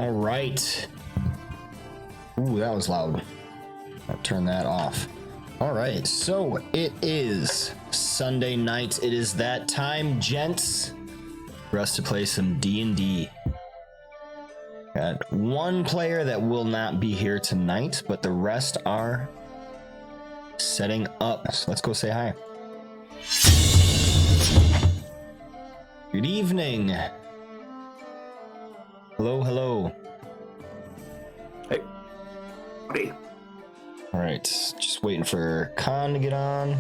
All right. Ooh, that was loud. I'll turn that off. All right, so it is Sunday night. It is that time, gents, for us to play some D&D. Got one player that will not be here tonight, but the rest are setting up. So let's go say hi. Good evening. Hello, hello. Hey. Howdy. All right, just waiting for Khan to get on.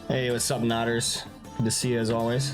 Hey, what's up, Nodders? Good to see you as always.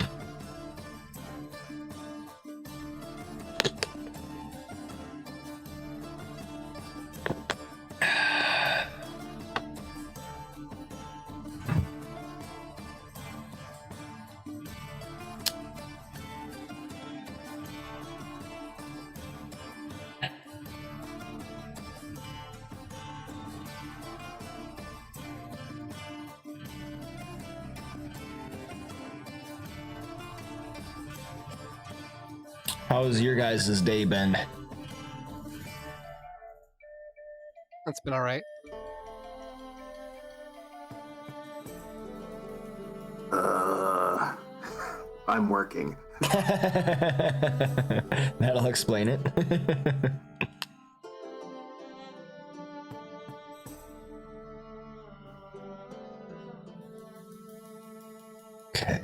How's your guys' day been? It's been all right. I'm working. That'll explain it. Okay.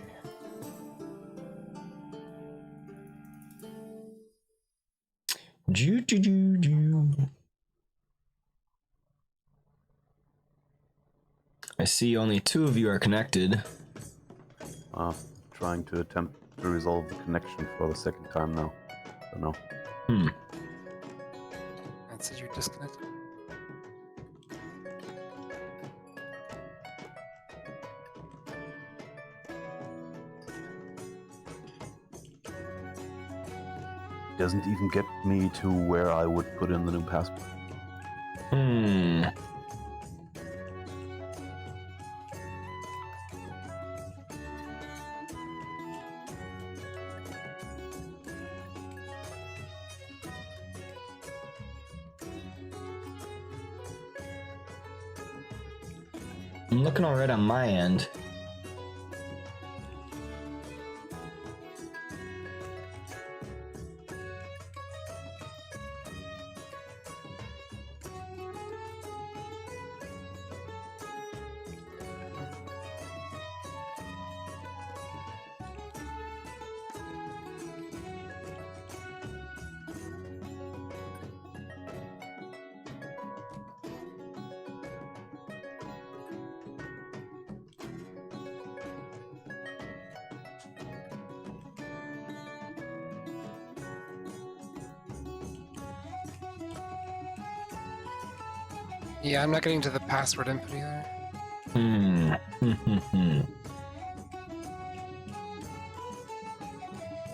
I see only 2 of you are connected. Trying to attempt to resolve the connection for the second time now. Don't know. That says you're disconnected. Doesn't even get me to where I would put in the new password. I'm looking all right on my end. Yeah, I'm not getting to the password input either.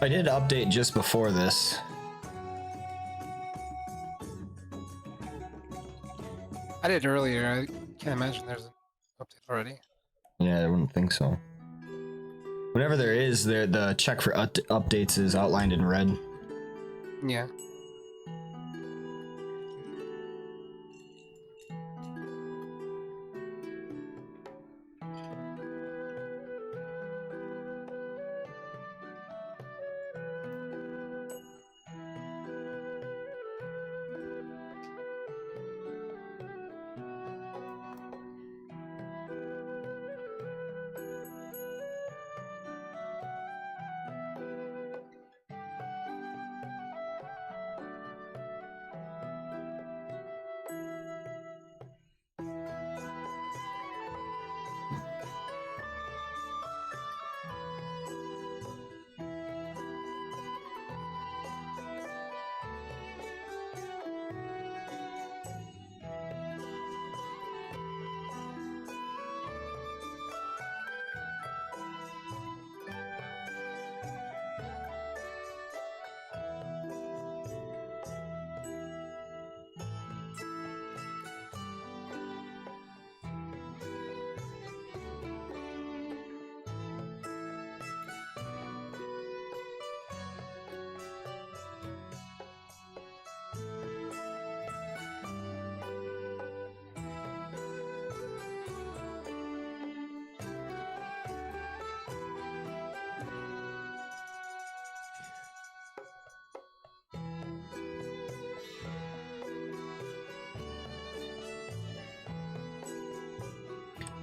I did update just before this. I did earlier. I can't imagine there's an update already. Yeah, I wouldn't think so. Whenever there is, the check for updates is outlined in red. Yeah.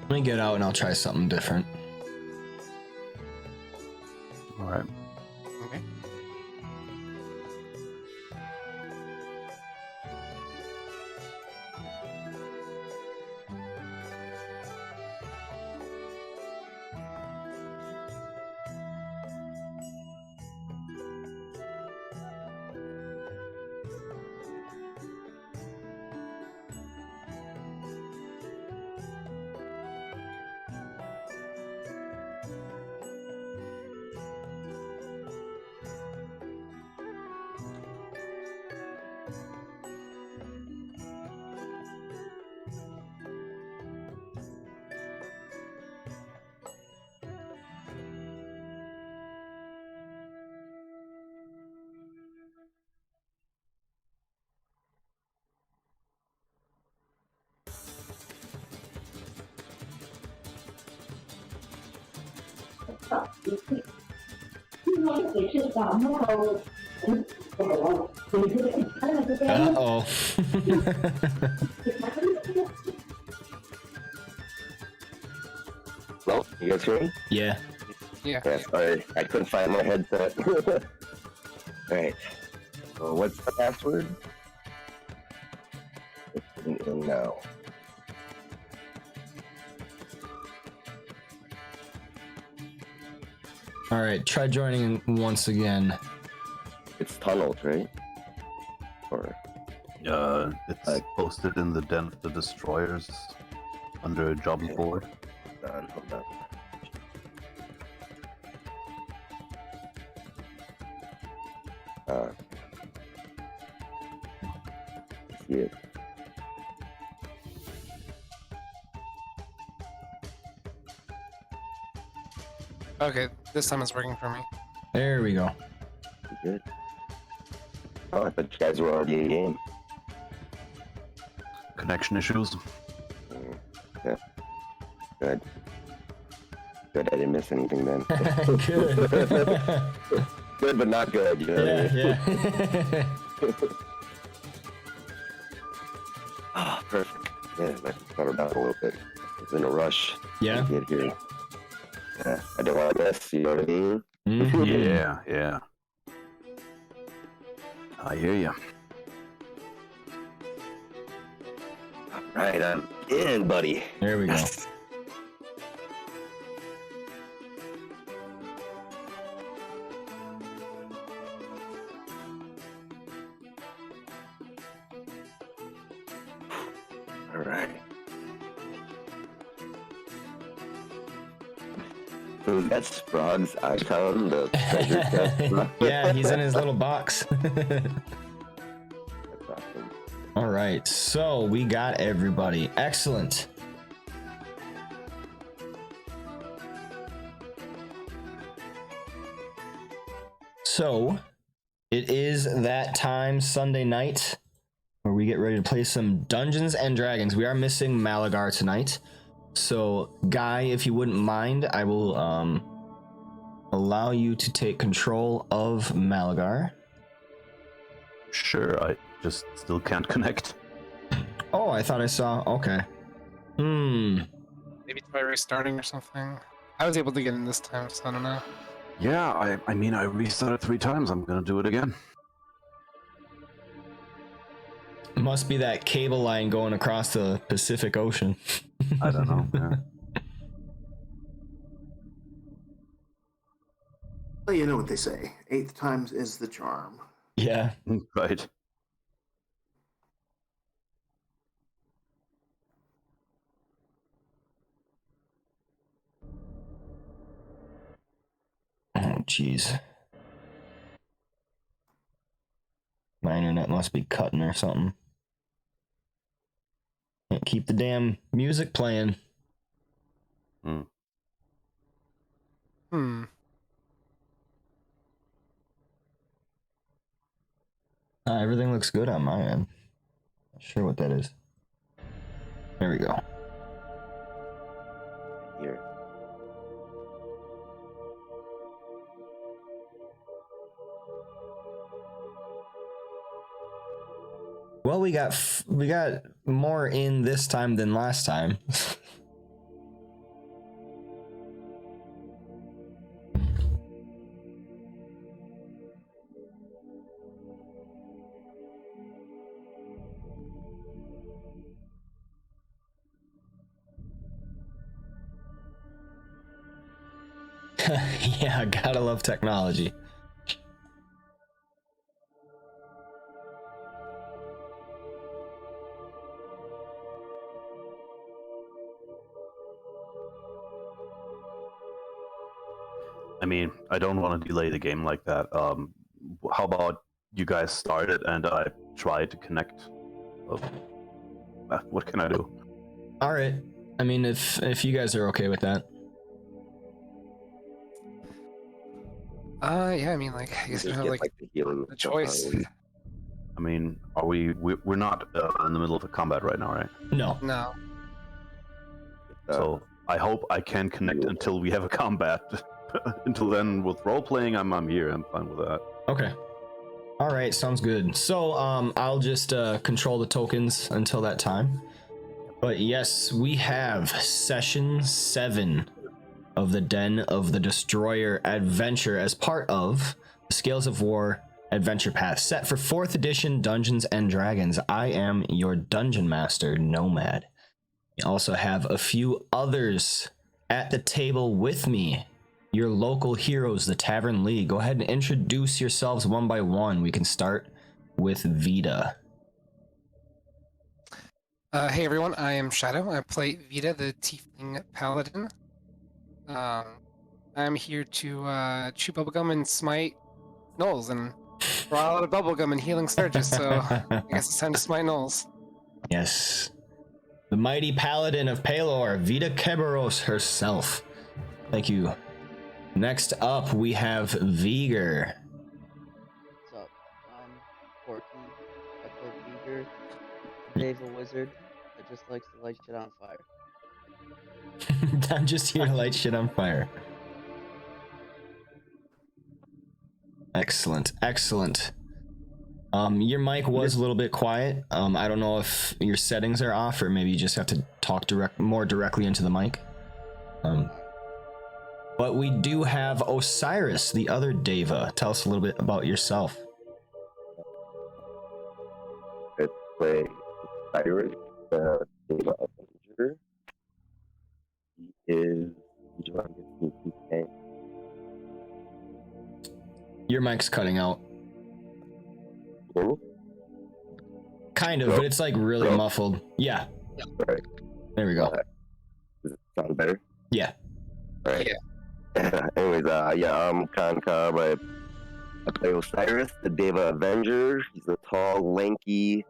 Let me get out and I'll try something different. All right. Okay. Uh-oh. Hello, you guys hear me? Yeah. Yeah. Yeah, sorry, I couldn't find my headset. Alright, so what's the password? It's in now. All right, try joining once again. It's tunnels, right? Or It's posted in the Den of the Destroyers under jobs Okay. board. hold on. See it. Okay, this time it's working for me. There we go. You good? Oh, I thought you guys were already in game. Connection issues. Yeah. Good. Good, I didn't miss anything then. Good. Good, but not good, you know what I Yeah, mean? yeah. Ah, perfect. Yeah, I can settle down a little bit. I was in a rush Yeah. to get here. Yeah, I didn't want to miss, you know what I mean? Mhm. Yeah. I hear you. Right, I'm in, buddy. There we go. All right. So that's Frog's icon, the treasure chest. Yeah, he's in his little box. That's awesome. All right, so we got everybody. Excellent. So it is that time, Sunday night, where we get ready to play some Dungeons and Dragons. We are missing Malagar tonight. So, Guy, if you wouldn't mind, I will allow you to take control of Malagar. Sure, I just still can't connect. Oh, I thought I saw. Okay. Maybe try restarting or something. I was able to get in this time, so I don't know. Yeah, I mean, I restarted 3 times. I'm gonna do it again. Must be that cable line going across the Pacific Ocean. I don't know. Yeah. Well, you know what they say. 8th times is the charm. Yeah. Right. Oh, jeez. My internet must be cutting or something. Can't keep the damn music playing. Everything looks good on my end. Not sure what that is. There we go. Here. Well, we got more in this time than last time. Yeah, gotta love technology. I mean, I don't want to delay the game like that. How about you guys start it and I try to connect? What can I do? All right. I mean, if you guys are okay with that. Yeah, I mean, like, I guess you Just have, get, like, the healing a stuff choice. out. I mean, we're not in the middle of a combat right now, right? No. No. So I hope I can connect until we have a combat. Until then, with role playing, I'm here. I'm fine with that. Okay. All right, sounds good. So I'll just control the tokens until that time. But yes, we have session 7 of the Den of the Destroyer adventure as part of the Scales of War adventure path set for 4th edition Dungeons and Dragons. I am your dungeon master, tNomad. We also have a few others at the table with me. Your local heroes, the Tavern League. Go ahead and introduce yourselves one by one. We can start with Vita. Hey everyone, I am Shadow. I play Vita, the Tiefling Paladin. I'm here to chew bubblegum and smite gnolls and draw a lot of bubblegum and healing surges, so I guess it's time to smite gnolls. Yes. The mighty paladin of Pelor, Vita Kerberos herself. Thank you. Next up, we have Viger. What's up? I'm Corky. I play Beaver, Dave a wizard that just likes to light shit on fire. I'm just here to light shit on fire. Excellent, excellent. Your mic was a little bit quiet. I don't know if your settings are off or maybe you just have to talk more directly into the mic. But we do have Osiris, the other Deva. Tell us a little bit about yourself. I play Cyrus, the Deva Avenger. He is enjoying his new tank. Your mic's cutting out. Hmm? Kind of, but it's like really muffled. Yeah. Right. There we go. Does it sound better? Yeah. All right. Anyways, I'm Khan. I play Osiris, the Deva Avenger. He's a tall, lanky,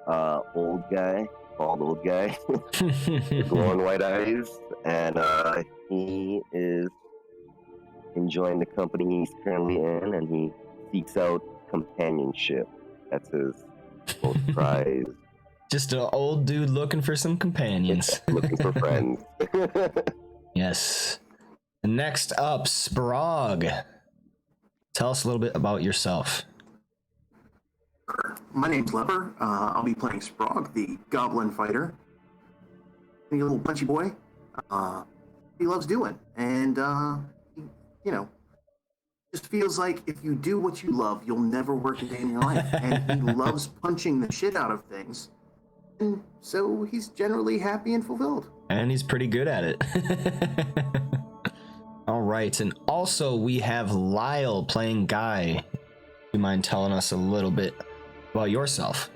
old guy, bald old guy, with glowing white eyes, and he is enjoying the company he's currently in, and he seeks out companionship. That's his most prize. Just an old dude looking for some companions. Looking for friends. Yes. Next up, Sprog. Tell us a little bit about yourself. My name's Lever. I'll be playing Sprog, the Goblin Fighter. He's a little punchy boy. He loves doing, and he, just feels like if you do what you love, you'll never work a day in your life. And he loves punching the shit out of things, and so he's generally happy and fulfilled. And he's pretty good at it. All right, and also we have Lyle playing Guy. Do you mind telling us a little bit about yourself?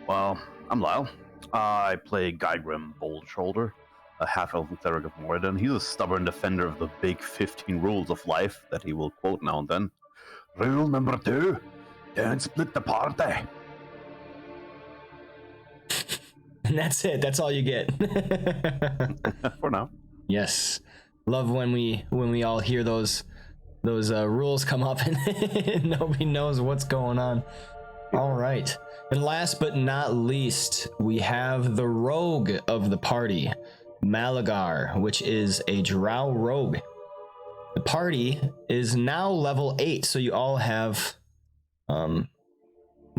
Well, I'm Lyle. I play Gygrim Bold Shoulder, a half-elven cleric of Moradin. He's a stubborn defender of the big 15 rules of life that he will quote now and then. Rule number 2, don't split the party. And that's it. That's all you get. For now. Yes. Love when we all hear those rules come up and nobody knows what's going on. All right. And last but not least, we have the rogue of the party, Malagar, which is a drow rogue. The party is now level 8, so you all have what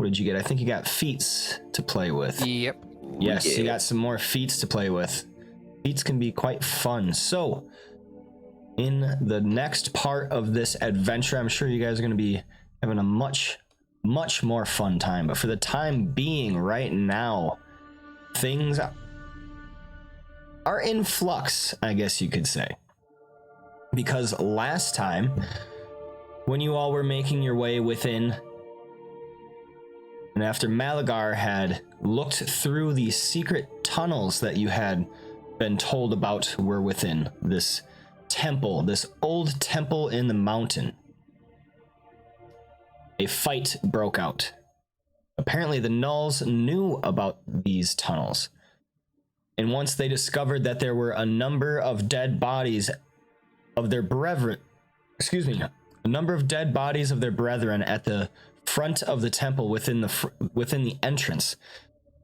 did you get? I think you got feats to play with. Yep. Yes, Yeah. you got some more feats to play with. Feats can be quite fun. So, in the next part of this adventure, I'm sure you guys are going to be having a much more fun time. But for the time being, right now, things are in flux, I guess you could say. because last time, when you all were making your way within, and after Malagar had looked through the secret tunnels that you had been told about were within this temple, this old temple in the mountain, a fight broke out. Apparently the Nulls knew about these tunnels, and once they discovered that there were a number of dead bodies of their brethren, a number of dead bodies of their brethren at the front of the temple within the entrance,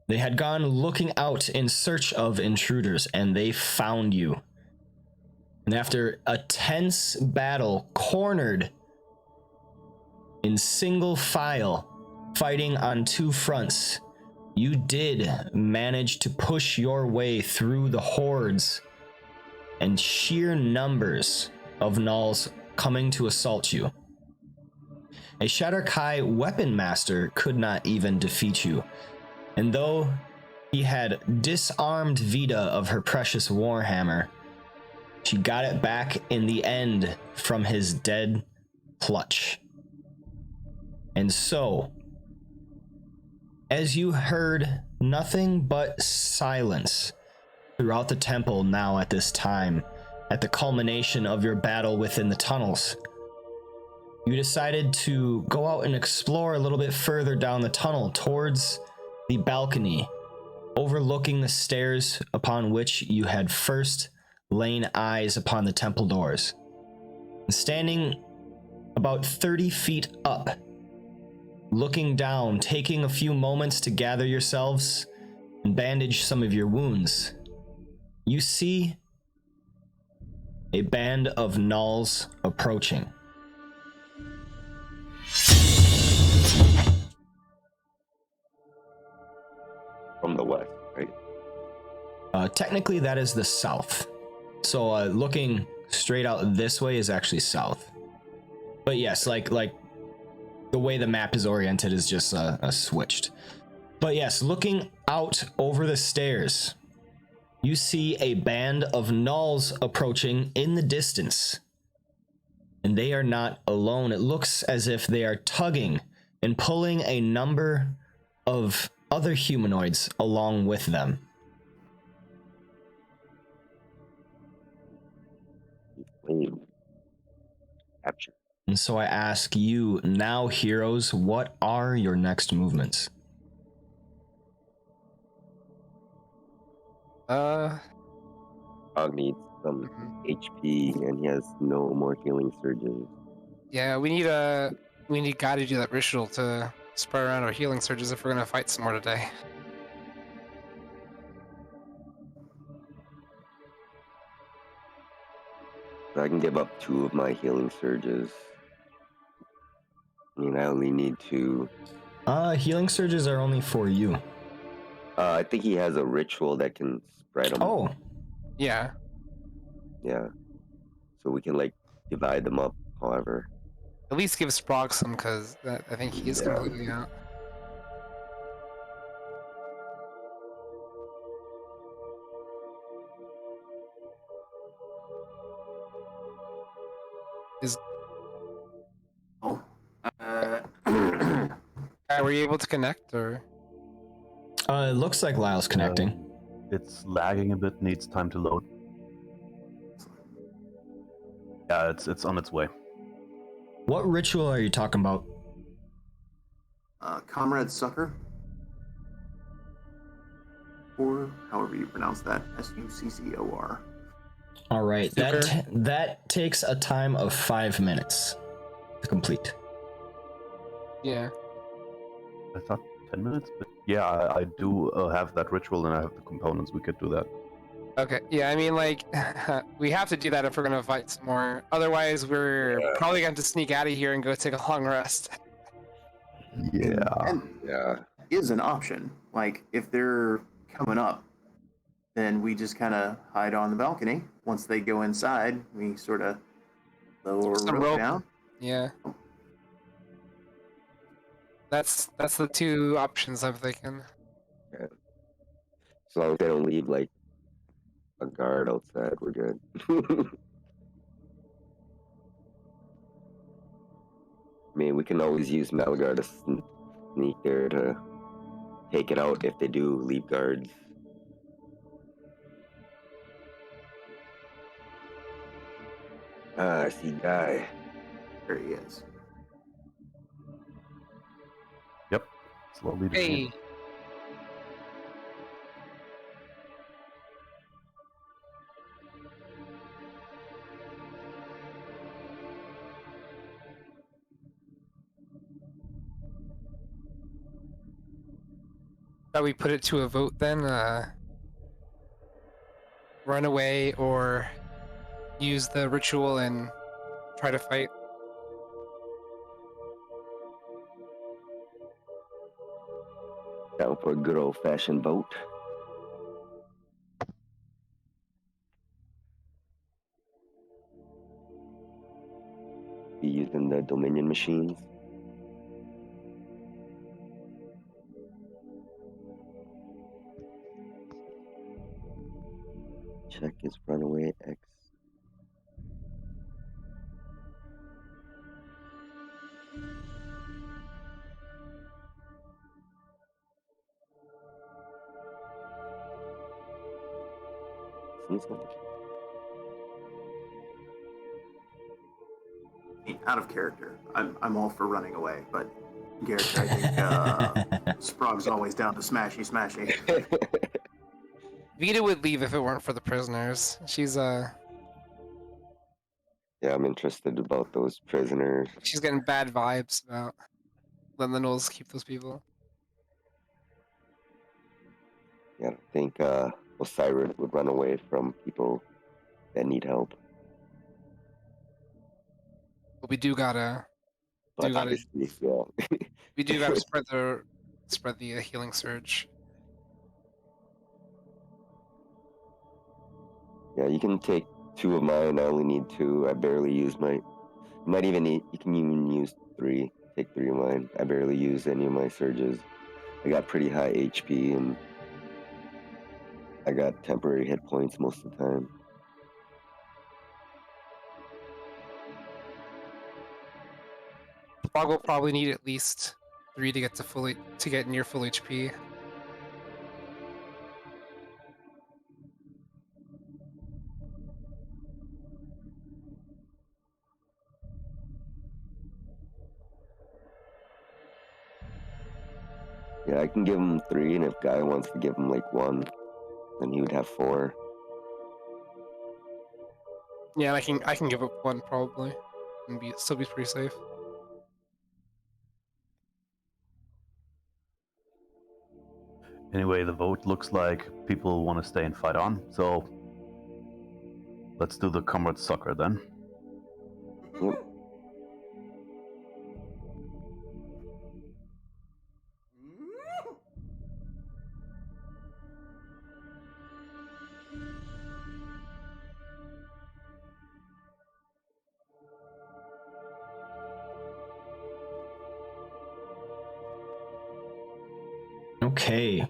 they had gone looking out in search of intruders, and they found you. And after a tense battle, cornered in single file, fighting on two fronts, you did manage to push your way through the hordes and sheer numbers of Nulls coming to assault you. A Shatterkai weapon master could not even defeat you, and though he had disarmed Vita of her precious warhammer, she got it back in the end from his dead clutch. And so, as you heard nothing but silence throughout the temple now at this time, at the culmination of your battle within the tunnels, you decided to go out and explore a little bit further down the tunnel towards the balcony, overlooking the stairs upon which you had first lain eyes upon the temple doors. And standing about 30 feet up, looking down, taking a few moments to gather yourselves and bandage some of your wounds, you see a band of Nulls approaching. From the west, right? Technically, that is the south. So looking straight out this way is actually south. But yes, like the way the map is oriented is just switched. But yes, looking out over the stairs, you see a band of Nulls approaching in the distance. And they are not alone. It looks as if they are tugging and pulling a number of other humanoids along with them. Capture. And so I ask you now, heroes, what are your next movements? Dog needs some HP, and he has no more healing surges. Yeah, we need Guy to do that ritual to spread around our healing surges if we're gonna fight some more today. So I can give up 2 of my healing surges. I mean, I only need 2. Healing surges are only for you. I think he has a ritual that can spread them. Oh, Yeah. Yeah. So we can, like, divide them up, however. At least give Sprog some, because I think he is Yeah. completely out. Oh. Were you able to connect, or? it looks like Lyle's connecting. It's lagging a bit, needs time to load. Yeah, it's on its way. What ritual are you talking about? Comrade Succor. Or however you pronounce that. Succor. All right, Succor? that takes a time of 5 minutes to complete. Yeah. I thought 10 minutes, but yeah, I do have that ritual and I have the components. We could do that. Okay. Yeah, I mean, like, we have to do that if we're gonna fight some more. Otherwise, we're probably going to sneak out of here and go take a long rest. Yeah. And Yeah. is an option. Like, if they're coming up, then we just kind of hide on the balcony. Once they go inside, we sort of lower Some rope rope. down. Yeah. That's the 2 options I'm thinking. As long as they don't leave, like, a guard outside, we're good. mean, we can always use Malgar to sneak there to take it out if they do leave guards. I see Guy. There he is. Yep. Slowly. Hey, shall we put it to a vote then? Run away or use the ritual and try to fight? Down for a good old-fashioned vote. Be using the Dominion machines. Check his runaway X. Out of character. I'm all for running away, but Garrett, I think Sprog's always down to smashy. Vita would leave if it weren't for the prisoners. She's Yeah, I'm interested about those prisoners. she's getting bad vibes about letting the Knolls keep those people. Yeah, I don't think Osiris would run away from people that need help. But we do gotta But gotta- obviously, yeah. we do gotta spread the healing surge. Yeah, you can take 2 of mine. I only need 2. I barely use my. You might even need. You can even use 3. Take 3 of mine. I barely use any of my surges. I got pretty high HP and I got temporary hit points most of the time. Fog will probably need at least 3 to get near full HP. Yeah, I can give him 3, and if Guy wants to give him like 1, then he would have 4. Yeah, and I can give up 1 probably, and still be pretty safe. Anyway, the vote looks like people want to stay and fight on, so let's do the comrade sucker then. Yep. Okay.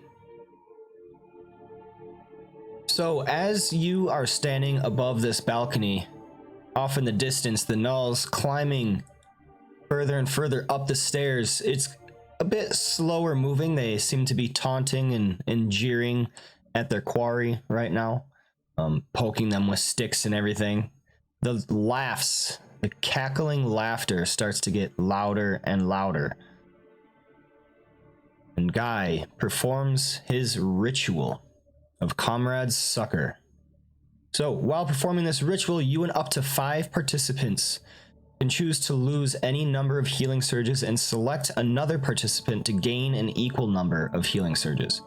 So as you are standing above this balcony, off in the distance, the Knolls climbing further and further up the stairs. It's a bit slower moving. They seem to be taunting and jeering at their quarry right now, poking them with sticks and everything. The laughs, the cackling laughter starts to get louder and louder. And Guy performs his ritual of Comrade's Succor. So, while performing this ritual, you and up to 5 participants can choose to lose any number of healing surges and select another participant to gain an equal number of healing surges.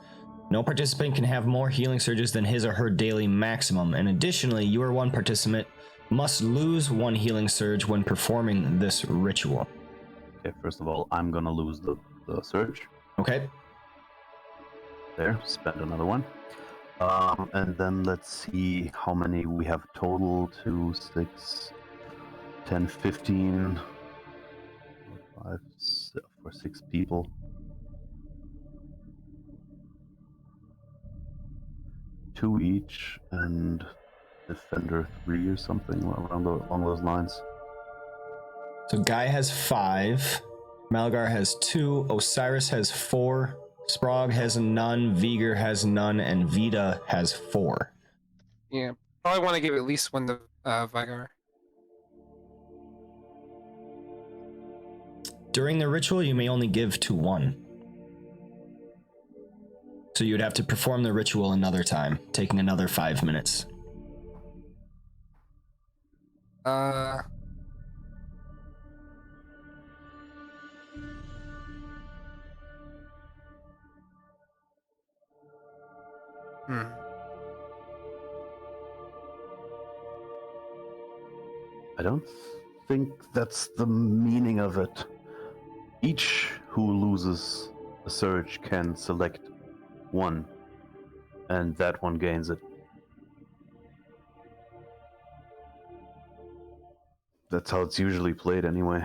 No participant can have more healing surges than his or her daily maximum, and additionally, you or one participant must lose 1 healing surge when performing this ritual. Okay, first of all, I'm gonna lose the surge. Okay? There, spend another one. And then let's see how many we have total. 2, 6, 10, 15, 5, for 6 people. Two each, and defender 3 or something along those lines. So Guy has 5, Malgar has 2, Osiris has 4, Sprog has none, Viger has none, and Vita has 4. Yeah, probably want to give at least one to Vigar. During the ritual, you may only give to one. So you would have to perform the ritual another time, taking another 5 minutes. I don't think that's the meaning of it. Each who loses a surge can select one, and that one gains it. That's how it's usually played anyway.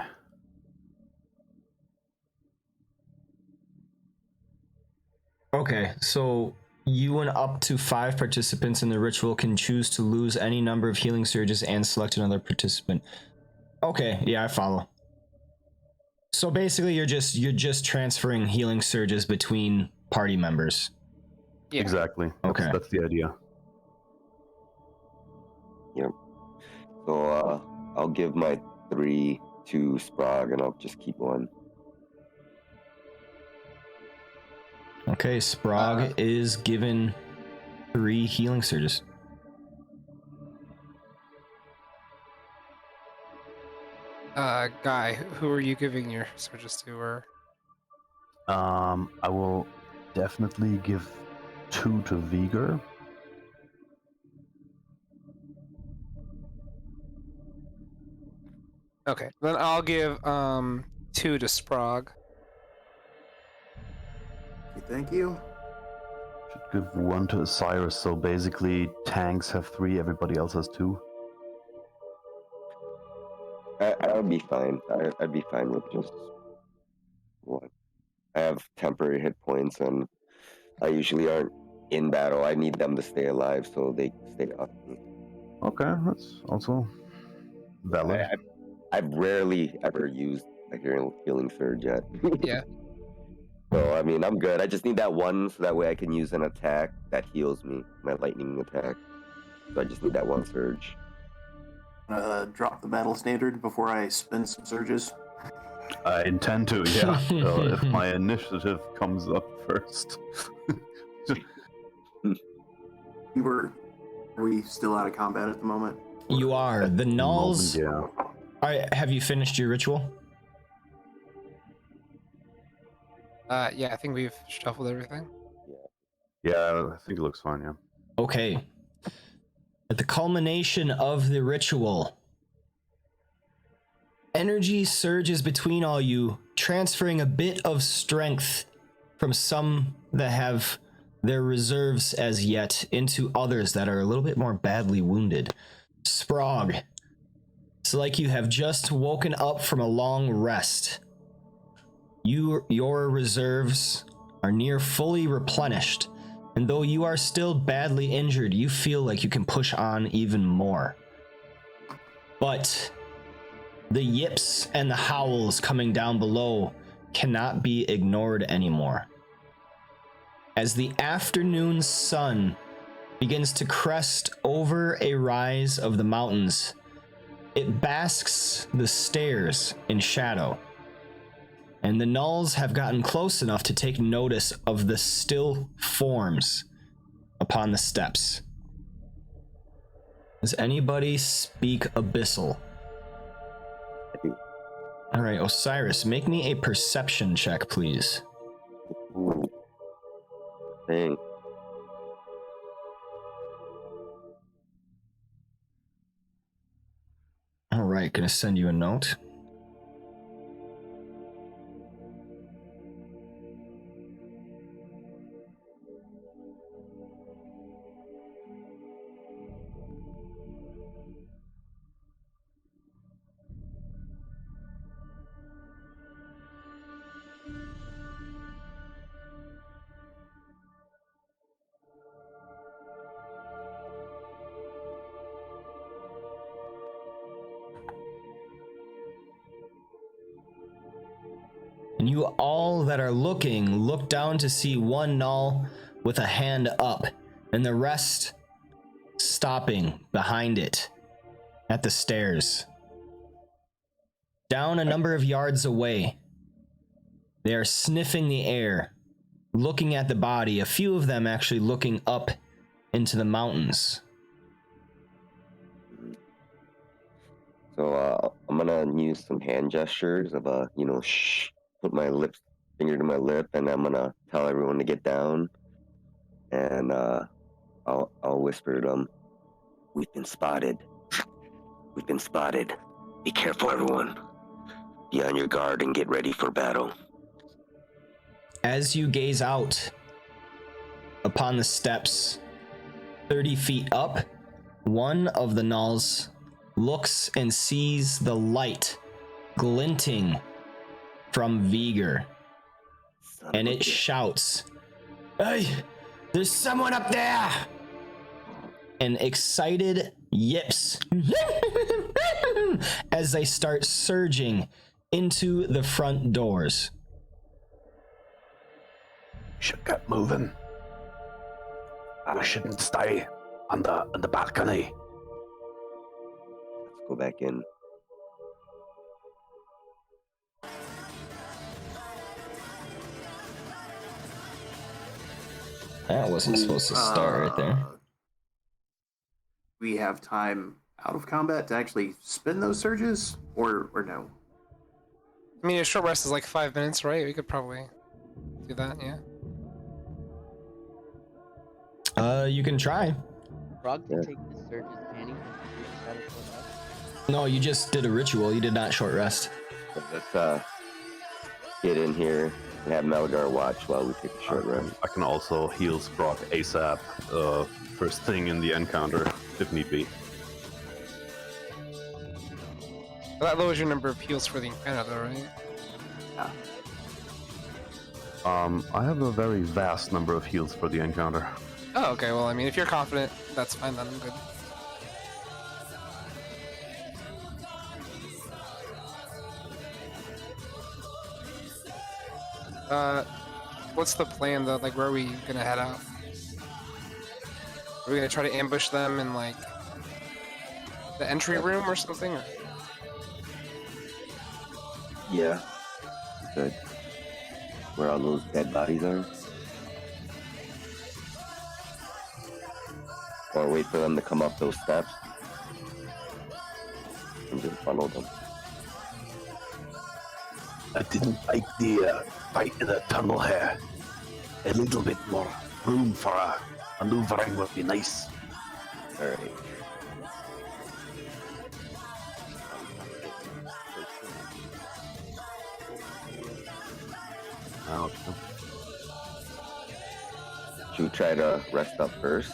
Okay, so you and up to 5 participants in the ritual can choose to lose any number of healing surges and select another participant. Okay, yeah, I follow. So basically you're just transferring healing surges between party members. Yeah. Exactly. Okay. That's the idea. Yep. So I'll give my 3 to Sprog, and I'll just keep 1. Okay, Sprog is given 3 healing surges. Guy, who are you giving your surges to? Or I will definitely give 2 to Viger. okay, then I'll give 2 to Sprog. Okay, thank you. Should give 1 to Osiris, so basically tanks have 3, everybody else has 2. I would be fine. I'd be fine with just 1. I have temporary hit points, and I usually aren't in battle. I need them to stay alive so they stay off me. Okay, that's also valid. I've rarely ever used a healing surge yet. Yeah. So, I mean, I'm good. I just need that 1 so that way I can use an attack that heals me, my lightning attack. So I just need that 1 surge. Drop the battle standard before I spend some surges. I intend to, yeah. So if my initiative comes up first. Are we still out of combat at the moment? You are. The nulls. Yeah. All right, have you finished your ritual? Yeah, I think we've shuffled everything. Yeah, I think it looks fine, yeah. Okay. At the culmination of the ritual, energy surges between all you, transferring a bit of strength from some that have their reserves as yet into others that are a little bit more badly wounded. Sprog, it's like you have just woken up from a long rest. Your reserves are near fully replenished, and though you are still badly injured, you feel like you can push on even more. But the yips and the howls coming down below cannot be ignored anymore. As the afternoon sun begins to crest over a rise of the mountains, it basks the stairs in shadow. And the Nulls have gotten close enough to take notice of the still forms upon the steps. Does anybody speak Abyssal? All right, Osiris, make me a perception check, please. Ooh. Dang. All right, gonna send you a note. And you all that are looking look down to see one Null with a hand up, and the rest stopping behind it at the stairs. Down a number of yards away, they are sniffing the air, looking at the body, a few of them actually looking up into the mountains. So I'm gonna use some hand gestures of shh, put my finger to my lip, and I'm gonna tell everyone to get down, and I'll whisper to them, "We've been spotted. We've been spotted. Be careful, everyone. Be on your guard and get ready for battle." As you gaze out upon the steps 30 feet up, one of the Nulls looks and sees the light glinting from Vigor, and it shouts, "Hey, there's someone up there!" And excited yips as they start surging into the front doors. Should get moving. We shouldn't stay on the balcony. Let's go back in. That wasn't supposed to start right there. We have time out of combat to actually spin those surges, or no? I mean, a short rest is like 5 minutes, right? We could probably do that, yeah. You can try. Frog can take the surges, Manny. You just had a short rest. No, you just did a ritual. You did not short rest. Let's get in here and have Melgar watch while we take a short rest. I can also heal Sprog ASAP, first thing in the encounter, if need be. That lowers your number of heals for the encounter, though, right? I have a very vast number of heals for the encounter. Oh, okay. Well, I mean, if you're confident, that's fine. Then I'm good. What's the plan though? Like, where are we gonna head out? Are we gonna try to ambush them in like the entry room or something? Or? Yeah. Good. Where all those dead bodies are. Or wait for them to come up those steps and just funnel them. I didn't like the fight in the tunnel here. A little bit more room for maneuvering would be nice. Alright. Should we try to rest up first?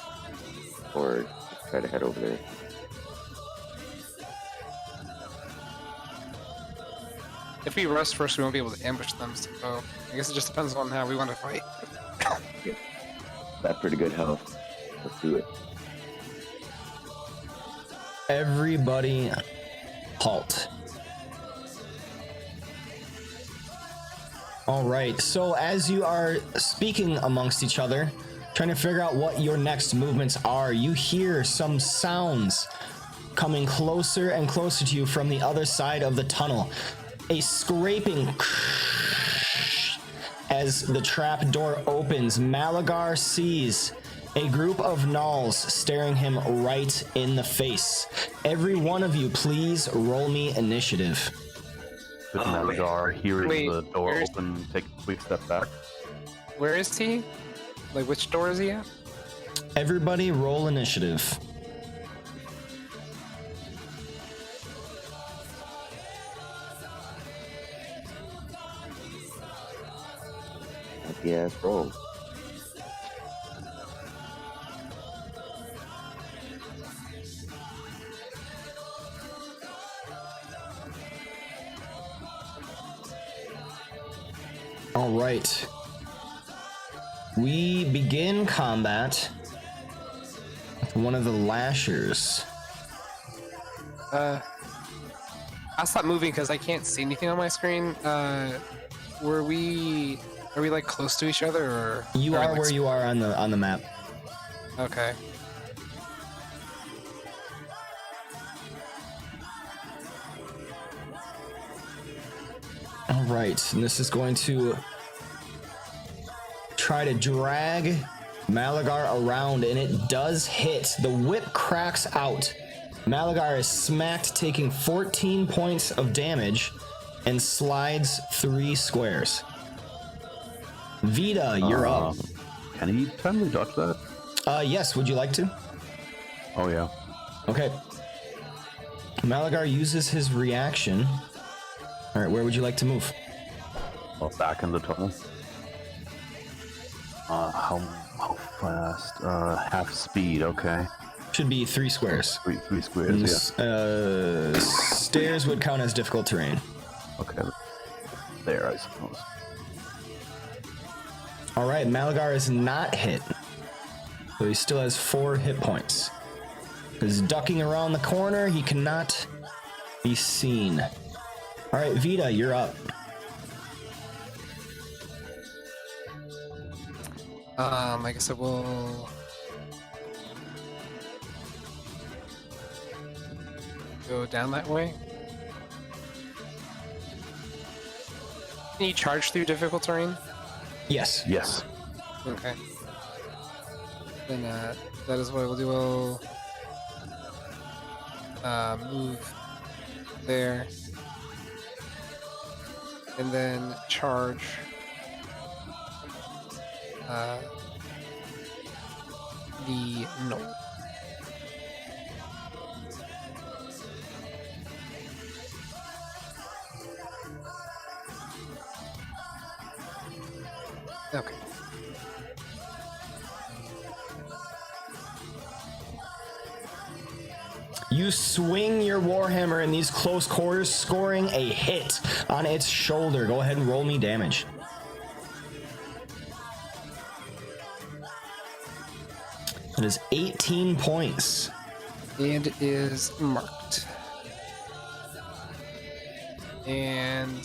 Or just try to head over there? If we rest first, we won't be able to ambush them. So I guess it just depends on how we want to fight. That's pretty good health. Let's do it. Everybody halt. All right, so as you are speaking amongst each other, trying to figure out what your next movements are, you hear some sounds coming closer and closer to you from the other side of the tunnel. A scraping as the trap door opens. Malagar sees a group of Nulls staring him right in the face. Every one of you, please roll me initiative. With Malagar hearing Wait, the door where's- open, take a quick step back. Where is he? Like, which door is he at? Everybody roll initiative. Happy ass roll. All right. We begin combat with one of the lashers. I'll stop moving because I can't see anything on my screen. Are we like close to each other, or You we, are like, where you are on the map. Okay. All right, and this is going to try to drag Malagar around, and it does hit. The whip cracks out. Malagar is smacked, taking 14 points of damage, and slides 3 squares. Vita, you're up. Can he timely dodge that? Yes, would you like to? Oh yeah. Okay. Malagar uses his reaction. All right, where would you like to move? Oh, back in the tunnel. How fast? Half speed. Okay. Should be 3 squares. Three squares. Yeah. Stairs would count as difficult terrain. Okay. There, I suppose. All right, Malagar is not hit, so he still has 4 hit points. He's ducking around the corner. He cannot be seen. All right, Vita, you're up. I guess it will go down that way. Can you charge through difficult terrain? Yes. Yes. Okay. Then that is what we'll do. We'll move there, and then charge the knoll. Okay. You swing your Warhammer in these close quarters, scoring a hit on its shoulder. Go ahead and roll me damage. That is 18 points. And it is marked. And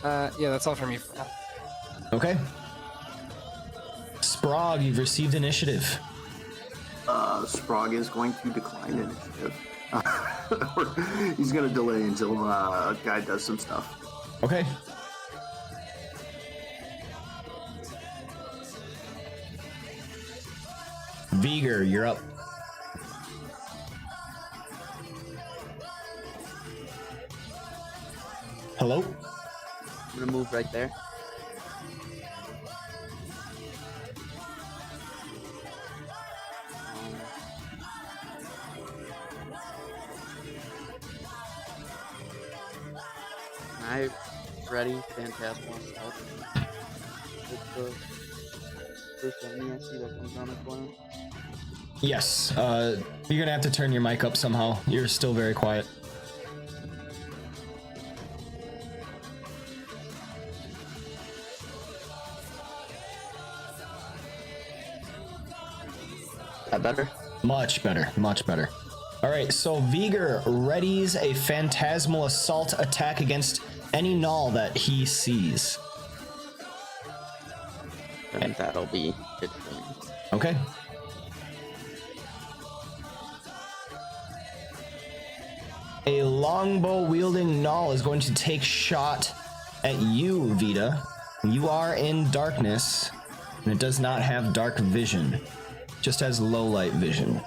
yeah, that's all from me for now. Okay. Sprog, you've received initiative. Sprog is going to decline initiative. He's going to delay until a guy does some stuff. Okay. Viger, you're up. Hello? I'm gonna move right there. I ready Phantasmal Assault. With the first enemy I see that comes around the corner. Yes. You're gonna have to turn your mic up somehow. You're still very quiet. That better? Much better, much better. All right, so Viger readies a Phantasmal Assault attack against any null that he sees. And that'll be it for me. Okay. A longbow wielding null is going to take shot at you, Vita. You are in darkness, and it does not have dark vision, just has low light vision.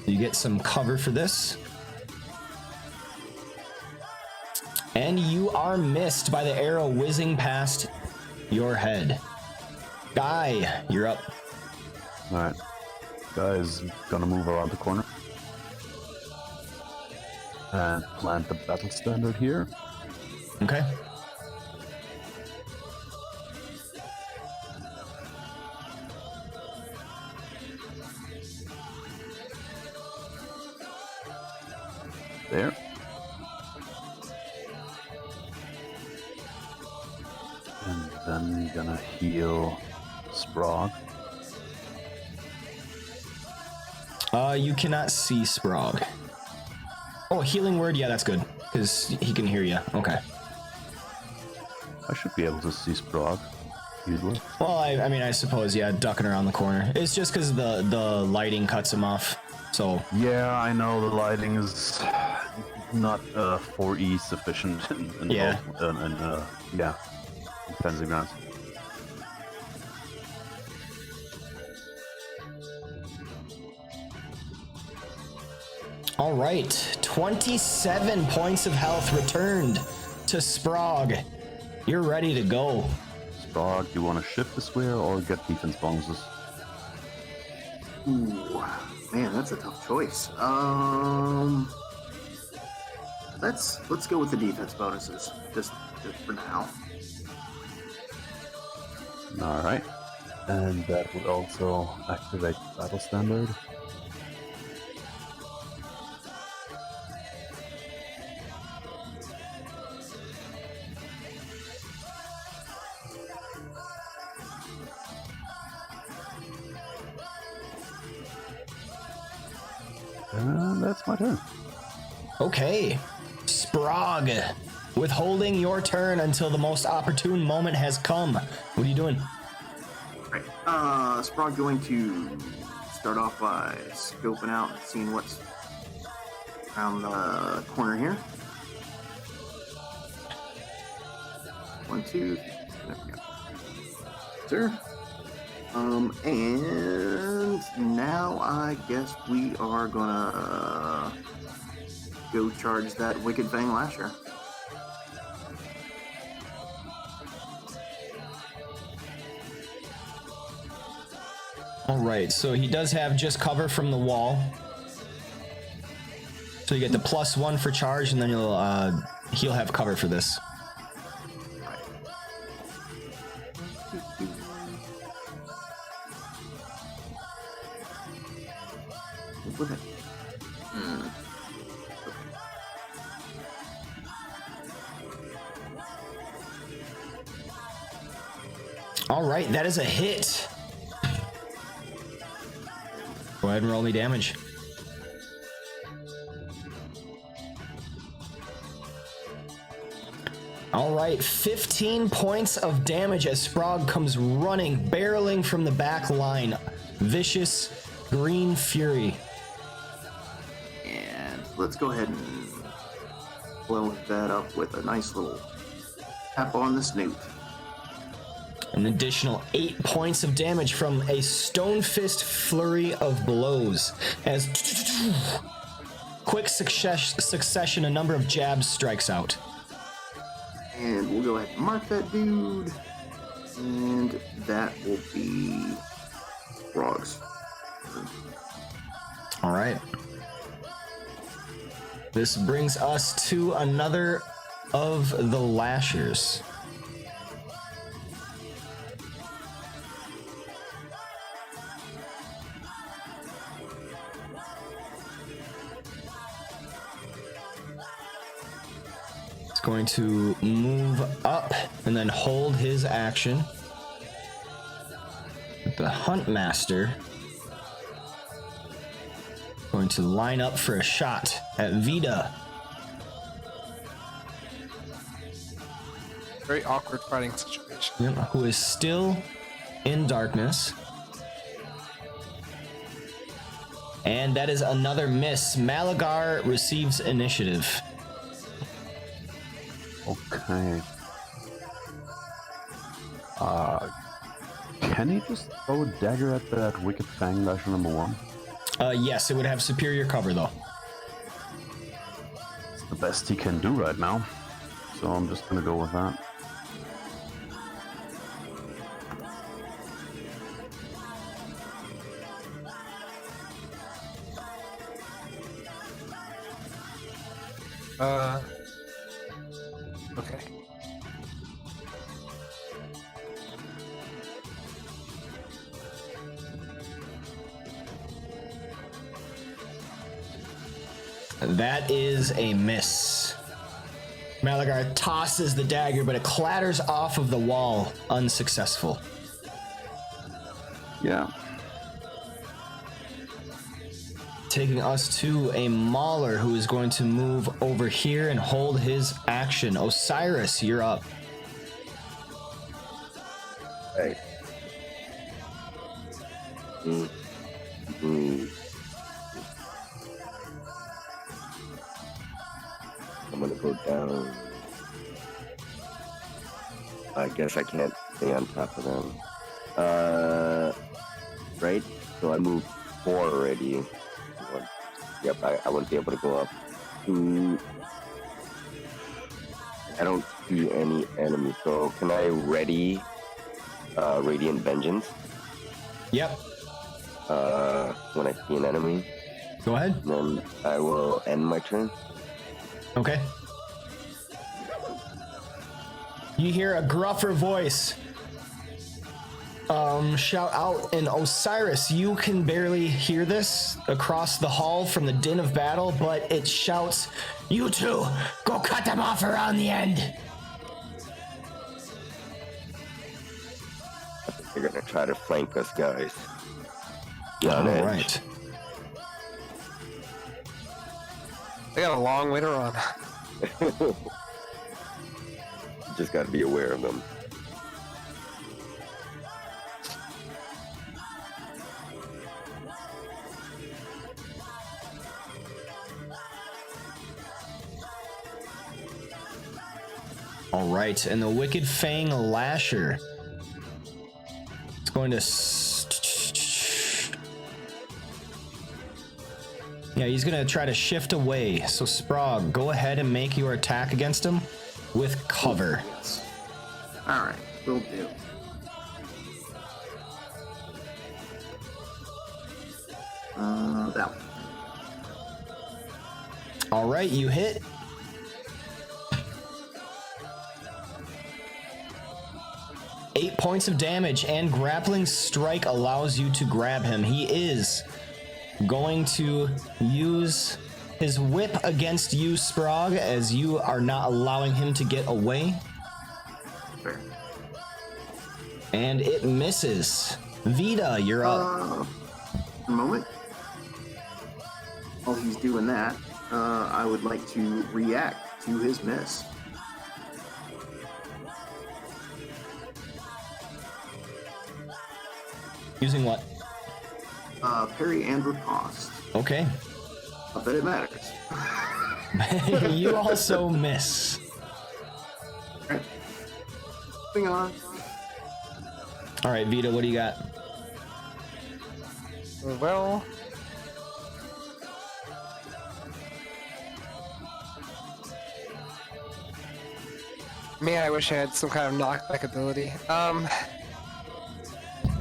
You get some cover for this. And you are missed by the arrow whizzing past your head. Guy, you're up. Alright. Guy's gonna move around the corner. And plant the battle standard here. Okay. There. And then you're gonna heal Sprog. You cannot see Sprog. Oh, healing word. Yeah, that's good because he can hear you. Okay. I should be able to see Sprague easily. Well, I mean, I suppose, yeah, ducking around the corner. It's just because the lighting cuts him off. So Yeah, I know the lighting is not 4E sufficient in Yeah. yeah, in Fencing Grounds. all right, 27 points of health returned to Sprague. You're ready to go. Sprague, do you want to shift this way or get defense bonuses? Ooh, man, that's a tough choice. Let's go with the defense bonuses just for now. All right, and that would also activate Battle Standard. And that's my turn. Okay, Sprague, withholding your turn until the most opportune moment has come. What are you doing? Right. Sprague going to start off by scoping out and seeing what's around the corner here. 1, 2. There we go. Sir. And now I guess we are gonna go charge that Wicked Fang Lasher. All right, so he does have just cover from the wall. So you get the +1 for charge, and then he'll have cover for this. With it. All right, that is a hit. Go ahead and roll me damage. All right, 15 points of damage as Sprague comes running, barreling from the back line. Vicious green fury. And let's go ahead and blow that up with a nice little tap on the snoot. An additional 8 points of damage from a stone fist flurry of blows as quick succession, a number of jabs strikes out. And we'll go ahead and mark that dude. And that will be Frog's. All right. This brings us to another of the Lashers. It's going to move up and then hold his action. The Huntmaster going to line up for a shot at Vida. Very awkward fighting situation. Yep, who is still in darkness. And that is another miss. Malagar receives initiative. Okay. Can he just throw a dagger at that Wicked Fang Lasher number 1? Yes, it would have superior cover though. It's the best he can do right now. So I'm just gonna go with that. Okay. That is a miss. Malagar tosses the dagger, but it clatters off of the wall, unsuccessful. Yeah. taking us to a Mauler who is going to move over here and hold his action. Osiris, you're up. Hey. I'm gonna go down. I guess I can't stay on top of them. Right? So I moved 4 already. Yep, I wouldn't be able to go up. 2. I don't see any enemies, so can I ready Radiant Vengeance? Yep. When I see an enemy, Go ahead. then I will end my turn. Okay. You hear a gruffer voice shout out, and Osiris, you can barely hear this across the hall from the din of battle, but it shouts, "You two, go cut them off around the end." They're gonna try to flank us, guys. All On edge. right. They got a long way to run. Just gotta be aware of them. All right, and the Wicked Fang Lasher. It's going to... Yeah, he's going to try to shift away. So, Sprog, go ahead and make your attack against him with cover. Yes. All right, will do. That one. All right, you hit. Eight points of damage, and Grappling Strike allows you to grab him. He is going to use his whip against you, Sprog, as you are not allowing him to get away. Fair. And it misses. Vita, you're up. A moment. While he's doing that, I would like to react to his miss. Using what? Parry and riposte. Okay. Not that it matters. You also miss. Alright. Moving on. All right, Vita, what do you got? Well, man, I wish I had some kind of knockback ability.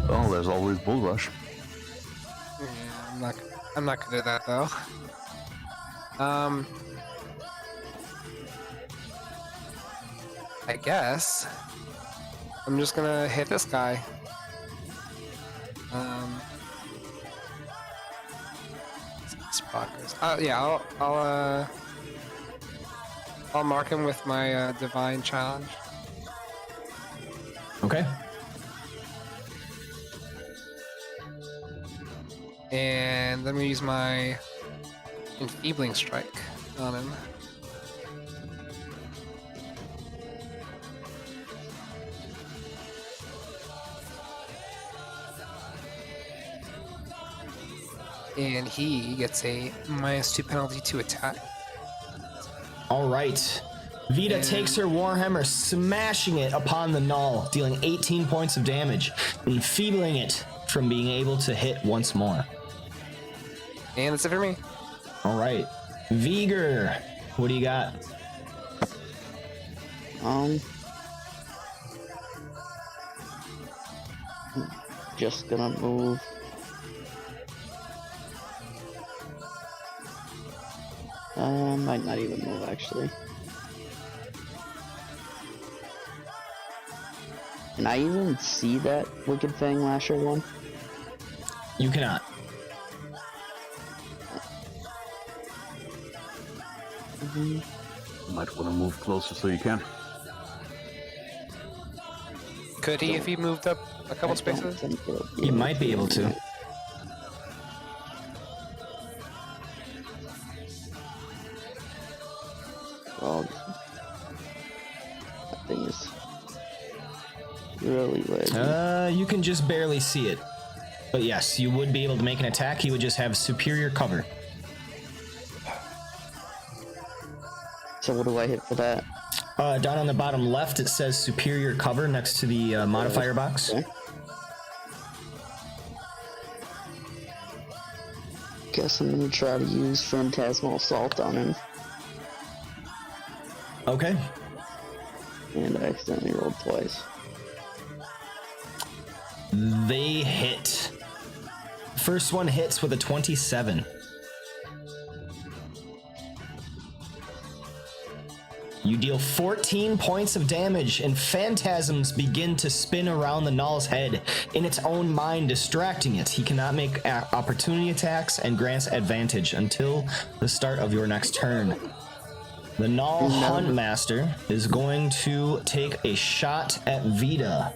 Well, there's always Bull Rush. Yeah, I'm not good at that though. I guess I'm just gonna hit this guy. Yeah, I'll mark him with my divine challenge. Okay. And let me use my enfeebling strike on him. And he gets a -2 penalty to attack. All right. Vita takes her Warhammer, smashing it upon the Null, dealing 18 points of damage, enfeebling it from being able to hit once more. And that's it for me. All right. Viger, what do you got? Just gonna move. Might not even move actually. Can I even see that Wicked Fang Lasher one? You cannot. You might want to move closer so you can. Could he if he moved up a couple spaces? You might be able to. Frog. That thing is really laggy. You can just barely see it. But yes, you would be able to make an attack. He would just have superior cover. So what do I hit for that? Down on the bottom left, it says superior cover next to the modifier box. Okay. Guess I'm gonna try to use Phantasmal Assault on him. Okay. And I accidentally rolled twice. They hit. First one hits with a 27. You deal 14 points of damage, and phantasms begin to spin around the Null's head in its own mind, distracting it. He cannot make opportunity attacks and grants advantage until the start of your next turn. The Null Huntmaster is going to take a shot at Vita.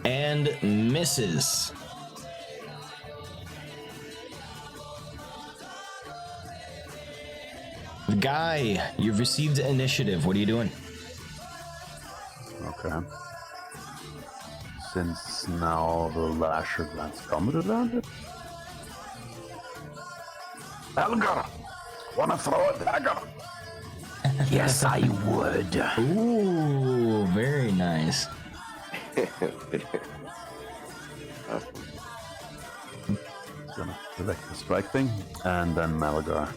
And misses. Guy, you've received initiative. What are you doing? Okay. Since now the Lasher grants combat advantage. Elgar, wanna throw a dagger? Yes, I would. Ooh, very nice. Gonna select the strike thing, and then Malagar.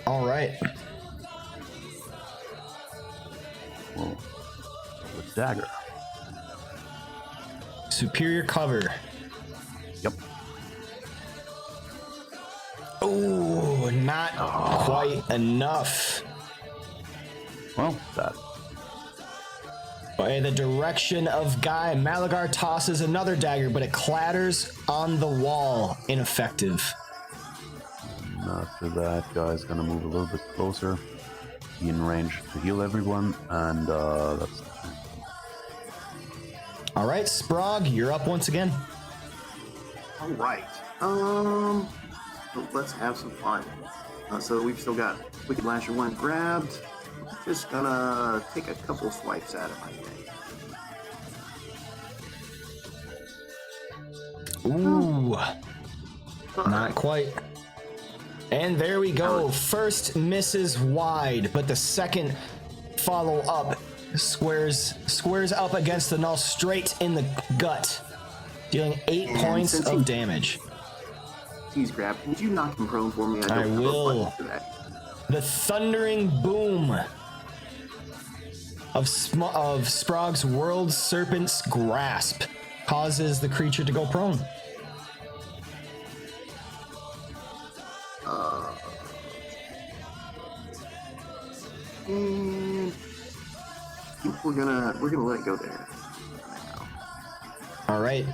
All right. Whoa. The dagger. Superior cover. Yep. Ooh, not quite enough. Well, that. By the direction of Guy, Malagar tosses another dagger, but it clatters on the wall. Ineffective. And after that, Guy's gonna move a little bit closer. Be in range to heal everyone, and that's the turn. All right, Sprog, you're up once again. All right. So let's have some fun. So we've still got Wicked Lasher 1 grabbed. Just gonna take a couple swipes at him, I think. Ooh, not quite. And there we go. First misses wide, but the second follow up squares up against the Null straight in the gut, dealing 8 And points since of he- damage. He's grabbed. Would you knock him prone for me? I don't have a will. button for that. The thundering boom of Sprog's World Serpent's Grasp causes the creature to go prone. And we're gonna let it go there. All right.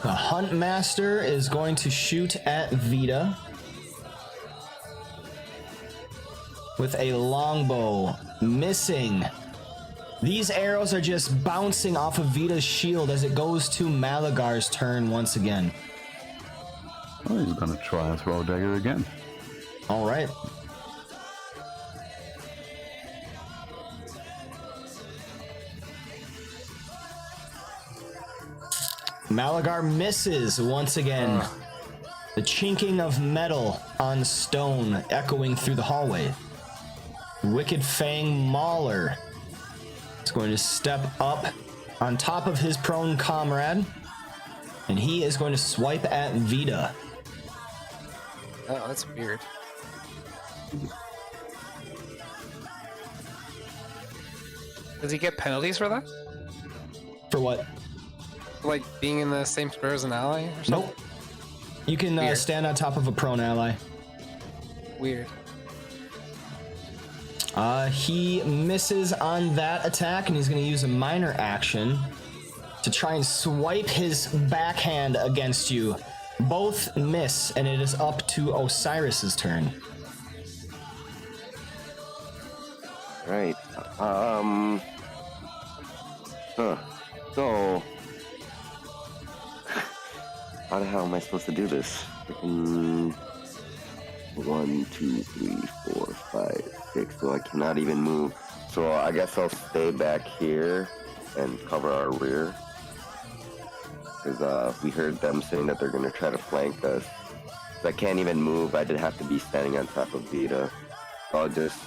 The Huntmaster is going to shoot at Vita with a longbow, missing. These arrows are just bouncing off of Vita's shield as it goes to Malagar's turn once again. Oh, he's gonna try and throw a dagger again. All right. Malagar misses once again. The chinking of metal on stone echoing through the hallway. Wicked Fang Mauler is going to step up on top of his prone comrade, and he is going to swipe at Vita. Oh, that's weird. Does he get penalties for that? For what? Like being in the same square as an ally or something? Nope. You can Weird. stand on top of a prone ally. Weird. He misses on that attack, and he's going to use a minor action to try and swipe his backhand against you. Both miss, and it is up to Osiris's turn. Right. So, how the hell am I supposed to do this? Freaking 1, 2, 3, 4, 5, 6. So I cannot even move. So I guess I'll stay back here and cover our rear. Because we heard them saying that they're gonna try to flank us. So I can't even move. I did have to be standing on top of Vita. So I'll just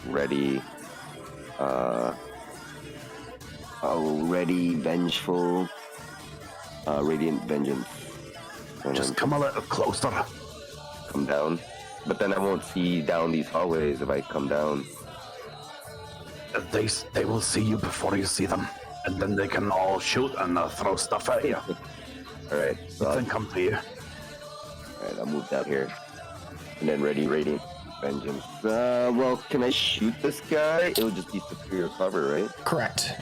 ready vengeful radiant vengeance. And Just come a little closer. come down. But then I won't see down these hallways if I come down. They will see you before you see them, and then they can all shoot and throw stuff at you. Alright, so Then come to you. Alright, I'll move down here. And then ready radiant vengeance. Well, can I shoot this guy? It'll just be superior cover, right? Correct.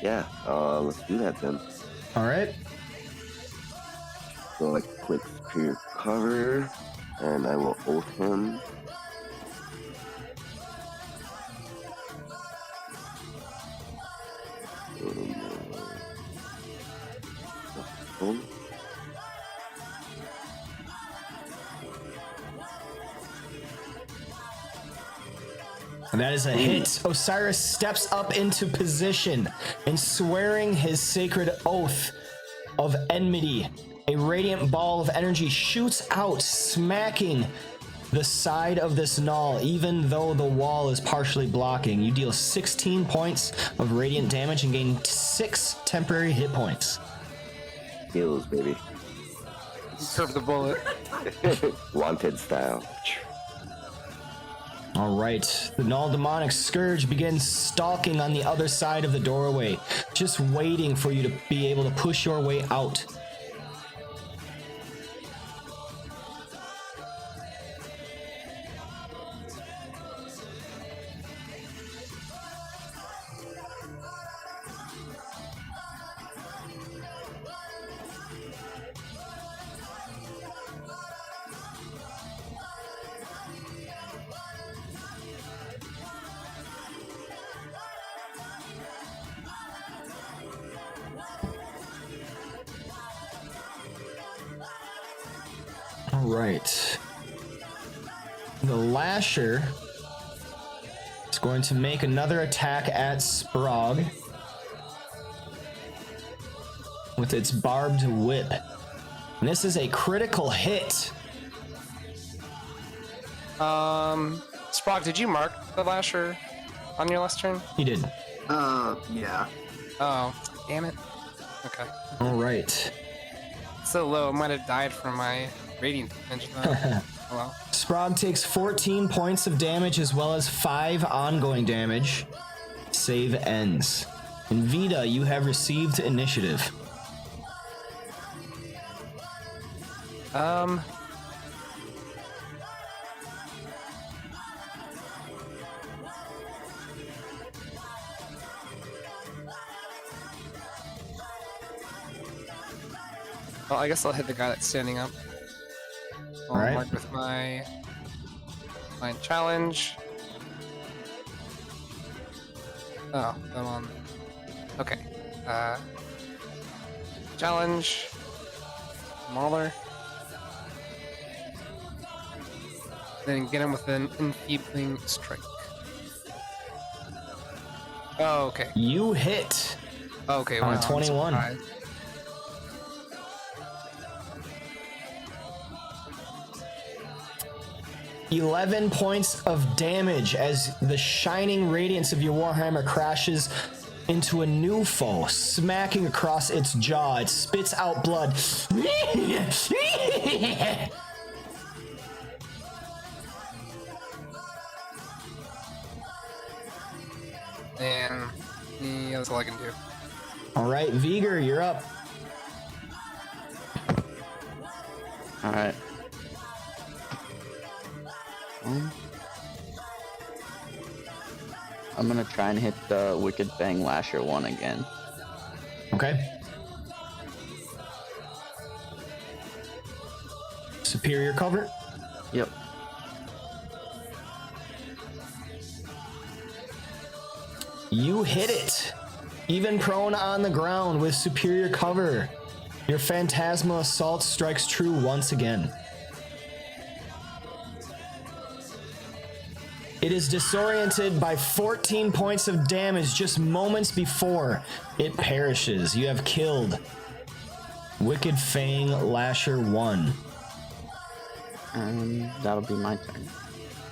Yeah, let's do that then. All right. So I click superior cover, and I will oath him. And that is a hit. Osiris steps up into position and swearing his sacred oath of enmity. A radiant ball of energy shoots out, smacking the side of this null, even though the wall is partially blocking. You deal 16 points of radiant damage and gain 6 temporary hit points. Heals, baby. Curve the bullet. Wanted style. All right, the null demonic scourge begins stalking on the other side of the doorway, just waiting for you to be able to push your way out. All right. The Lasher is going to make another attack at Sprague with its barbed whip. And this is a critical hit. Sprague, did you mark the Lasher on your last turn? He did. Yeah. Oh, damn it. Okay. All right. So low, I might have died from my radiant damage. Oh well. Sprague takes 14 points of damage as well as 5 ongoing damage. Save ends. And Vita, you have received initiative. Well, I guess I'll hit the guy that's standing up. I'll Alright. mark with my challenge. Oh, I'm on. Okay. Challenge. Mauler. Then get him with an enfeebling strike. Oh, okay. You hit. Okay, On wow, a I'm 21. surprised. $11 points of damage as the shining radiance of your Warhammer crashes into a new foe, smacking across its jaw. It spits out blood. And yeah, that's all I can do. All right, Viger, you're up. All right. I'm gonna try and hit the Wicked Fang Lasher one again. Okay. Superior cover. Yep. You hit it. Even prone on the ground with superior cover. Your Phantasma Assault strikes true once again. It is disoriented by 14 points of damage just moments before it perishes. You have killed Wicked Fang Lasher 1. And that'll be my turn.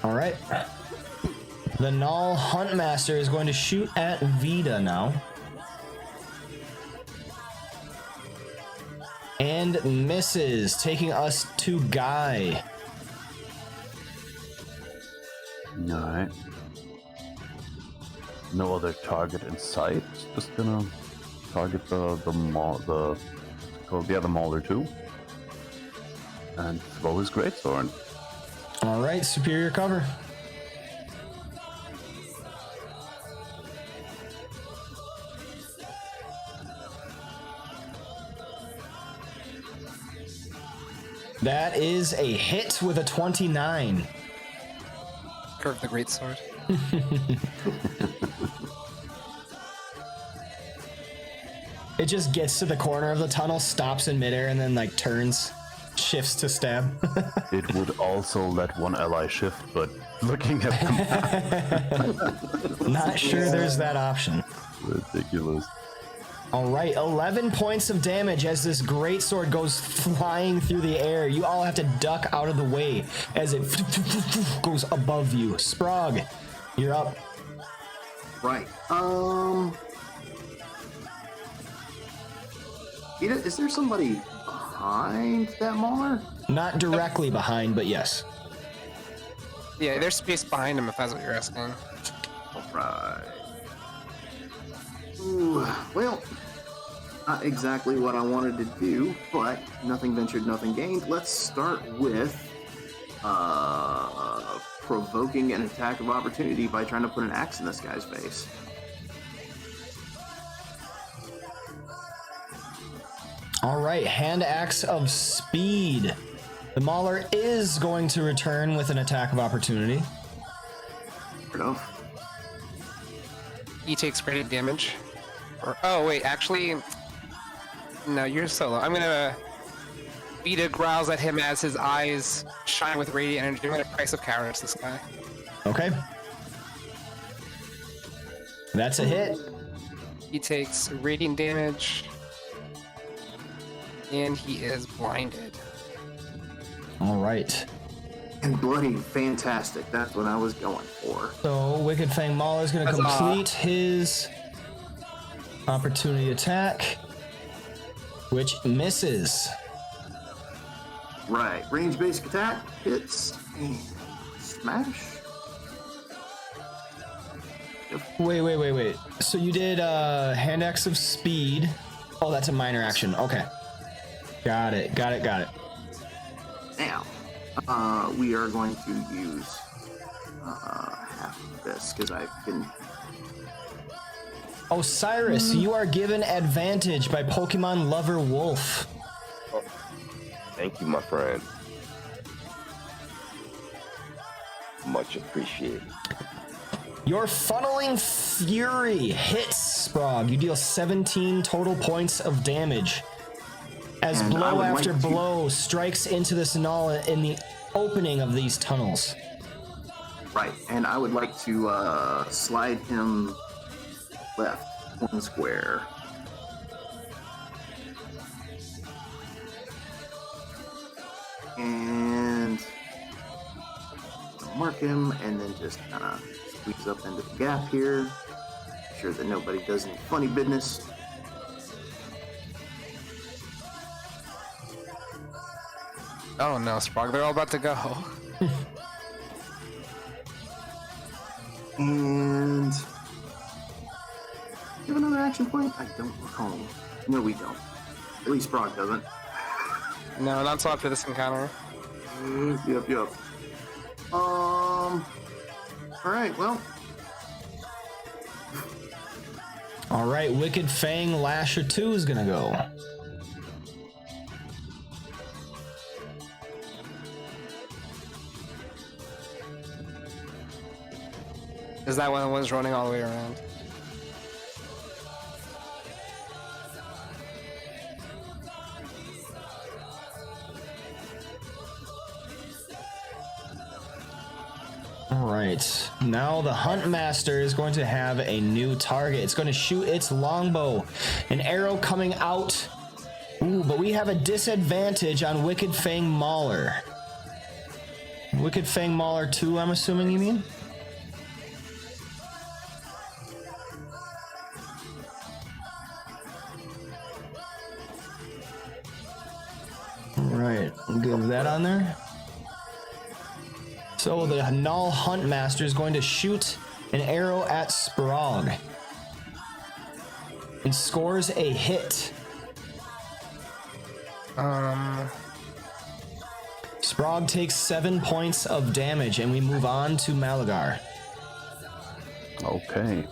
All right. The Null Huntmaster is going to shoot at Vita now. And misses, taking us to Guy. Alright. No other target in sight. Just gonna target the Mauler too. And throw his greatsword. All right, superior cover. That is a hit with a 29. Curve the greatsword. It just gets to the corner of the tunnel, stops in midair, and then like turns, shifts to stab. It would also let one ally shift, but looking at them, Not sure there's that option. ridiculous. All right, 11 points of damage as this greatsword goes flying through the air. You all have to duck out of the way as it goes above you. Sprog, you're up. Right. Is there somebody behind that Mauler? Not directly behind, but yes. Yeah, there's space behind him if that's what you're asking. Right. Ooh, well, not exactly what I wanted to do, but nothing ventured, nothing gained. Let's start with provoking an attack of opportunity by trying to put an axe in this guy's face. All right, hand axe of speed. The Mauler is going to return with an attack of opportunity. Fair enough. He takes radiant damage. Oh wait, actually, no, you're solo. I'm gonna. Vita growls at him as his eyes shine with radiant energy. I'm gonna price of cowardice this guy. Okay. That's a hit. He takes radiant damage, and he is blinded. All right. And bloody fantastic. That's what I was going for. So Wicked Fang Mauler is going to complete his opportunity attack, which misses. Right. Range basic attack hits and smash. Wait. So you did hand axe of speed. Oh, that's a minor action. Okay. Got it. Now, we are going to use half of this because I've been. Osiris, you are given advantage by Pokemon Lover Wolf. Oh, thank you, my friend. Much appreciated. Your Funneling Fury hits Sprog. You deal 17 total points of damage. As And I blow would after like to- blow strikes into this null in the opening of these tunnels. Right, and I would like to slide him left 1 square. And mark him, and then just kind of squeeze up into the gap here. Make sure that nobody does any funny business. Oh no, Sprog, they're all about to go. And do you have another action point? I don't recall. No, we don't. At least Brock doesn't. No, not until after this encounter. Yep. All right. Well, All right, Wicked Fang Lasher 2 is gonna go. Is that one was running all the way around? All right, now the Hunt Master is going to have a new target. It's going to shoot its longbow. An arrow coming out. Ooh, but we have a disadvantage on Wicked Fang Mauler. Wicked Fang Mauler 2, I'm assuming you mean? All right, give that on there. So the Null Hunt Master is going to shoot an arrow at Sprog and scores a hit. Sprog takes 7 points of damage, and we move on to Malagar. Okay.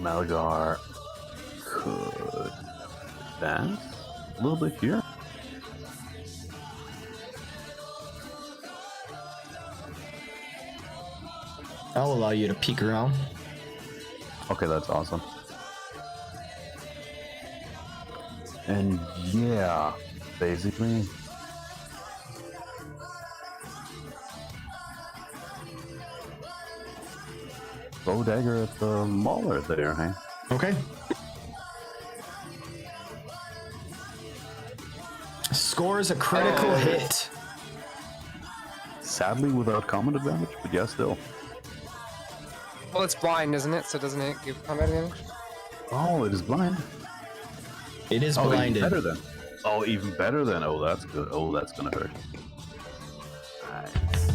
Malagar could advance a little bit here. I'll allow you to peek around. Okay, that's awesome. And yeah, basically, bow dagger at the mauler there, hey? Okay. Scores a critical hit. Sadly, without combat advantage, but yeah, still. Well, it's blind, isn't it? So doesn't it give combat advantage? Oh, it is blind. It is Oh, blinded. even better then. Oh, even better then. Oh, that's good. Oh, that's gonna hurt. Nice.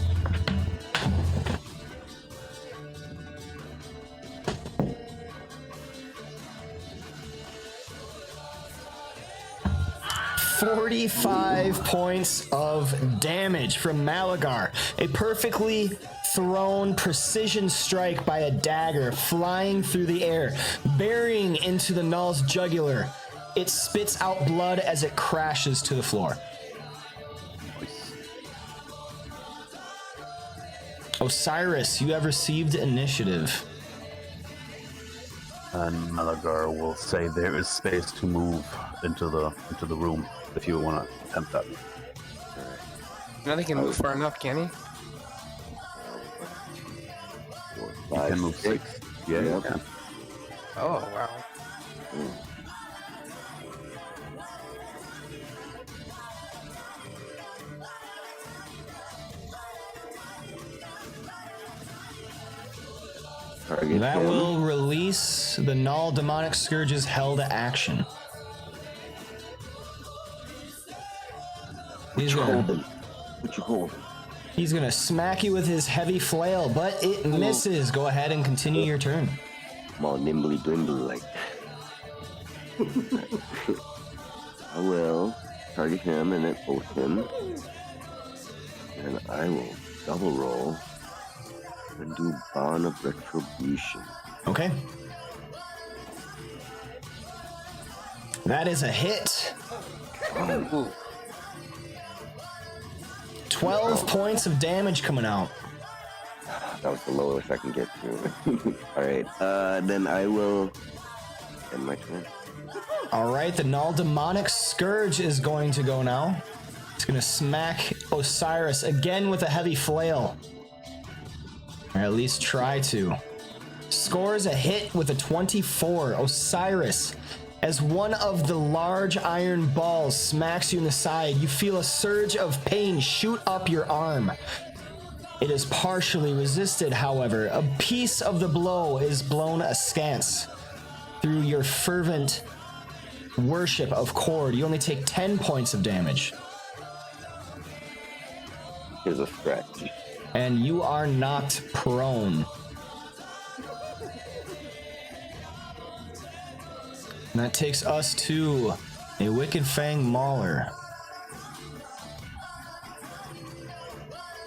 $45 points of damage from Malagar. A perfectly thrown precision strike by a dagger flying through the air, burying into the Null's jugular. It spits out blood as it crashes to the floor. Nice. Osiris, you have received initiative. And Malagar will say there is space to move into the room if you want to attempt that. Nothing can move far enough, can he? 4, You 5, can move 6. Yeah, you can. Oh, wow. Target That him. will release the Null Demonic Scourge's held action. He's gonna, What you holding? he's gonna smack you with his heavy flail, but it misses. Go ahead and continue your turn. I'm all nimbly dwimbly like. I will target him and then post him. And I will double roll and do Bond of Retribution. Okay. That is a hit. Ooh. 12 points of damage coming out. That was the lowest I can get to. Alright, then I will end my turn. All right, the Null Demonic Scourge is going to go now. It's going to smack Osiris again with a heavy flail. Or at least try to. Scores a hit with a 24. Osiris, as one of the large iron balls smacks you in the side, you feel a surge of pain shoot up your arm. It is partially resisted, however. A piece of the blow is blown askance. Through your fervent worship of Cord, you only take 10 points of damage. Here's a stretch. And you are knocked prone. And that takes us to a Wicked Fang Mauler.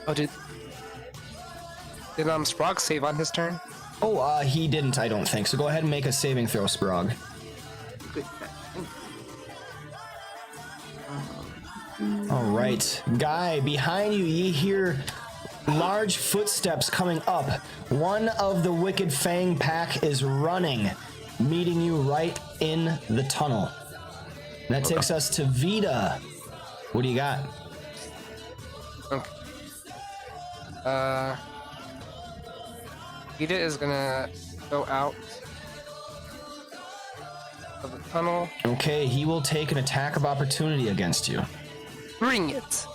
Oh, did Sprog save on his turn? Oh, he didn't, I don't think. So go ahead and make a saving throw, Sprog. Good catch. Thank you. All right. Guy, behind you, ye hear large footsteps coming up. One of the Wicked Fang pack is running, meeting you right in the tunnel. That takes us to Vita. What do you got? Okay. Vita is gonna go out of the tunnel. Okay, he will take an attack of opportunity against you. Bring it.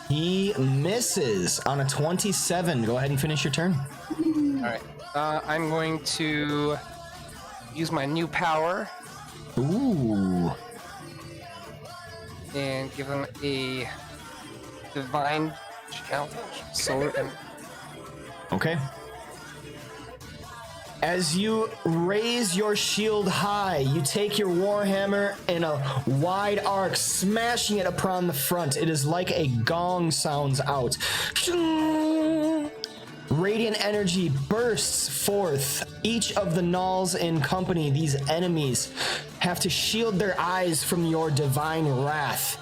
He misses on a 27. Go ahead and finish your turn. All right. I'm going to use my new power Ooh. and give him a divine challenge. Sword and Okay. As you raise your shield high, you take your warhammer in a wide arc, smashing it upon the front. It is like a gong sounds out. Radiant energy bursts forth. Each of the Gnolls in company, these enemies, have to shield their eyes from your divine wrath.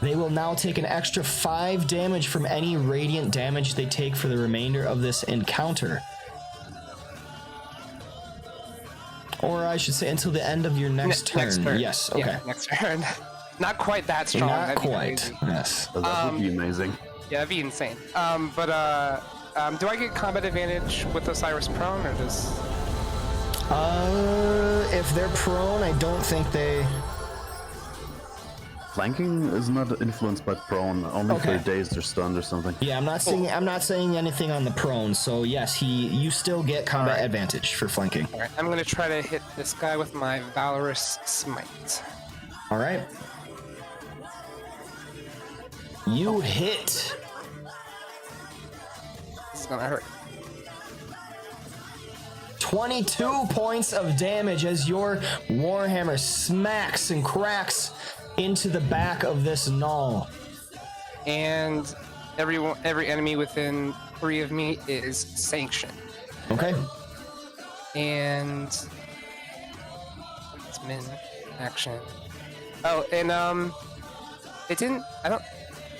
They will now take an extra 5 damage from any radiant damage they take for the remainder of this encounter. Or I should say until the end of your next turn. Next turn. Yes, okay. Yeah, next turn. Not quite that strong. Not That'd be quite, crazy. yes. That would be amazing. Yeah, that'd be insane. Do I get combat advantage with Osiris prone, or just? If they're prone, I don't think they... Flanking is not influenced by prone. Only Okay. for days they're stunned or something. Yeah, I'm not saying anything on the prone, so yes, you still get combat advantage for flanking. All right, I'm gonna try to hit this guy with my Valorous Smite. All right. You hit. This is gonna hurt. 22 points of damage as your warhammer smacks and cracks into the back of this Gnoll. And every enemy within 3 of me is sanctioned. Okay. And it's min action. Oh, and it didn't.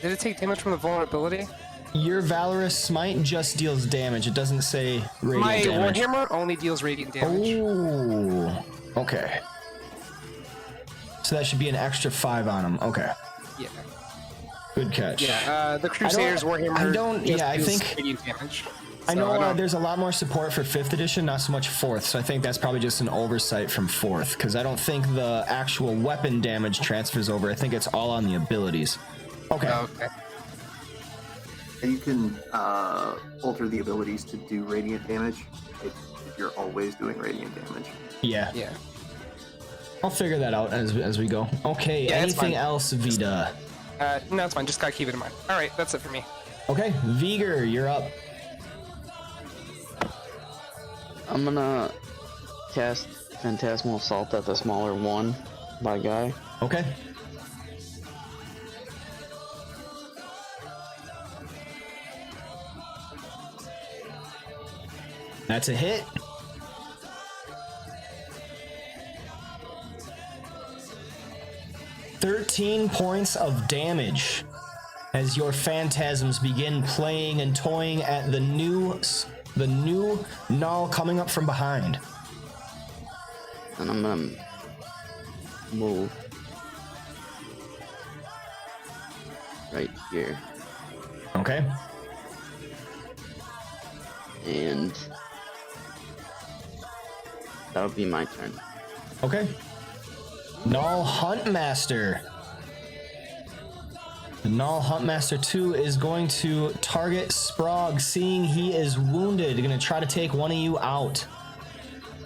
Did it take damage from the vulnerability? Your Valorous Smite just deals damage. It doesn't say radiant My damage. Warhammer only deals radiant damage. Ooh. Okay. So that should be an extra 5 on him. Okay. Yeah. Good catch. Yeah. The Crusaders Warhammer. I don't. just Yeah, I deals think. radiant damage. I So know don't- there's a lot more support for 5th edition, not so much 4th. So I think that's probably just an oversight from 4th, because I don't think the actual weapon damage transfers over. I think it's all on the abilities. Okay. Okay. And you can alter the abilities to do radiant damage if you're always doing radiant damage. Yeah. Yeah. I'll figure that out as we go. Okay. Yeah, it's Anything fine. else, Vita? No, it's fine. Just gotta keep it in mind. All right, that's it for me. Okay. Viger, you're up. I'm gonna cast Phantasmal Assault at the smaller one by Guy. Okay. That's a hit. "13 points of damage as your phantasms begin playing and toying at the new Gnoll coming up from behind. And I'm gonna move right here. Okay. And that would be my turn. Okay. Gnoll Huntmaster. The Gnoll Huntmaster 2 is going to target Sprog, seeing he is wounded. Going to try to take one of you out.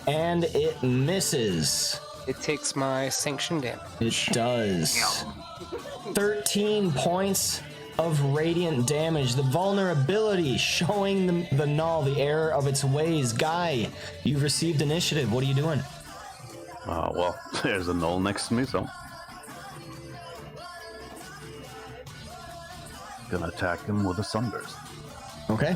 And it misses. It takes my sanction damage. It does. 13 points of radiant damage. The vulnerability showing the Gnoll the error of its ways. Guy, you've received initiative. What are you doing? Well, there's a Gnoll next to me, so gonna attack him with a Sunburst. Okay.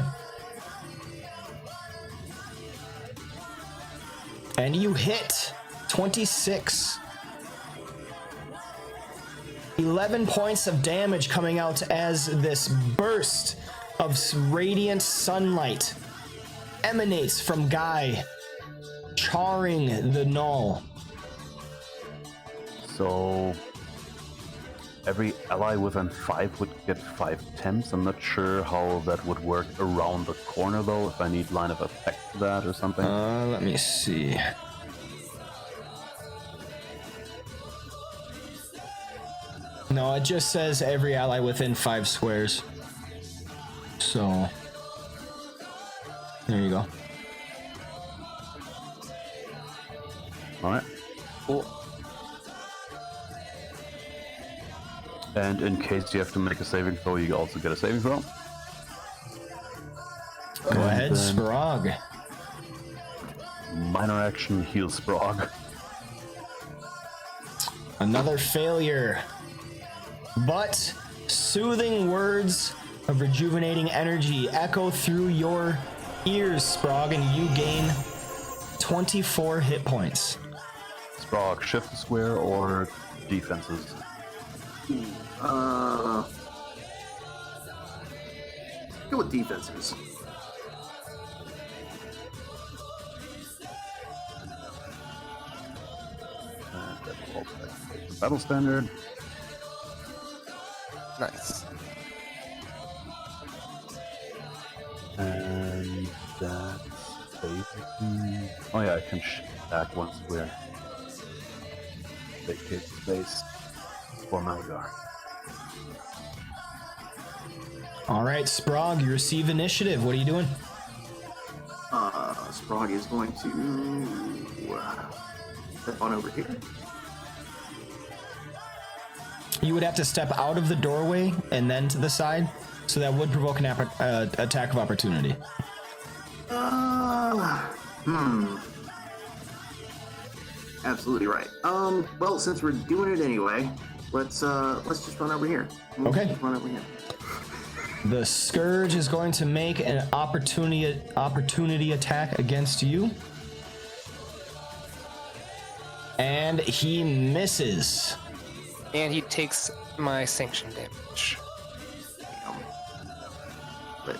And you hit 26. 11 points of damage coming out as this burst of radiant sunlight emanates from Guy, charring the null. So every ally within 5 would get 5 temps. I'm not sure how that would work around the corner though, if I need line of effect for that or something. Let me see. No, it just says every ally within 5 squares. So, there you go. Alright. Cool. And in case you have to make a saving throw, you also get a saving throw. Go ahead, then- Sprague. Minor action, heal Sprague. Another failure. But soothing words of rejuvenating energy echo through your ears, Sprague, and you gain 24 hit points. Sprague, shift the square or defenses? Go with defenses. And that will also activate the battle standard. Nice. And that's basically... Oh yeah, I can attack one square. Vacate space for Malgar. All right, Sprague, you receive initiative. What are you doing? Sprague is going to step on over here. You would have to step out of the doorway and then to the side, so that would provoke an attack of opportunity. Absolutely right. Well, since we're doing it anyway, let's just run over here. Okay. Just run over here. The Scourge is going to make an opportunity attack against you. And he misses. And he takes my sanction damage. But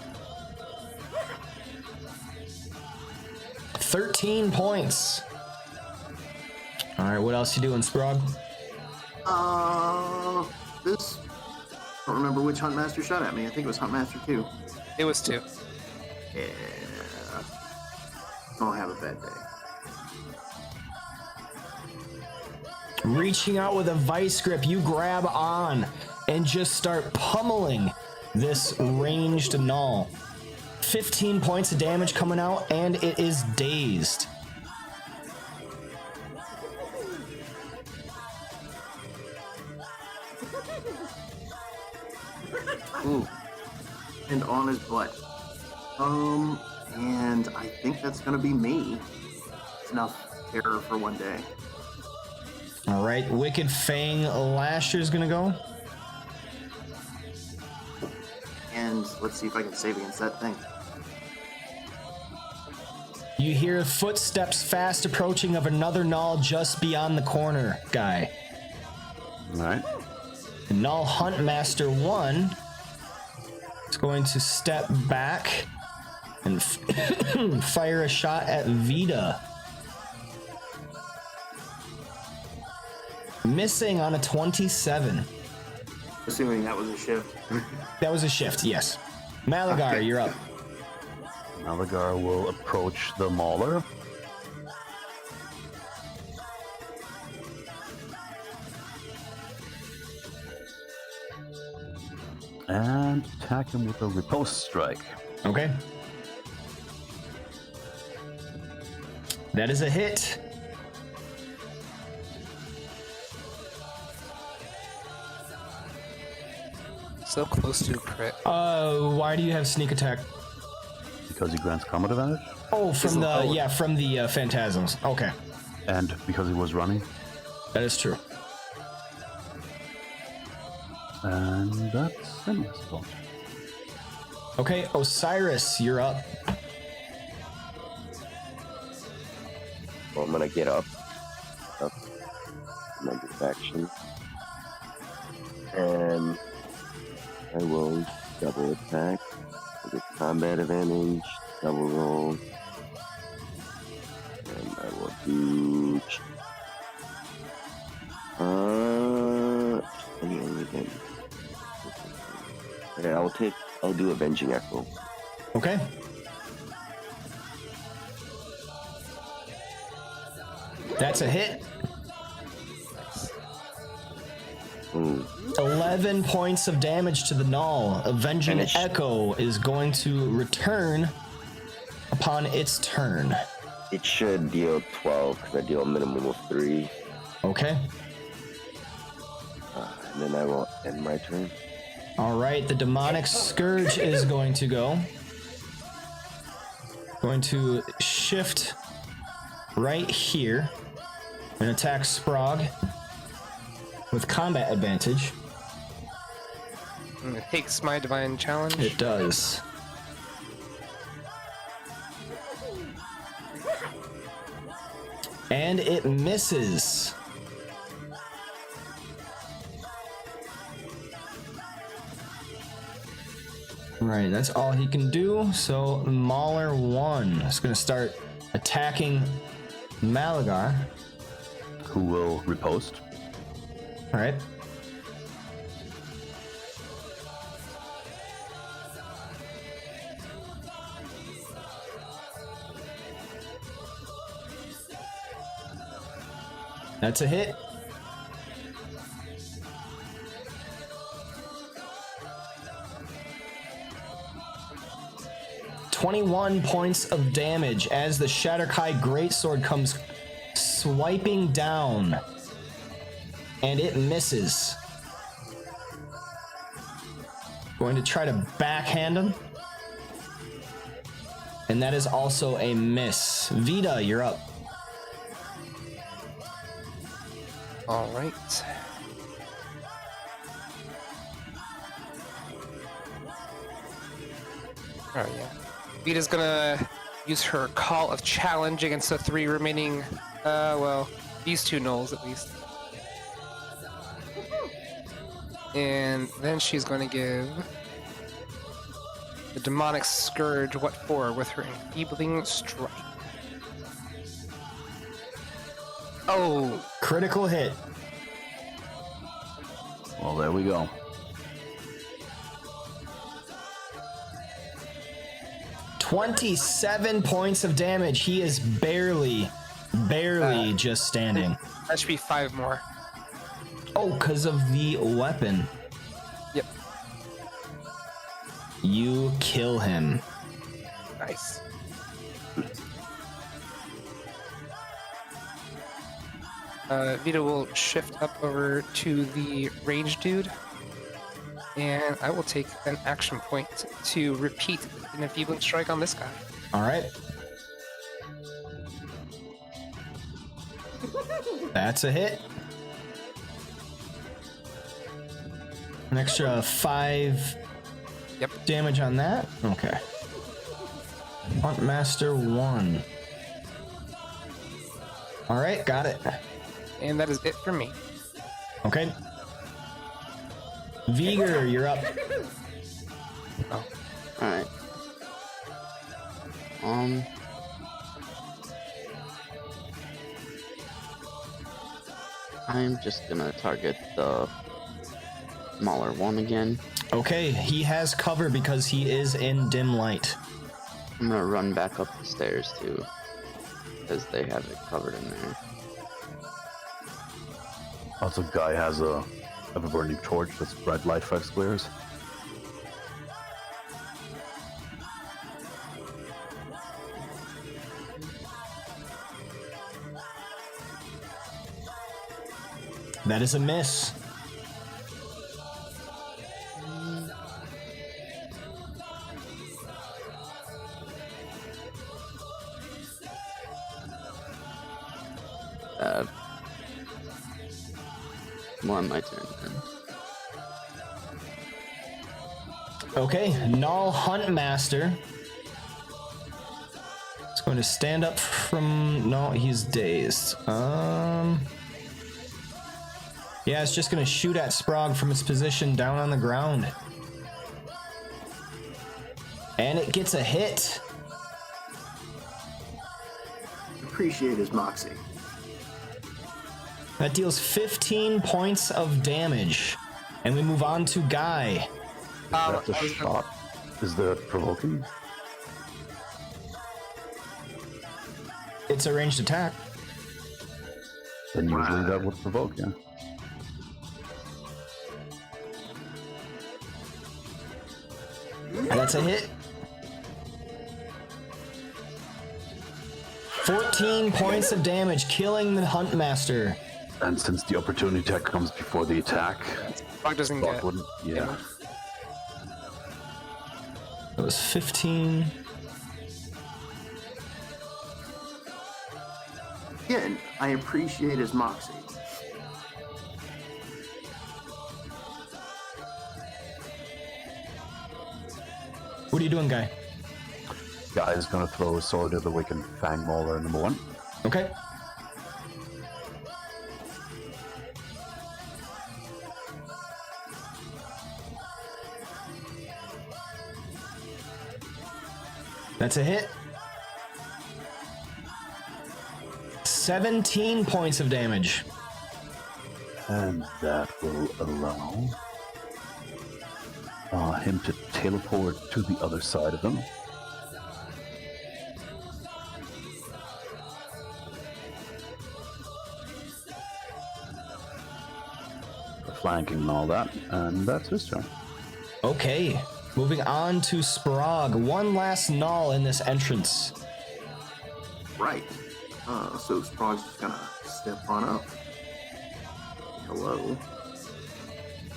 13 points. All right, what else you doing, Sprague? this. I don't remember which Huntmaster shot at me. I think it was Huntmaster 2. It was 2. Yeah. I'll have a bad day. Reaching out with a vice grip, you grab on and just start pummeling this ranged null. 15 points of damage coming out, and it is dazed. Ooh. And on his butt. And I think that's gonna be me. It's enough terror for one day. All right, Wicked Fang Lasher's gonna go. And let's see if I can save against that thing. You hear footsteps fast approaching of another null just beyond the corner, Guy. Alright. Null Huntmaster 1 is going to step back and fire a shot at Vita. Missing on a 27. Assuming that was a shift. That was a shift, yes. Malagar, Okay. you're up. Malagar will approach the Mauler. And attack him with a riposte strike. Okay. That is a hit. So close to a crit. Why do you have sneak attack? Because he grants combat advantage. Oh, from the phantasms. Okay, And because he was running. that is true. And that's it, I suppose. Okay, Osiris, you're up. Well, I'm gonna get up. My action. And I will double attack with a combat advantage, double roll. And I will do any other again. Okay, I'll do Avenging Echo. Okay. That's a hit. 11 points of damage to the Null. Avenging Echo is going to return upon its turn. It should deal 12 because I deal a minimum of 3. Okay. And then I will end my turn. All right, the Demonic Scourge is going to go. Going to shift right here and attack Sprog with combat advantage. It takes my divine challenge. It does. And it misses. Right, that's all he can do. So Mauler 1 is going to start attacking Malagar. Who will riposte? All right. That's a hit. $21 points of damage as the Shatterkai Greatsword comes swiping down. And it misses. Going to try to backhand him. And that is also a miss. Vita, you're up. All right. Oh yeah. Vita's gonna use her Call of Challenge against the 3 remaining, well, these 2 gnolls at least. And then she's going to give the Demonic Scourge what for with her Enfeebling Strike. Oh! Critical hit. Well, there we go. 27 points of damage. He is barely just standing. That should be 5 more. Oh, because of the weapon. Yep. You kill him. Nice. Vita will shift up over to the ranged dude. And I will take an action point to repeat an Enfeebling Strike on this guy. All right. That's a hit. An extra 5 damage on that. Okay. Huntmaster 1. All right, got it. And that is it for me. Okay. Vigor, you're up. Oh. Alright. I'm just gonna target the smaller one again. Okay, he has cover because he is in dim light. I'm gonna run back up the stairs too, because they have it covered in there. Also, guy has a burning torch that's bright light 5 squares. That is a miss. More on my turn then. Okay, Null Huntmaster. It's going to stand up from... No, he's dazed. Yeah, it's just going to shoot at Sprog from its position down on the ground. And it gets a hit. Appreciate his moxie. That deals 15 points of damage. And we move on to Guy. That's a shot. Is that provoking? It's a ranged attack. Then usually that would provoke, yeah. That's a hit. 14 points of damage, killing the Huntmaster. And since the opportunity attack comes before the attack, Sprog doesn't Sprog get. wouldn't. Yeah. That was 15. Again, I appreciate his moxie. What are you doing, Guy? Guy is gonna throw a sword at the Wicked Fang Mauler number 1. Okay. That's a hit. 17 points of damage. And that will allow him to teleport to the other side of him. Flanking and all that, and that's his turn. Okay. Moving on to Sprog. One last null in this entrance. Right. So Sprog's just gonna step on up. Hello.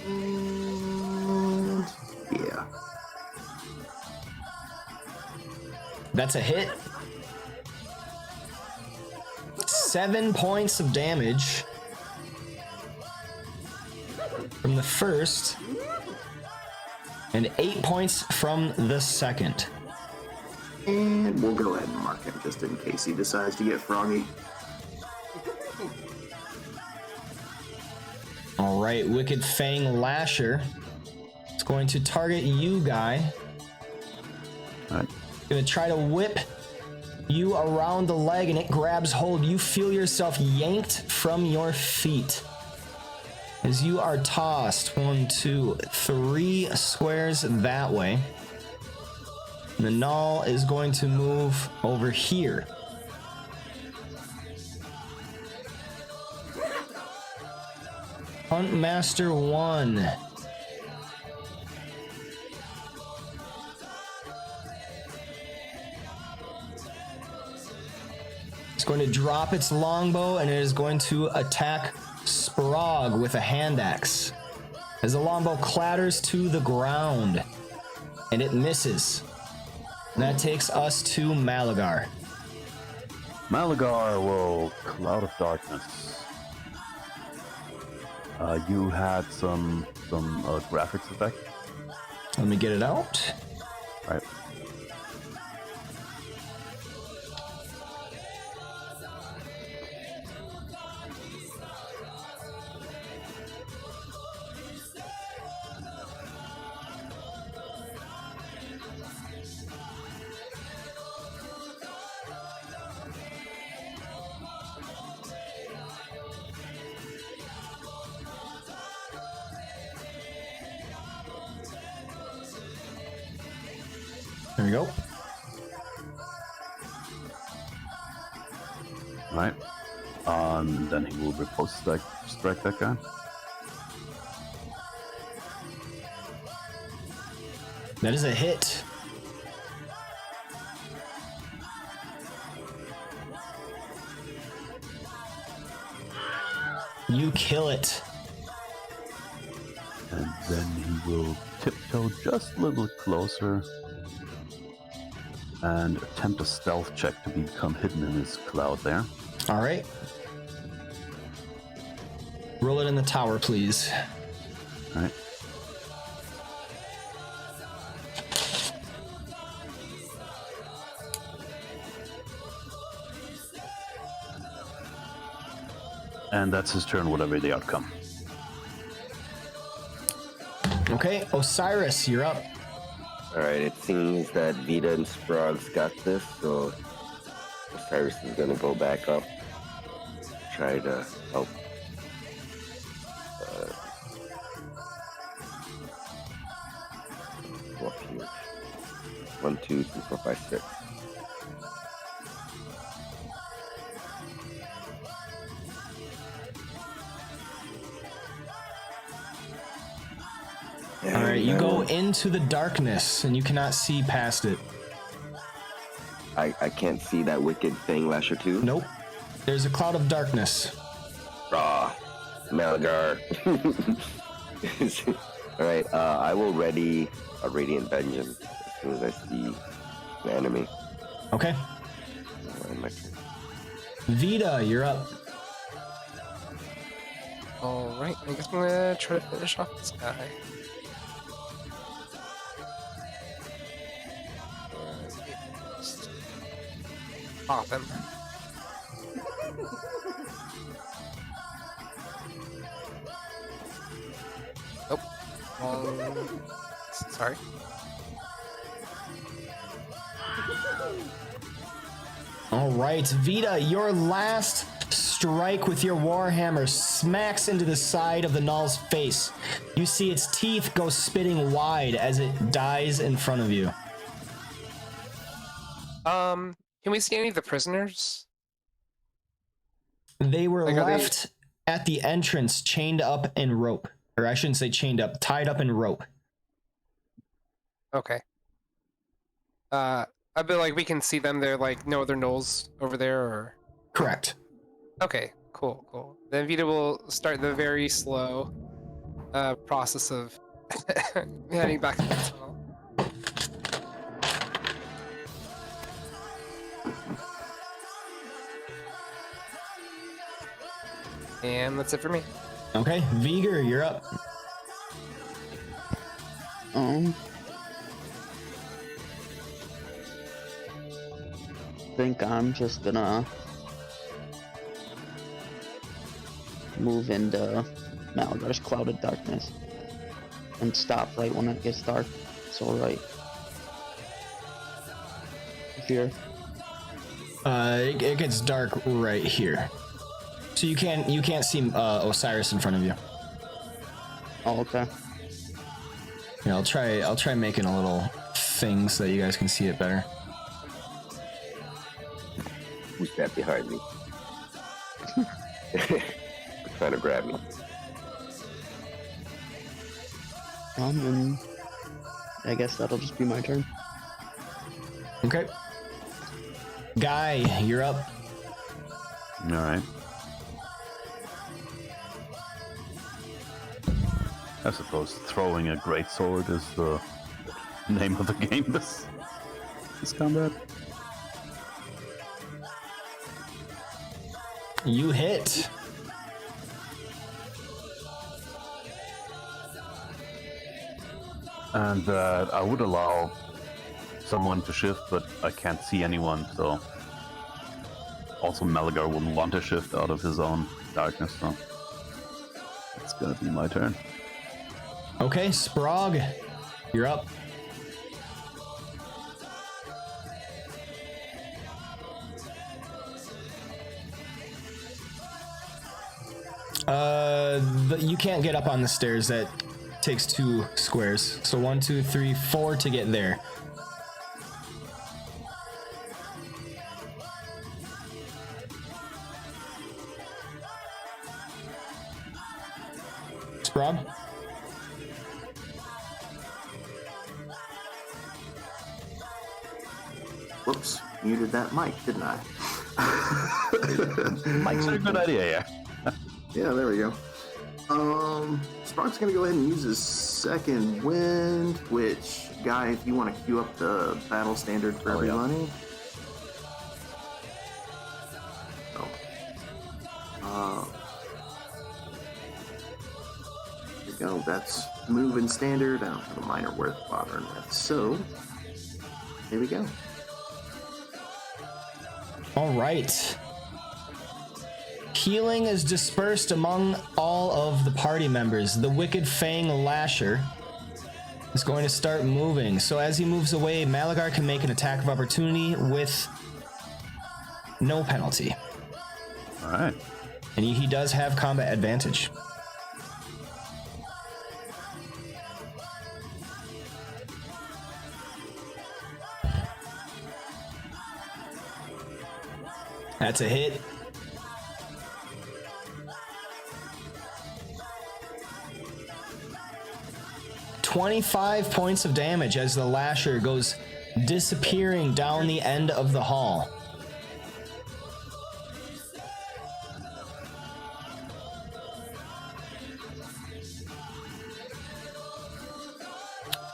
And yeah. That's a hit. 7 points of damage from the first, and 8 points from the second. And we'll go ahead and mark him just in case he decides to get froggy. All right, Wicked Fang Lasher. It's going to target you, Guy. All right. Gonna try to whip you around the leg, and it grabs hold. You feel yourself yanked from your feet as you are tossed 1, 2, 3 squares that way. And the null is going to move over here. Huntmaster 1. It's going to drop its longbow, and it is going to attack Sprog with a hand axe. As the longbow clatters to the ground, and it misses. And that takes us to Malagar. Malagar will Cloud of Darkness. You had some graphics effect, Let me get it out. right? There we go. Right. Then he will riposte strike that guy. That is a hit. You kill it. And then he will tiptoe just a little closer and attempt a stealth check to become hidden in his cloud there. All right. Roll it in the tower, please. Right. And that's his turn, whatever the outcome. Okay, Osiris, you're up. Alright, it seems that Vita and Sprog's got this, so Osiris is gonna go back up. Try to help. Go up here. 1, 2, 3, 4, 5, 6. All right, you go into the darkness and you cannot see past it. I can't see that wicked thing, Lasher 2. Nope. There's a cloud of darkness. Malgar. Alright, I will ready a Radiant Vengeance as soon as I see the enemy. Okay. Vita, you're up. Alright, I guess I'm gonna try to finish off this guy. Pop him. Nope. Sorry. All right, Vita, your last strike with your warhammer smacks into the side of the Null's face. You see its teeth go spitting wide as it dies in front of you. Can we see any of the prisoners? They were Like, are they- left at the entrance chained up in rope. Or I shouldn't say chained up, tied up in rope. Okay. I bet like we can see them. They're like no other gnolls over there, or Correct. okay, cool. Then Vita will start the very slow process of heading back to the tunnel. And that's it for me. Okay, Viger, you're up. I think I'm just gonna move into Malgar's clouded darkness and stop right when it gets dark. It's alright. Here. It gets dark right here. So you can't see Osiris in front of you. Oh, okay. Yeah, I'll try making a little thing so that you guys can see it better. Who's that behind me? They're trying to grab me. And I guess that'll just be my turn. Okay. Guy, you're up. All right. I suppose throwing a great sword is the name of the game. This combat. You hit. And I would allow someone to shift, but I can't see anyone, so... Also, Malagar wouldn't want to shift out of his own darkness, so... It's gonna be my turn. Okay, Sprog, you're up. You can't get up on the stairs. That takes 2 squares. So 1, 2, 3, 4 to get there. Sprog? Whoops, muted that mic, didn't I? Mike's a good idea, yeah. Yeah, there we go. Sprock's gonna go ahead and use his second wind, which, Guy, if you want to queue up the battle standard for everybody. There we go, that's moving standard. I don't have a minor worth bothering with, so here we go. All right. healing is dispersed among all of the party members. The Wicked Fang Lasher is going to start moving. So as he moves away, Malagar can make an attack of opportunity with no penalty. All right. And he does have combat advantage. That's a hit. $25 points of damage as the Lasher goes disappearing down the end of the hall.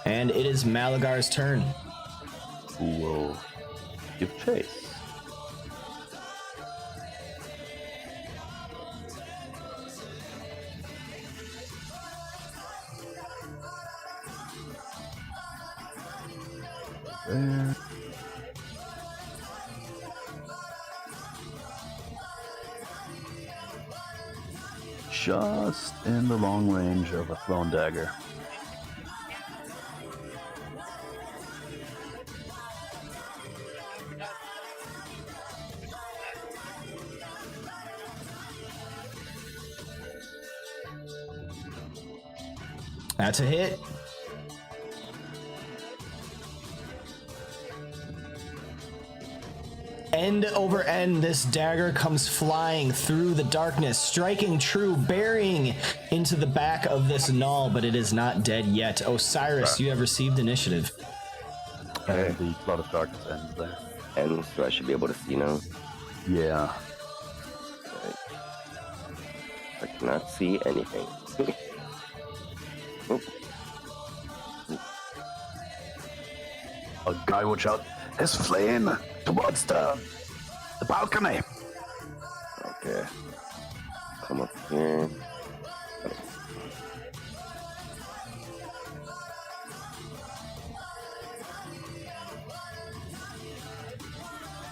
And it is Malagar's turn. Who will give chase? There. Just in the long range of a thrown dagger. That's a hit. End over end, this dagger comes flying through the darkness, striking true, burying into the back of this null, but it is not dead yet. Osiris, you have received initiative. And the Cloud of Darkness ends there. And so I should be able to see now. Yeah. Right. I cannot see anything. Oh. A guy will shout, "It's fleeing towards the balcony." Okay. Come up here.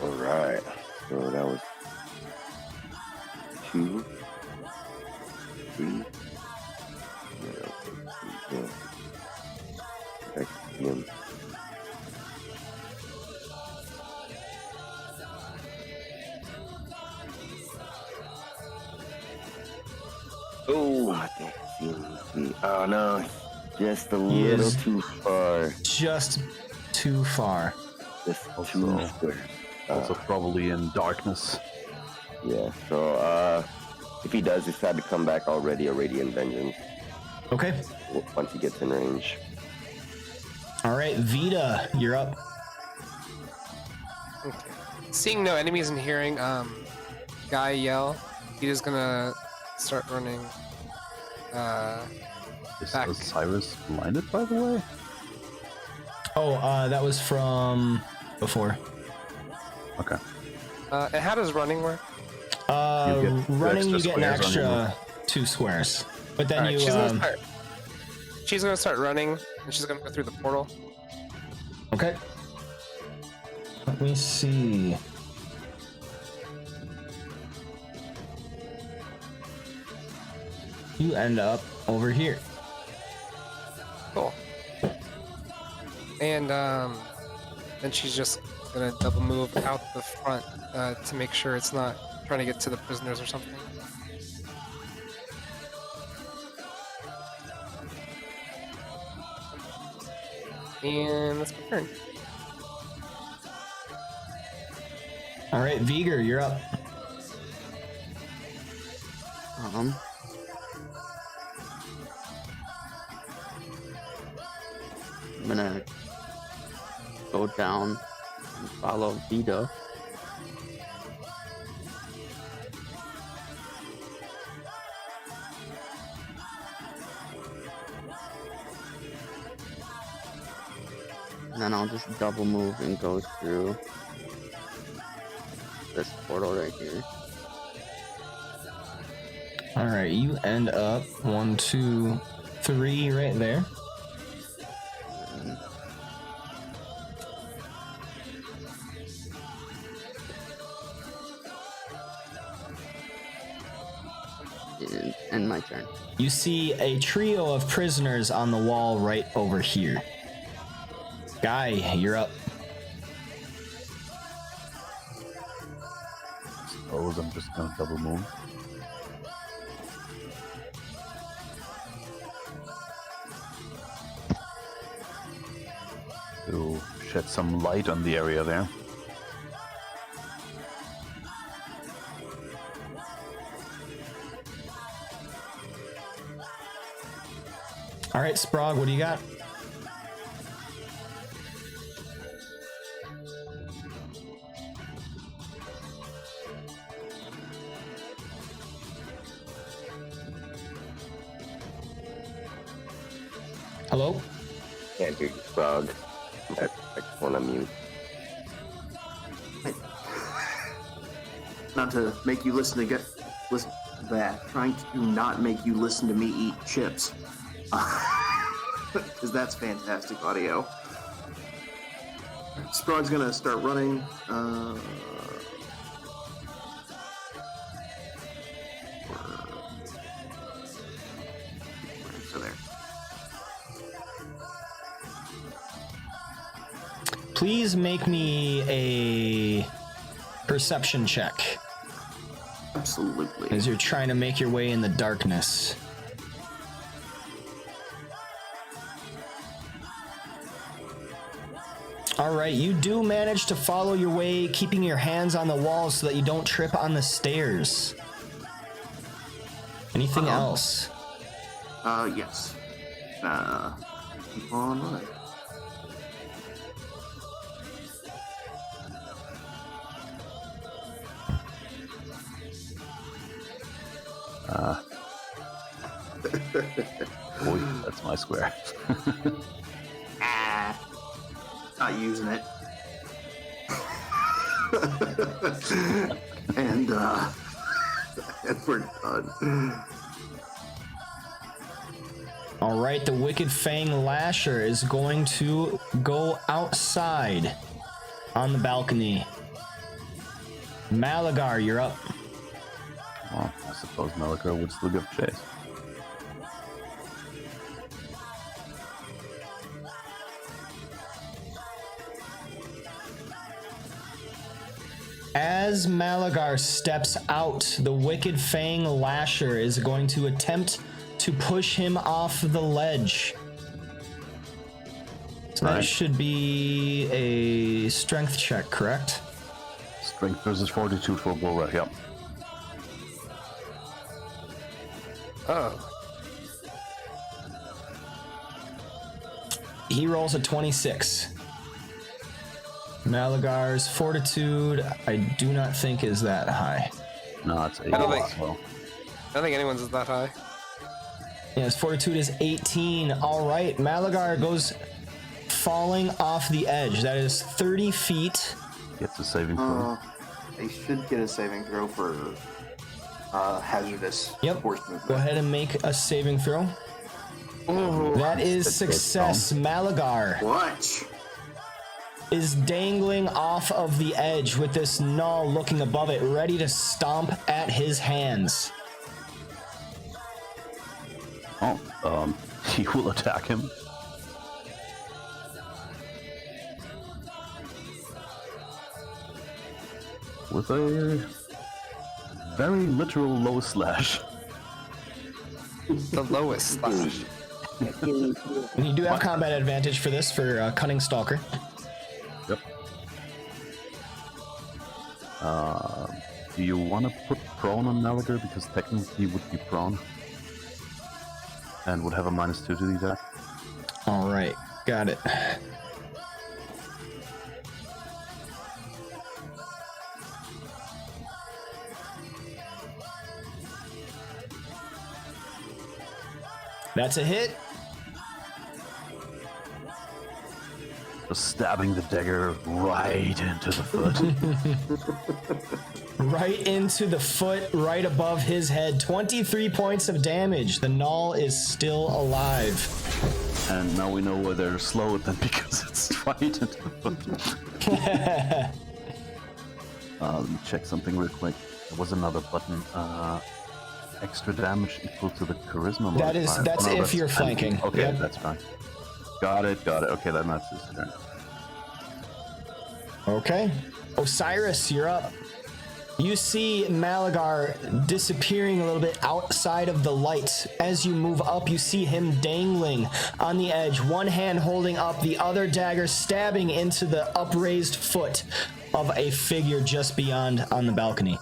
Alright. So that was 2, 3. I can see him. Oh, I think I see him. Oh no, just a little too far. Just too far. Just Also- too square. Also probably in darkness. Yeah, so if he does decide to come back, I'll ready a Radiant Vengeance Okay. once he gets in range. All right, Vita, you're up. Okay. Seeing no enemies and hearing guy yell, Vita's gonna start running. Is Back. Osiris blinded, by the way? Oh, that was from before. Okay. And how does running work? You get two Running, you extra get an squares on your extra 2 squares. But then Alright, you, she's gonna start running, and she's gonna go through the portal. okay. Let me see. You end up over here. Cool. And then she's just gonna double move out the front to make sure it's not trying to get to the prisoners or something. And that's my turn. All right, Viger, you're up. I'm gonna go down and follow Vita. And then I'll just double move and go through this portal right here. All right, you end up 1, 2, 3 right there. my turn. You see a trio of prisoners on the wall right over here. Guy, you're up. Suppose I'm just gonna double move. To shed some light on the area there. All right, Sprague, what do you got? Hello? Can't hear you, Frog. I just want to mute. Not to make you listen to that. Trying to not make you listen to me eat chips. Because that's fantastic audio. Sprague's gonna start running. So there. Please make me a perception check Absolutely. as you're trying to make your way in the darkness. All right, you do manage to follow your way, keeping your hands on the walls so that you don't trip on the stairs. Anything else? Yes. Keep on running. Boy, that's my square. Not using it. and we're done. All right, the Wicked Fang Lasher is going to go outside on the balcony. Malagar, you're up. Well, I suppose Malachar would still give chase. As Malagar steps out, the Wicked Fang Lasher is going to attempt to push him off the ledge. So that Right. should be a strength check, correct? Strength versus fortitude for bull rush, yep. Oh. He rolls a 26. Malagar's fortitude, I do not think is that high. No, it's 8. I don't think- Well, I don't think anyone's that high. Yeah, his fortitude is 18. All right, Malagar goes falling off the edge. That is 30 feet. gets a saving throw. They should get a saving throw for hazardous Yep. force movement. Go ahead and make a saving throw. That is That's success. Malagar Watch. is dangling off of the edge with this gnaw looking above it, ready to stomp at his hands. Oh, he will attack him. With a very literal low slash. The lowest slash. And you do have combat advantage for this, for Cunning Stalker. Yep. Do you want to put prone on Malagar? Because technically he would be prone. And would have a -2 to the attack. All right, got it. That's a hit. Just stabbing the dagger right into the foot. Right into the foot, right above his head. 23 points of damage. The Null is still alive. And now we know why they're slow then, because it's right into the foot. Let me check something real quick. There was another button. extra damage equal to the charisma That is, modifier? that's Oh, no, if you're empty. flanking. Okay, Yep. that's fine. Got it. Okay, then that's his turn. Okay. Osiris, you're up. You see Malagar disappearing a little bit outside of the lights. As you move up, you see him dangling on the edge, one hand holding up, the other dagger stabbing into the upraised foot of a figure just beyond on the balcony.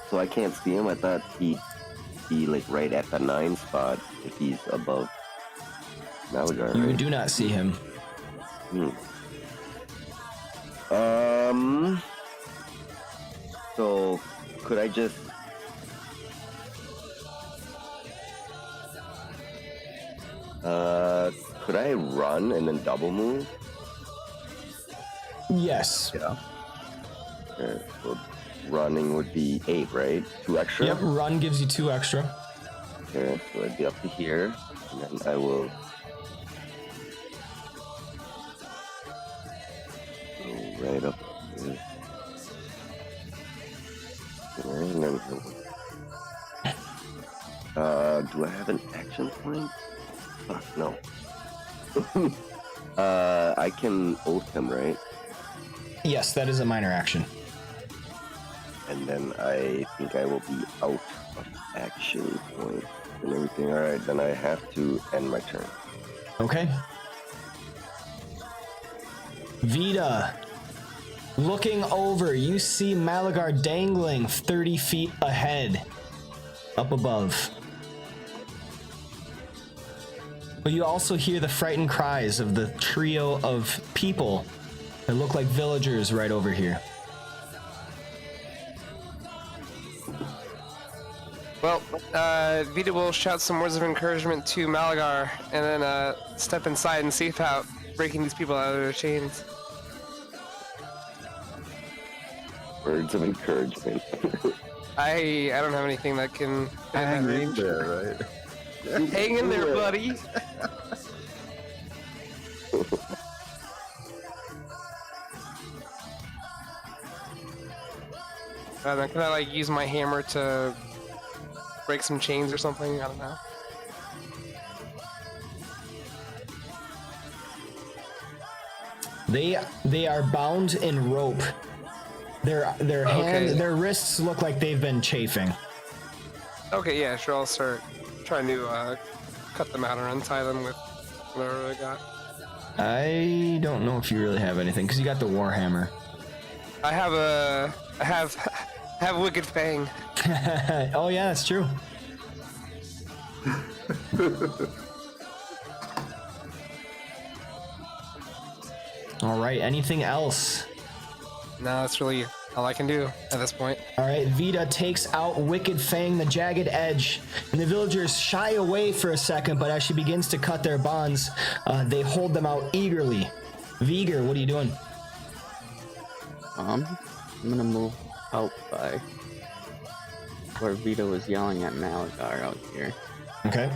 So I can't see him. I thought he'd be like right at the 9 spot if he's above Malagar, You right? do not see him. So could I just could I run and then double move? Yes. Yeah. So running would be 8, right? 2 extra? Yep, run gives you 2 extra. Okay, so I'd be up to here, and then I will go right up here. And then do I have an action point? Fuck, no. I can oath him, right? Yes, that is a minor action. And then I think I will be out of action points and everything. Alright, then I have to end my turn. Okay. Vita. Looking over, you see Malagar dangling 30 feet ahead. Up above. But you also hear the frightened cries of the trio of people that look like villagers right over here. Well, Vita will shout some words of encouragement to Malagar, and then step inside and see about breaking these people out of their chains. Words of encouragement. I don't have anything that can Hang that in range. there, right? Hang in there, buddy. Then can I like use my hammer to break some chains or something? I don't know. They are bound in rope. Their hands, their wrists look like they've been chafing. Okay, yeah, sure. I'll start trying to cut them out or untie them with whatever I got. I don't know if you really have anything because you got the warhammer. I have Wicked Fang. Oh yeah, that's true. All right, anything else? No, that's really all I can do at this point. All right, Vita takes out Wicked Fang, the jagged edge, and the villagers shy away for a second, but as she begins to cut their bonds, they hold them out eagerly. Viger, what are you doing? I'm gonna move out by where Vita was yelling at Malagar out here. Okay.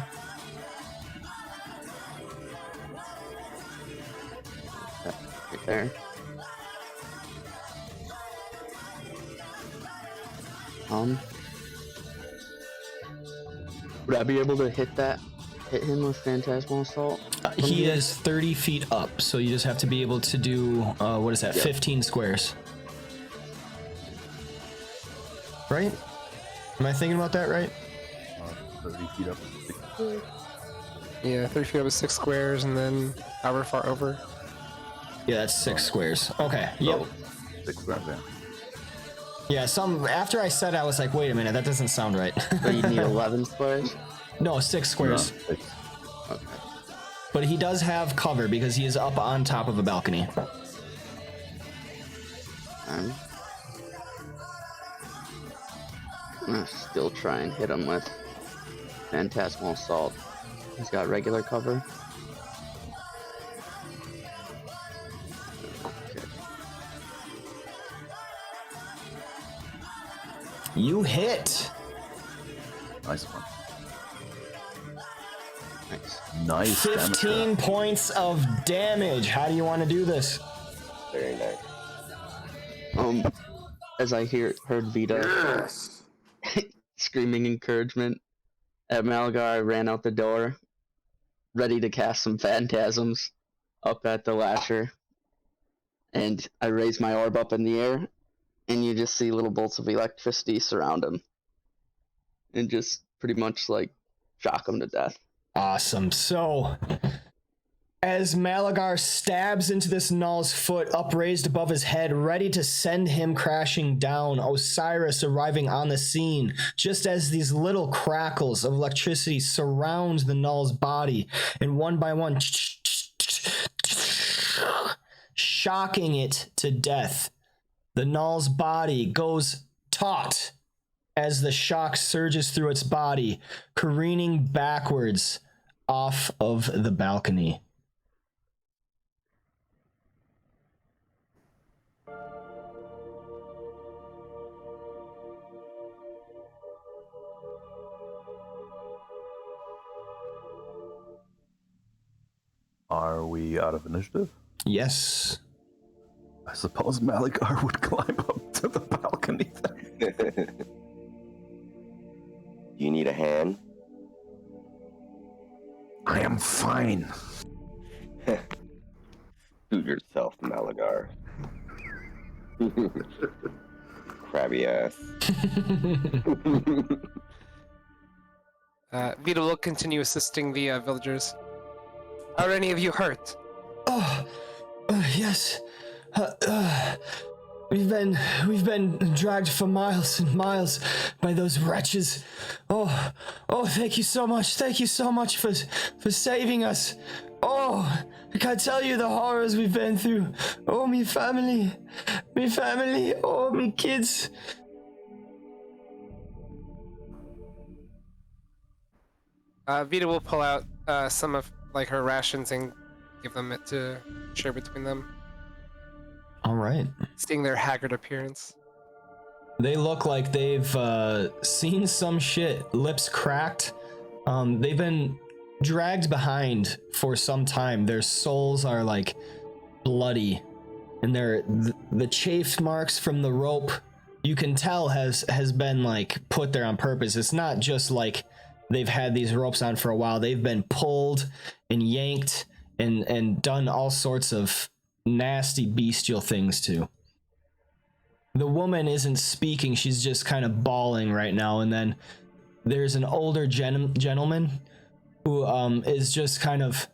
Right there. Would I be able to hit him with Phantasmal Assault? He is 30 feet up, so you just have to be able to do, what is that, 15 squares. Right? Am I thinking about that right? 30 feet up. Yeah, 30 feet up is 6 squares, and then however far over. Yeah, that's 6 squares. Okay, yep. Oh, 6 squares, yeah. Yeah, after I said it, I was like, wait a minute, that doesn't sound right. So you need 11 squares? No, 6 squares. No, 6. Okay. But he does have cover because he is up on top of a balcony. I'm gonna still try and hit him with Phantasmal Assault. He's got regular cover. Okay. You hit. Nice one. Nice. Nice. 15 points of damage. How do you want to do this? Very nice. As I heard Vita Yes. screaming encouragement at Malgar, I ran out the door, ready to cast some phantasms up at the Lasher. And I raise my orb up in the air, and you just see little bolts of electricity surround him. And just pretty much, like, shock him to death. Awesome. So, as Malagar stabs into this Null's foot, upraised above his head, ready to send him crashing down, Osiris arriving on the scene, just as these little crackles of electricity surround the Null's body, and one by one, shocking it to death. The Null's body goes taut as the shock surges through its body, careening backwards off of the balcony. Are we out of initiative? Yes. I suppose Malagar would climb up to the balcony then. You need a hand? I am fine. Shoot yourself, Malagar. Crabby ass. Vita will continue assisting the villagers. Are any of you hurt? Yes. We've been dragged for miles and miles by those wretches. Oh, thank you so much. Thank you so much for saving us. Oh, I can't tell you the horrors we've been through. Oh, me family. Oh, me kids. Vita will pull out some of like her rations and give them it to share between them. All right. Seeing their haggard appearance. They look like they've seen some shit. Lips cracked. They've been dragged behind for some time. Their souls are like bloody, and the chafe marks from the rope, you can tell has been like put there on purpose. It's not just like they've had these ropes on for a while. They've been pulled and yanked and done all sorts of nasty bestial things too. The woman isn't speaking, she's just kind of bawling right now, and then there's an older gentleman who is just kind of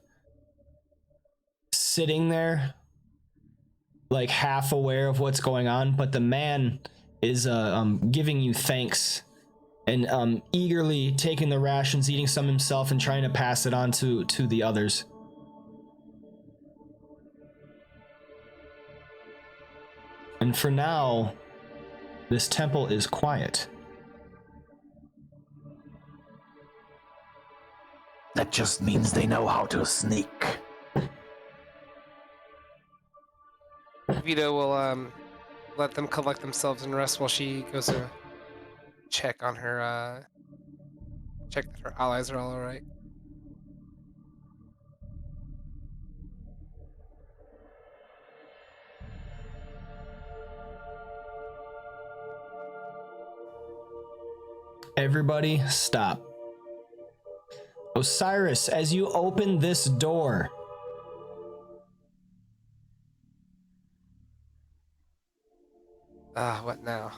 sitting there like half aware of what's going on, but the man is giving you thanks and eagerly taking the rations, eating some himself, and trying to pass it on to the others. And for now, this temple is quiet. That just means they know how to sneak. Vita will let them collect themselves and rest while she goes to check on her, check that her allies are all alright. Everybody stop. Osiris, as you open this door, What now?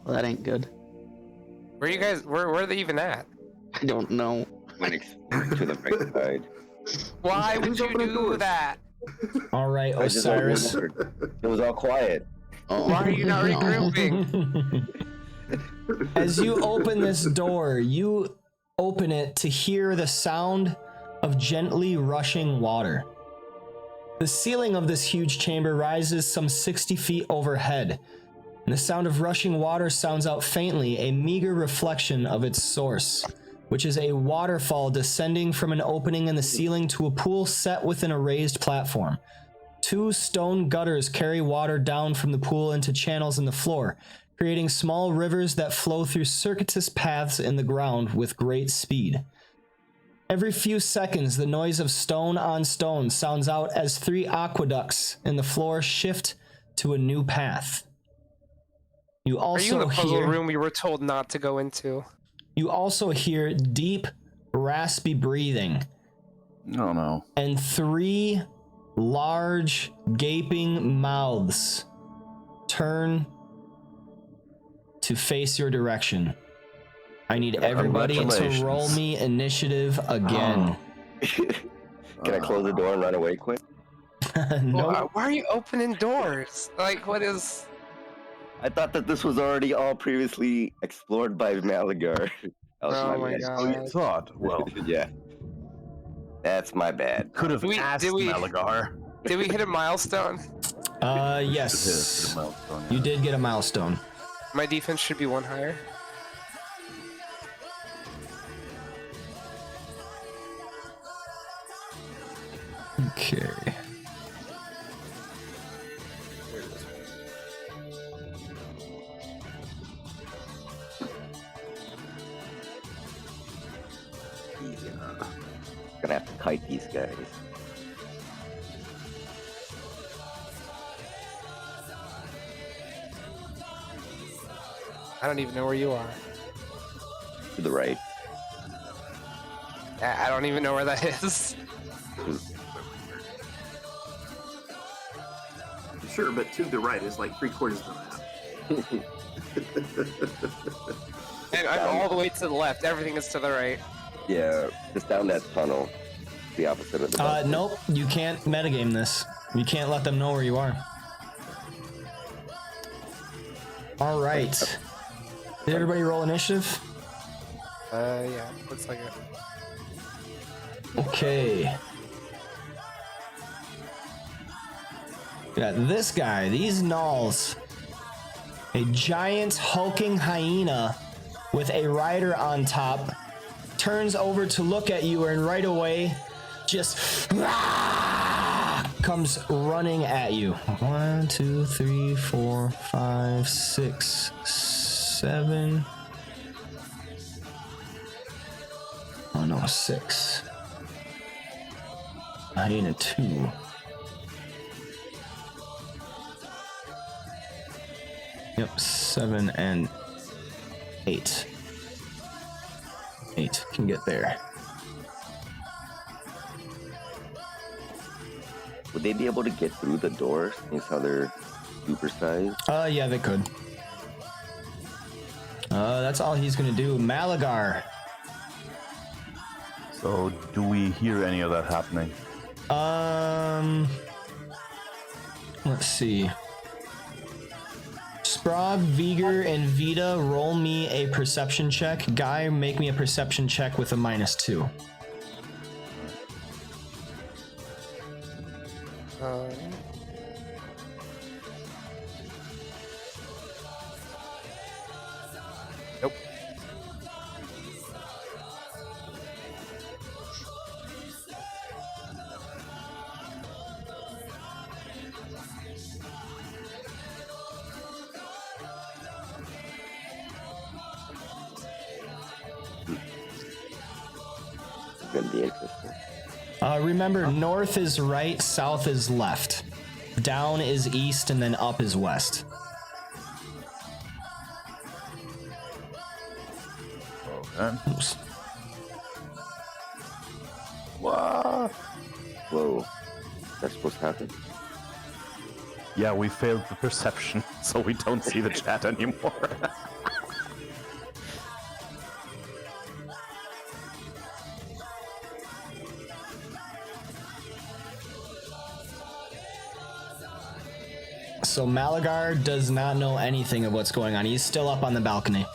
Well, that ain't good. Where are you guys, where are they even at? I don't know. Went to the right side. Why would Who's you opening do doors? that? all right, I just Osiris. It was all quiet. Oh, Why are you not no. regrouping? As you open this door, you open it to hear the sound of gently rushing water. The ceiling of this huge chamber rises some 60 feet overhead, and the sound of rushing water sounds out faintly, a meager reflection of its source, which is a waterfall descending from an opening in the ceiling to a pool set within a raised platform. 2 stone gutters carry water down from the pool into channels in the floor, creating small rivers that flow through circuitous paths in the ground with great speed. Every few seconds, the noise of stone on stone sounds out as 3 aqueducts in the floor shift to a new path. You Are you in also the puzzle hear room we were told not to go into? you also hear deep, raspy breathing Oh no. and 3 large, gaping mouths turn to face your direction. I need everybody to Congratulations. roll me initiative again. Can I close the door and run away quick? Nope. Why are you opening doors? Like, what is... I thought that this was already all previously explored by Malagar. That was Oh my bad. god. Oh, you thought? Well, Yeah. That's my bad. could have Did we- asked did we- Malagar. Did we hit a milestone? Yes. Hit a milestone, You yeah. did get a milestone. My defense should be 1 higher. Okay. Easy. Gonna have to kite these guys. I don't even know where you are. To the right. I don't even know where that is. Sure, but to the right is like 3/4 of the map. And I'm all the way to the left. Everything is to the right. Yeah, just down that tunnel. The opposite of the bus. Nope. You can't metagame this. You can't let them know where you are. All right. Did everybody roll initiative? Yeah, looks like it. Okay. Yeah, this guy, these gnolls. A giant hulking hyena with a rider on top turns over to look at you and right away just comes running at you. 1, 2, 3, 4, 5, 6, 7. Oh no, 6. Hyena 2. Yep, 7 and 8. 8 can get there. Would they be able to get through the doors? Seeing how they're supersized? Yeah, they could. That's all he's gonna do. Malagar. So, do we hear any of that happening? Let's see. Sprague, Viger, and Vita, roll me a perception check. Guy, make me a perception check with a -2. Nope. It's gonna be interesting. Remember, north is right, south is left. Down is east, and then up is west. Okay. Oops. What? Whoa. That's supposed to happen? Yeah, we failed the perception, so we don't see the chat anymore. So Malagar does not know anything of what's going on. He's still up on the balcony.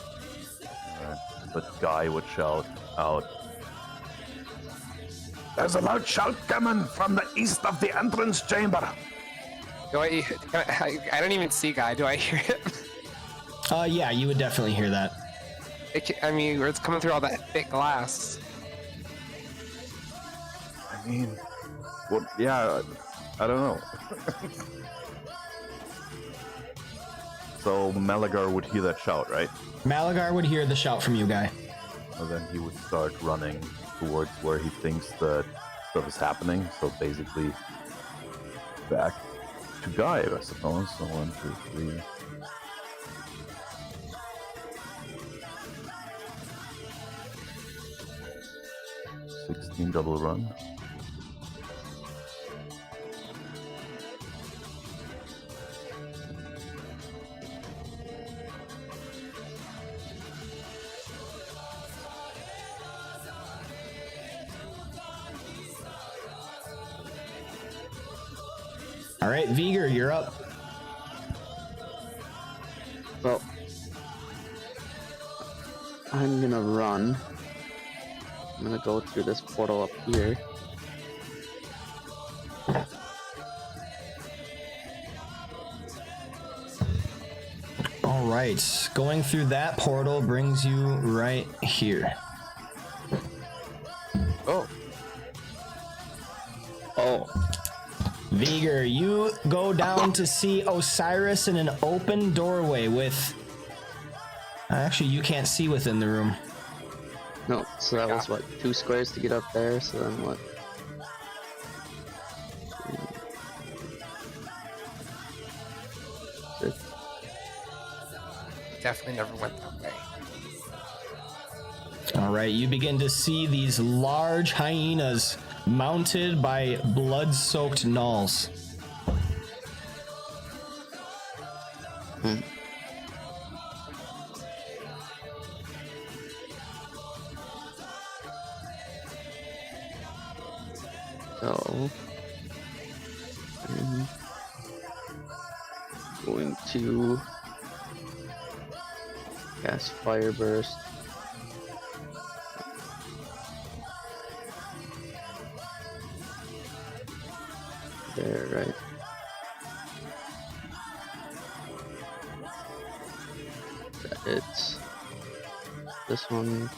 But Guy would shout out. There's a loud shout coming from the east of the entrance chamber. Do I don't even see Guy. Do I hear it? Yeah, you would definitely hear that. I mean, it's coming through all that thick glass. I mean, what? Yeah, I don't know. So Malagar would hear that shout, right? Malagar would hear the shout from you, guy. And then he would start running towards where he thinks that stuff is happening. So basically, back to Guy, I suppose. So 1, 2, 3. Double run. All right, Viger, you're up. Well, I'm gonna run. I'm gonna go through this portal up here. All right, going through that portal brings you right here. Oh. Oh, Viger, you go down to see Osiris in an open doorway with... Actually, you can't see within the room. no, so that was what, 2 squares to get up there, so then what? Definitely never went that way. All right, you begin to see these large hyenas mounted by blood-soaked gnolls. So, I'm going to cast Fire Burst. There, right? It's this one.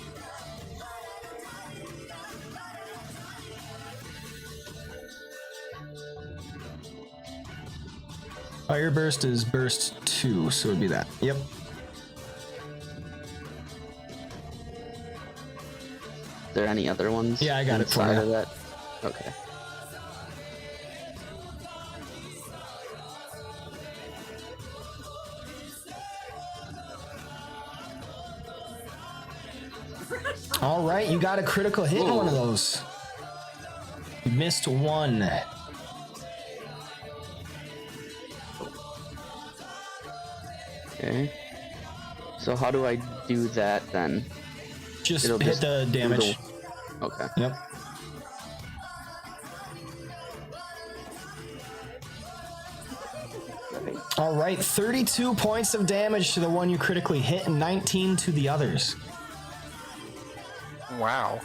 Fire burst is burst 2, so it'd be that. Yep. Are there any other ones? Yeah, I got it for inside you. of that? Okay. All right, you got a critical hit in one of those. You missed one. Okay. So how do I do that then? Just It'll hit just the do damage. Okay. Yep. All right, 32 points of damage to the one you critically hit and 19 to the others. Wow.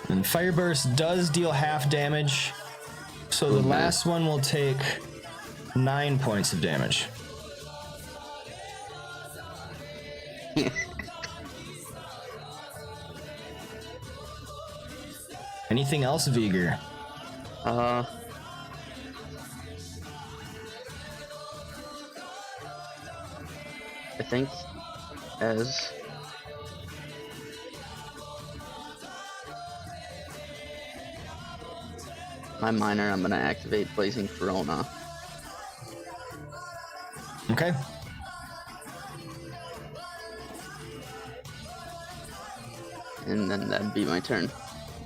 And Fire Burst does deal half damage, so the last one will take 9 points of damage. Anything else, Viger? I think as my minor, I'm gonna activate Blazing Corona. Okay. And then that'd be my turn.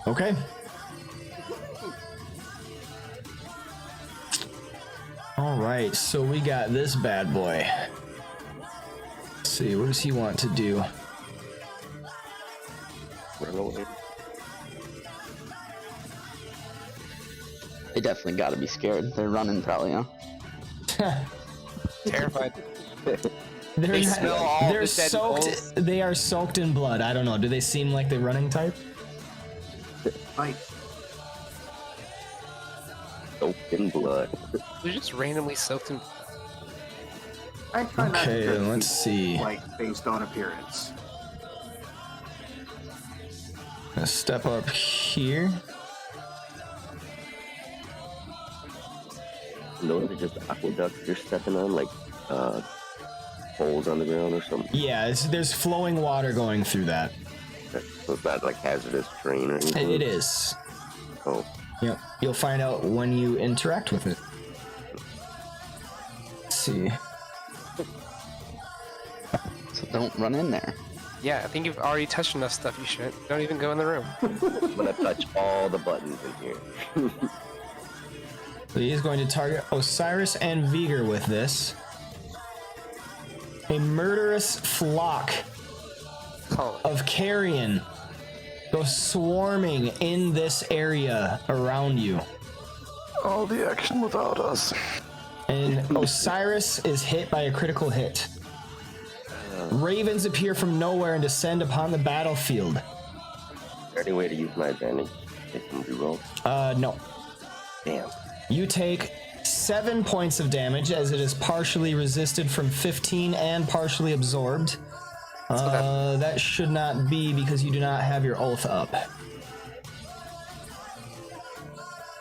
Okay. All right, so we got this bad boy. Let's see, what does he want to do? They definitely gotta be scared. They're running probably, huh? Terrified. They're, They smell all they're the dead soaked. gnolls. They are soaked in blood. I don't know. Do they seem like the running type? Fight. Soaked in blood. They're just randomly soaked in. I try not to Okay, judge let's people, see. like based on appearance. Gonna step up here. And those are just aqueducts you're stepping on, like holes on the ground or something. Yeah, there's flowing water going through that. So it's not like hazardous terrain or anything. It is. Oh, Yep. You'll find out when you interact with it. Let's see. So don't run in there. Yeah, I think you've already touched enough stuff. You should. Don't even go in the room. I'm gonna touch all the buttons in here. So he is going to target Osiris and Vigor with this. A murderous flock Oh, of carrion go swarming in this area around you. All the action without us. And Osiris is hit by a critical hit. Ravens appear from nowhere and descend upon the battlefield. Is there any way to use my advantage? Take some reroll? No. Damn. You take 7 points of damage as it is partially resisted from 15 and partially absorbed. That should not be because you do not have your oath up.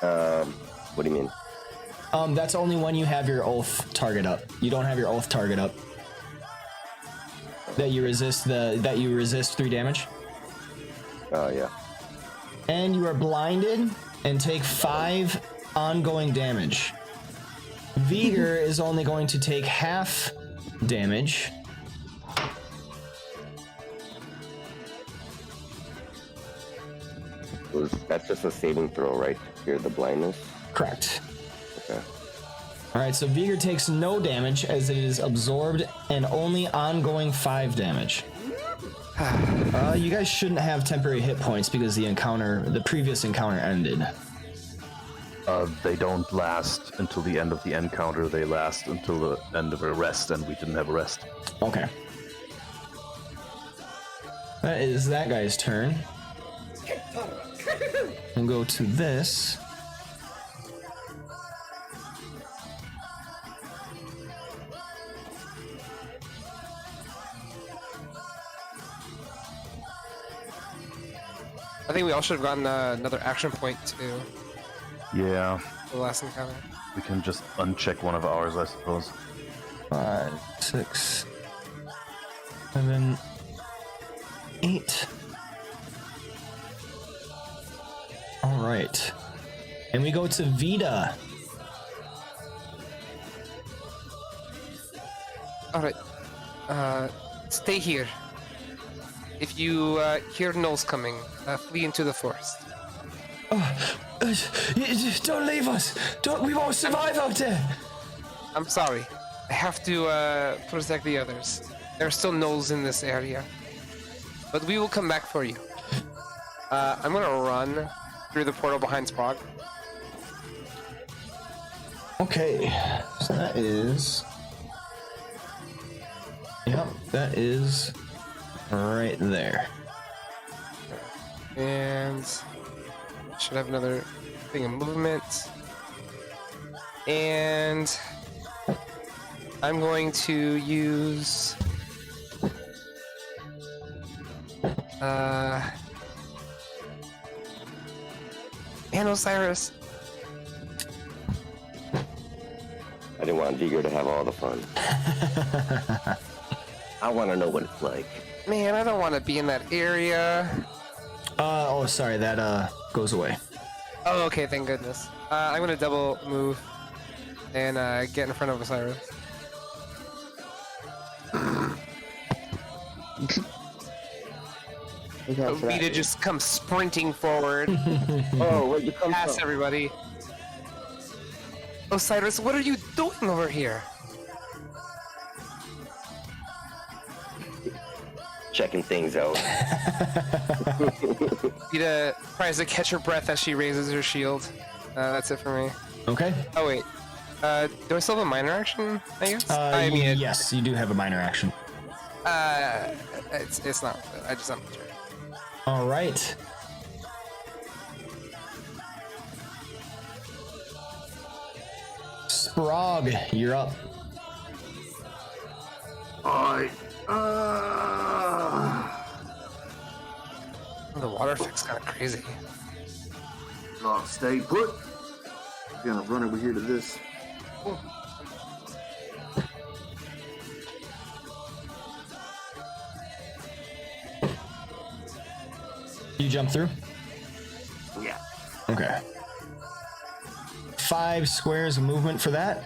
What do you mean? That's only when you have your oath target up. You don't have your oath target up. That you resist 3 damage. Oh, yeah. And you are blinded and take 5 ongoing damage. Vigor is only going to take half damage. That's just a saving throw, right? To clear the blindness? Correct. Okay. Alright, so Vigor takes no damage as it is absorbed and only ongoing 5 damage. You guys shouldn't have temporary hit points because the previous encounter ended. They don't last until the end of the encounter. They last until the end of a rest, and we didn't have a rest. Okay. That is that guy's turn. We'll go to this. I think we all should have gotten another action point to Yeah, the last encounter. we can just uncheck one of ours, I suppose. 5, 6, 7, 8. All right. And we go to Vita. All right. Stay here. If you hear gnolls coming, flee into the forest. Don't leave us. We won't survive out there. I'm sorry. I have to protect the others. There are still gnolls in this area. But we will come back for you. I'm gonna run through the portal behind Sprague. Okay. So that is... Yep, that is right there. And should have another thing of movement. And I'm going to use and Osiris. I didn't want Vigor to have all the fun. I want to know what it's like. Man, I don't want to be in that area. Oh, sorry, that goes away. Oh, okay, thank goodness. I'm gonna double move and get in front of Osiris. Vita just comes sprinting forward, Oh, where'd you come past from? everybody. Osiris, what are you doing over here? Checking things out. Vita tries to catch her breath as she raises her shield. That's it for me. Okay. Oh wait, do I still have a minor action? I guess. I mean, yes, you do have a minor action. it's not. I just am. All right. Sprague, you're up. Alright. The water effect's kind of crazy. I'll stay put. I'm gonna run over here to this You jump through? Yeah. Okay. 5 squares of movement for that.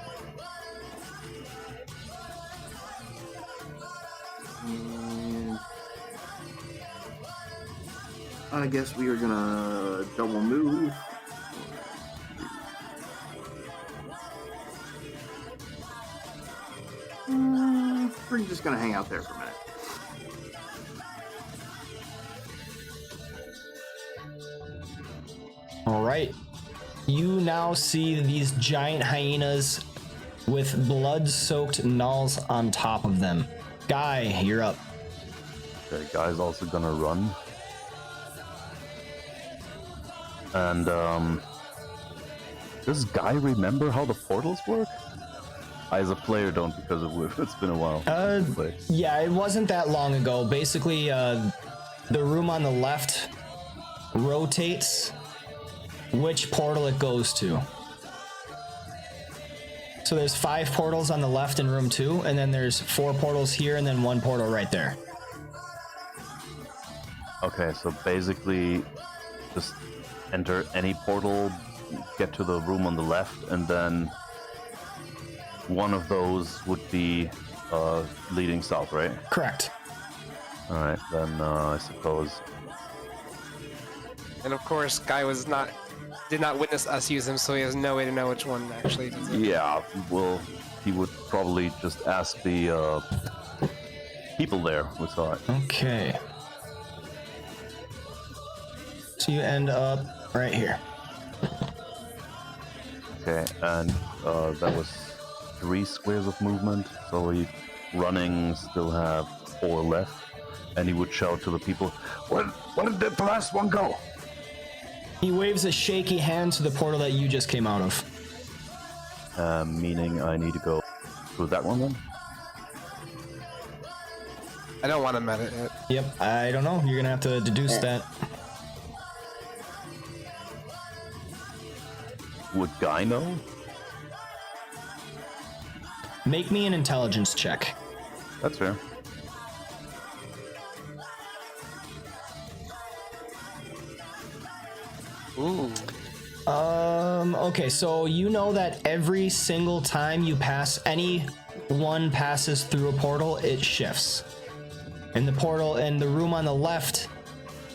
And I guess we are gonna double move. We're just gonna hang out there for a minute. All right. You now see these giant hyenas with blood-soaked gnolls on top of them. Guy, you're up. Okay, guy's also gonna run. And does Guy remember how the portals work? I, as a player, don't, because it's been a while. since I played. Yeah, it wasn't that long ago. Basically, the room on the left rotates which portal it goes to. So there's 5 portals on the left in room 2, and then there's 4 portals here, and then 1 portal right there. Okay, so basically, just enter any portal, get to the room on the left, and then one of those would be leading south, right? Correct. All right, then I suppose. And of course, Guy did not witness us use them, so he has no way to know which one actually does it. Yeah, well, he would probably just ask the people there who saw it. Okay. So you end up right here. Okay, and that was 3 squares of movement, so he running still have 4 left, and he would shout to the people, where did the last one go? He waves a shaky hand to the portal that you just came out of. Meaning I need to go through that one then? I don't want to meta it. Yep, I don't know. You're gonna have to deduce that. Would Guy know? Make me an intelligence check. That's fair. Ooh. Okay, so you know that every single time anyone passes through a portal, it shifts. And the portal in the room on the left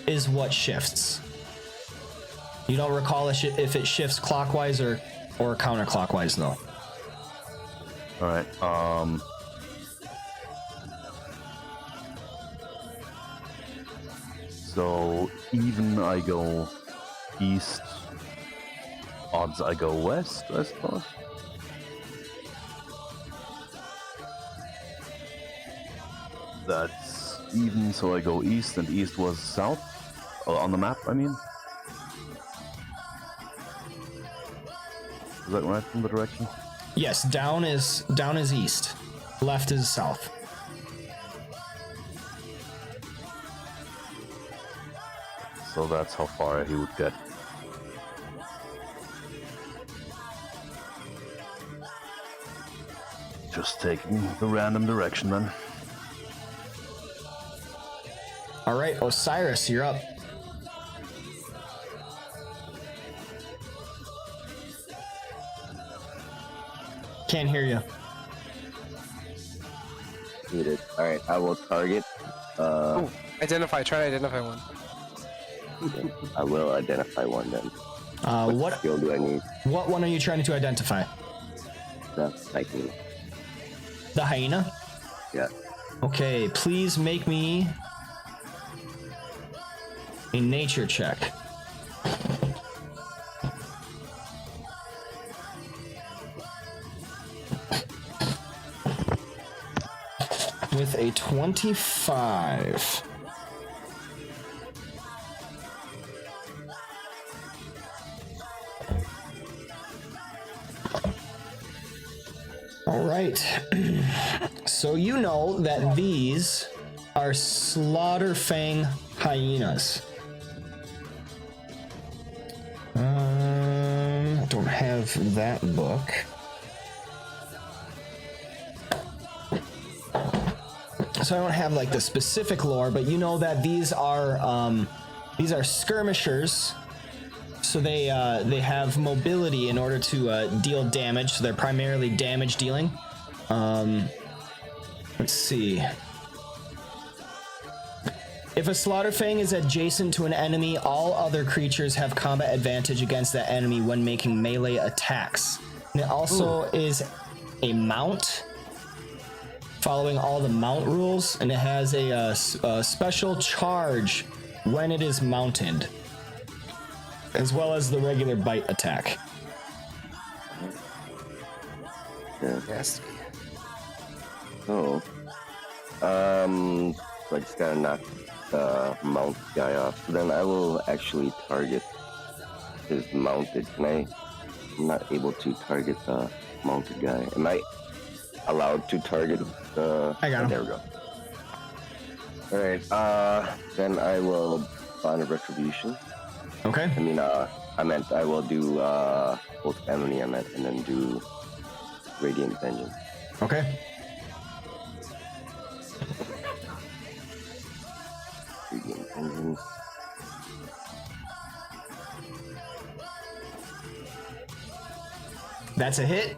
is what shifts. You don't recall if it shifts clockwise or counterclockwise, though. All right. So even I go east, odds I go west, I suppose. That's even, so I go east, and east was south on the map, I mean. Is that right from the direction? Yes, down is east, left is south. So that's how far he would get. Just taking the random direction then. All right, Osiris, you're up. Can't hear you. Muted. Alright, I will target. Oh, identify. Try to identify one. I will identify one then. What skill do I need? What one are you trying to identify? The Titan. The hyena? Yeah. Okay, please make me a nature check. With a 25. All right. So you know that these are Slaughterfang hyenas. I don't have that book. so I don't have like the specific lore, but you know that these are skirmishers. So they have mobility in order to deal damage. So they're primarily damage dealing. Let's see. If a Slaughterfang is adjacent to an enemy, all other creatures have combat advantage against that enemy when making melee attacks. And it also is a mount, following all the mount rules, and it has a special charge when it is mounted, as well as the regular bite attack. Yes. Oh. So I just gotta knock the mount guy off. So then I will actually target his mounted. I'm not able to target the mounted guy. Am I allowed to target the... I got him. There we go. Alright, then I will Bond of Retribution. Okay. I mean, I meant I will do both Enemy, and then do Radiant Vengeance. Okay. Radiant Vengeance. That's a hit.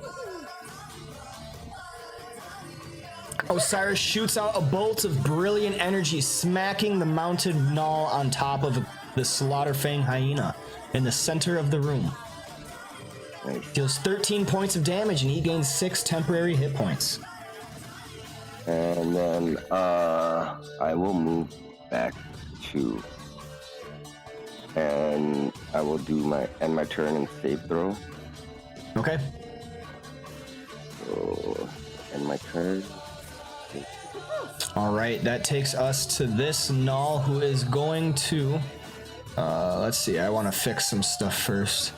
Osiris shoots out a bolt of brilliant energy, smacking the mounted gnoll on top of the Slaughterfang hyena in the center of the room. Nice. Deals 13 points of damage, and he gains 6 temporary hit points. And then I will move back 2. And I will do my turn and save throw. Okay. So end my turn. All right, that takes us to this gnoll, who is going to... let's see, I want to fix some stuff first.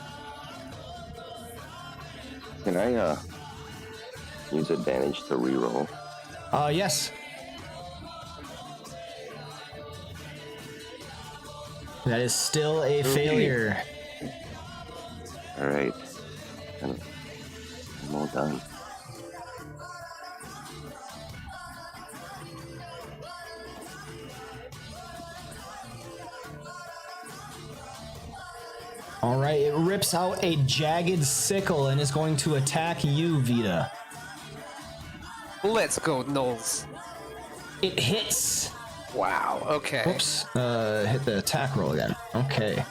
Can I use advantage to reroll? Yes. That is still a failure. Alright. I'm all done. All right, it rips out a jagged sickle and is going to attack you, Vita. Let's go, Knowles. It hits. Wow. Okay. Oops. Hit the attack roll again. Okay.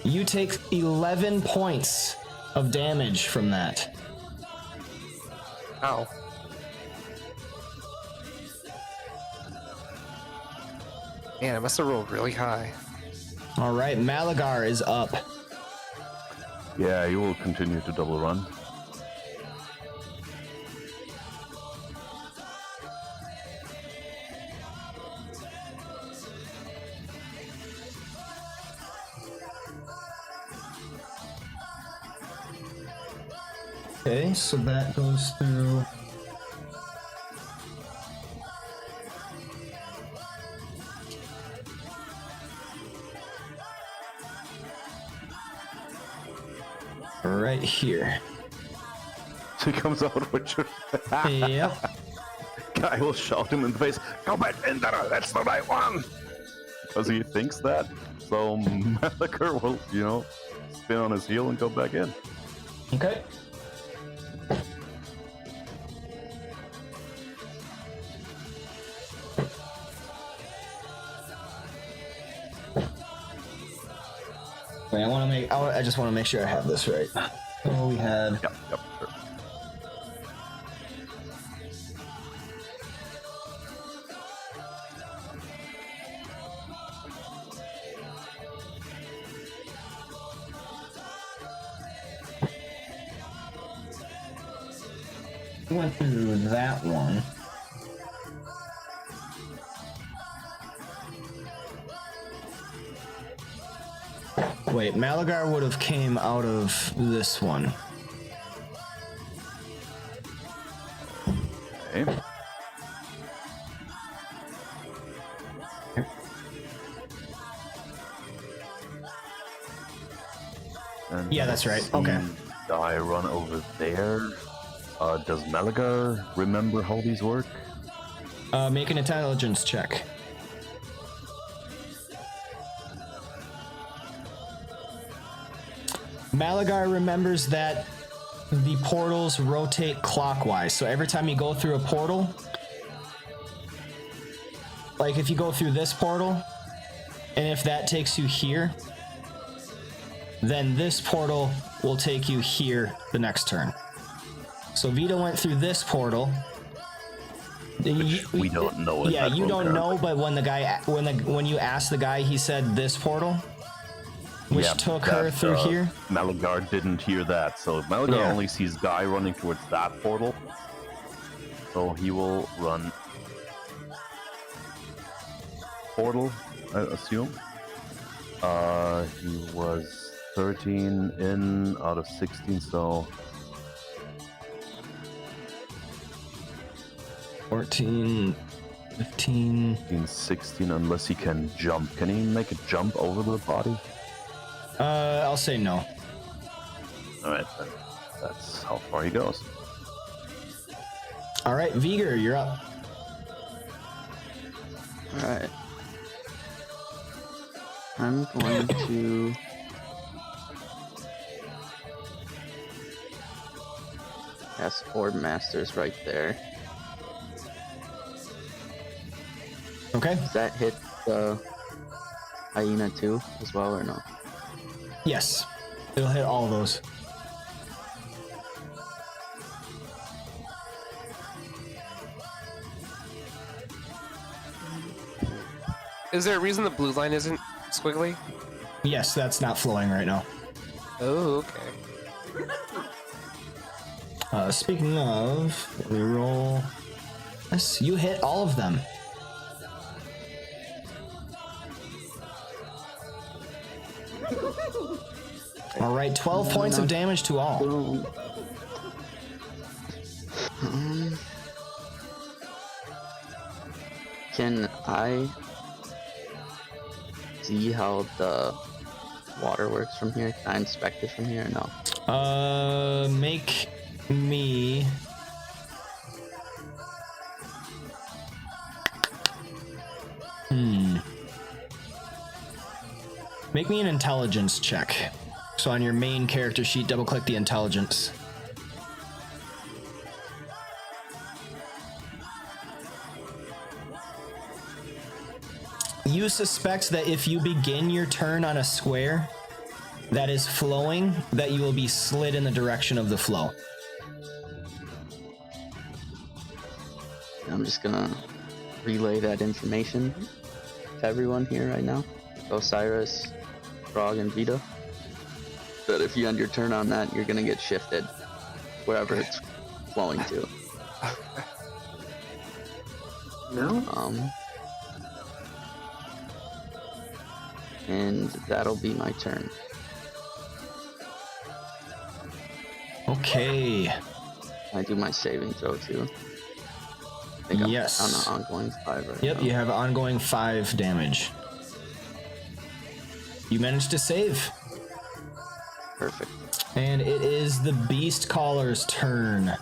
You take 11 points of damage from that. Ow. Man, I must have rolled really high. All right, Malagar is up. Yeah, you will continue to double run. Okay, so that goes through. Right here. So he comes out with your... Yep. Guy will shout him in the face, "Go back in there, that's the right one!" Because he thinks that. So Malaker will, spin on his heel and go back in. Okay. Wait, I just want to make sure I have this right. So we had. Yep, sure. We went through that one. Wait, Malagar would have came out of this one. Okay. And Yeah, that's right. see Okay. I run over there. Does Malagar remember how these work? Make an intelligence check. Malagar remembers that the portals rotate clockwise. So every time you go through a portal, like if you go through this portal, and if that takes you here, then this portal will take you here the next turn. So Vita went through this portal. We don't know. Yeah, you don't know, but when the guy, when you asked the guy, he said this portal, which took her through here. Malagar didn't hear that, so Malagar only sees Guy running towards that portal. So he will run portal, I assume. He was 13 in out of 16, so 14, 15, 16, unless he can jump. Can he make a jump over the body? I'll say no. Alright, then that's how far he goes. All right, Viger, you're up. Alright. I'm going to cast Orb Masters right there. Okay. Does that hit the hyena too as well or no? Yes, it'll hit all of those. Is there a reason the blue line isn't squiggly? Yes, that's not flowing right now. Oh, okay. Speaking of, let me roll. Yes, you hit all of them. All right, 12 points of damage to all. Boom. Can I see how the water works from here? Can I inspect it from here or no? Make me... Make me an intelligence check. So on your main character sheet, double click the intelligence. You suspect that if you begin your turn on a square that is flowing, that you will be slid in the direction of the flow. I'm just gonna relay that information to everyone here right now. Osiris, Frog, and Vita. That if you end your turn on that, you're gonna get shifted wherever it's flowing to. No? And that'll be my turn. Okay. I do my saving throw too. I think Yes. I'm on an ongoing 5 right Yep, now. you have ongoing 5 damage. You managed to save. Perfect. And it is the Beast Caller's turn.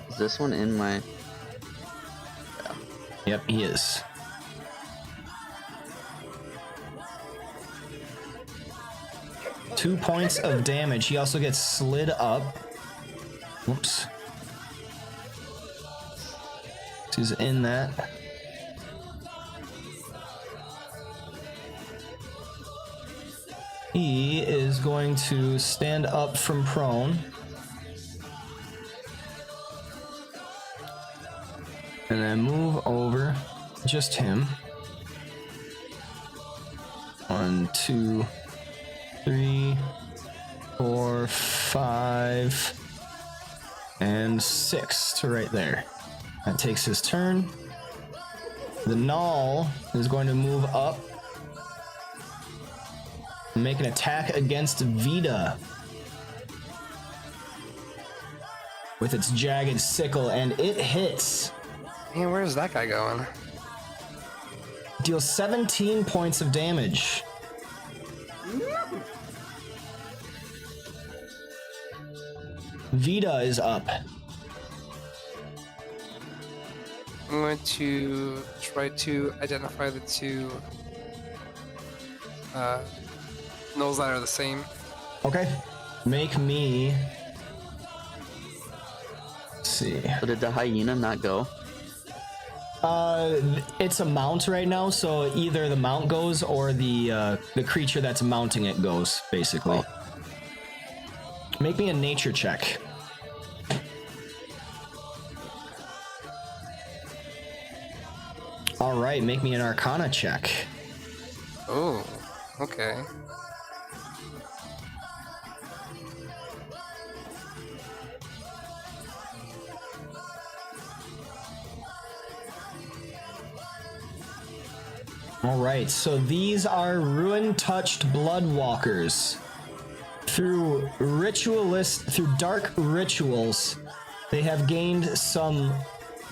Is this one in my... Yep, he is. Two points of damage. He also gets slid up. Whoops. He's in that. He is going to stand up from prone. And then move over. Just him. 1, 2, 3, 4, 5, and 6 to right there. That takes his turn. The Null is going to move up and make an attack against Vita with its jagged sickle, and it hits. Man, where's that guy going? Deals 17 points of damage. Vita is up. I'm going to try to identify the two nulls that are the same. Okay. Make me. Let's see. So did the hyena not go? It's a mount right now, so either the mount goes or the creature that's mounting it goes, basically. Make me a nature check. All right, make me an arcana check. Oh, okay. All right, so these are ruin-touched bloodwalkers. Through dark rituals, they have gained some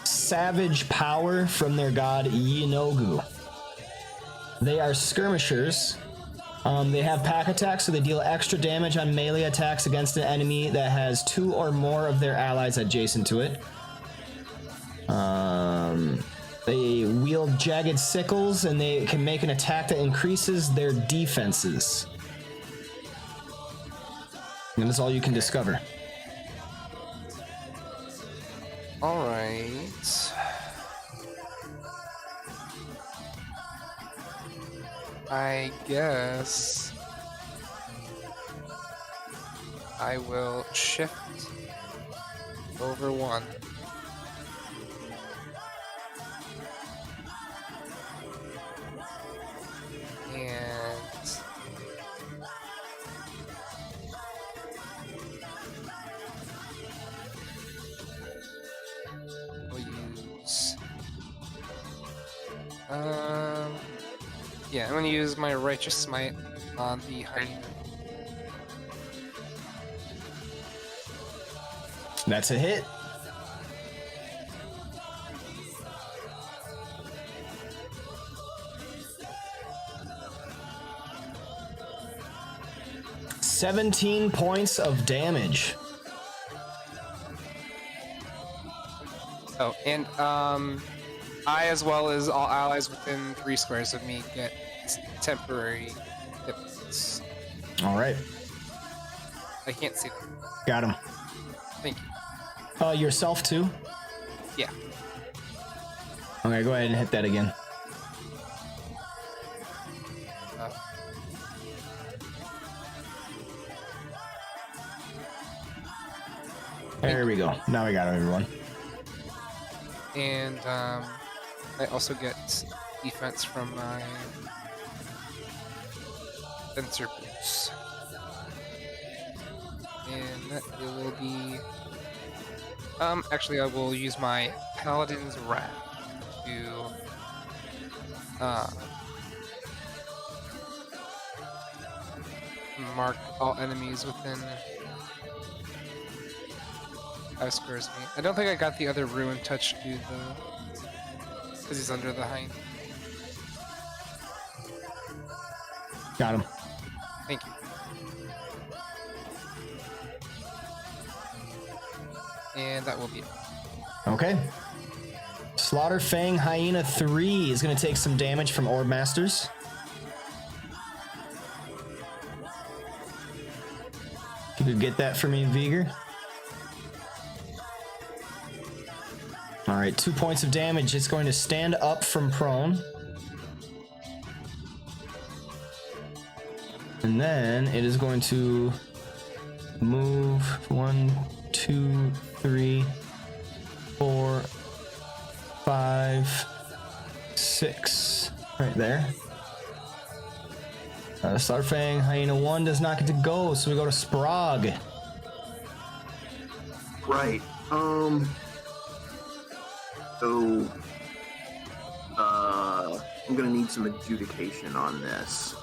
savage power from their god Yinogu. They are skirmishers. They have pack attacks, so they deal extra damage on melee attacks against an enemy that has 2 or more of their allies adjacent to it. They wield jagged sickles, and they can make an attack that increases their defenses. And that's all you can discover. All right. I guess I will shift over 1. And we'll use yeah, I'm gonna use my righteous smite on the hyena. That's a hit. $17 points of damage. Oh, and I, as well as all allies within 3 squares of me, get temporary hit points. All right. I can't see them. Got him. Thank you. Yourself too? Yeah. Okay, go ahead and hit that again. There we go. Now we got everyone. And I also get defense from my sensor boots. And that it will be actually I will use my Paladin's Wrath to mark all enemies within 5 squares of me. I don't think I got the other Ruin Touch dude though, because he's under the hind. Got him. Thank you. And that will be it. Okay. Slaughterfang Hyena 3 is going to take some damage from Orb Masters. If you could get that for me, Viger. All right, 2 points of damage. It's going to stand up from prone. And then it is going to move 1, 2, 3, 4, 5, 6. Right there. Slaughterfang Hyena 1 does not get to go, so we go to Sprog. Right. So, I'm gonna need some adjudication on this.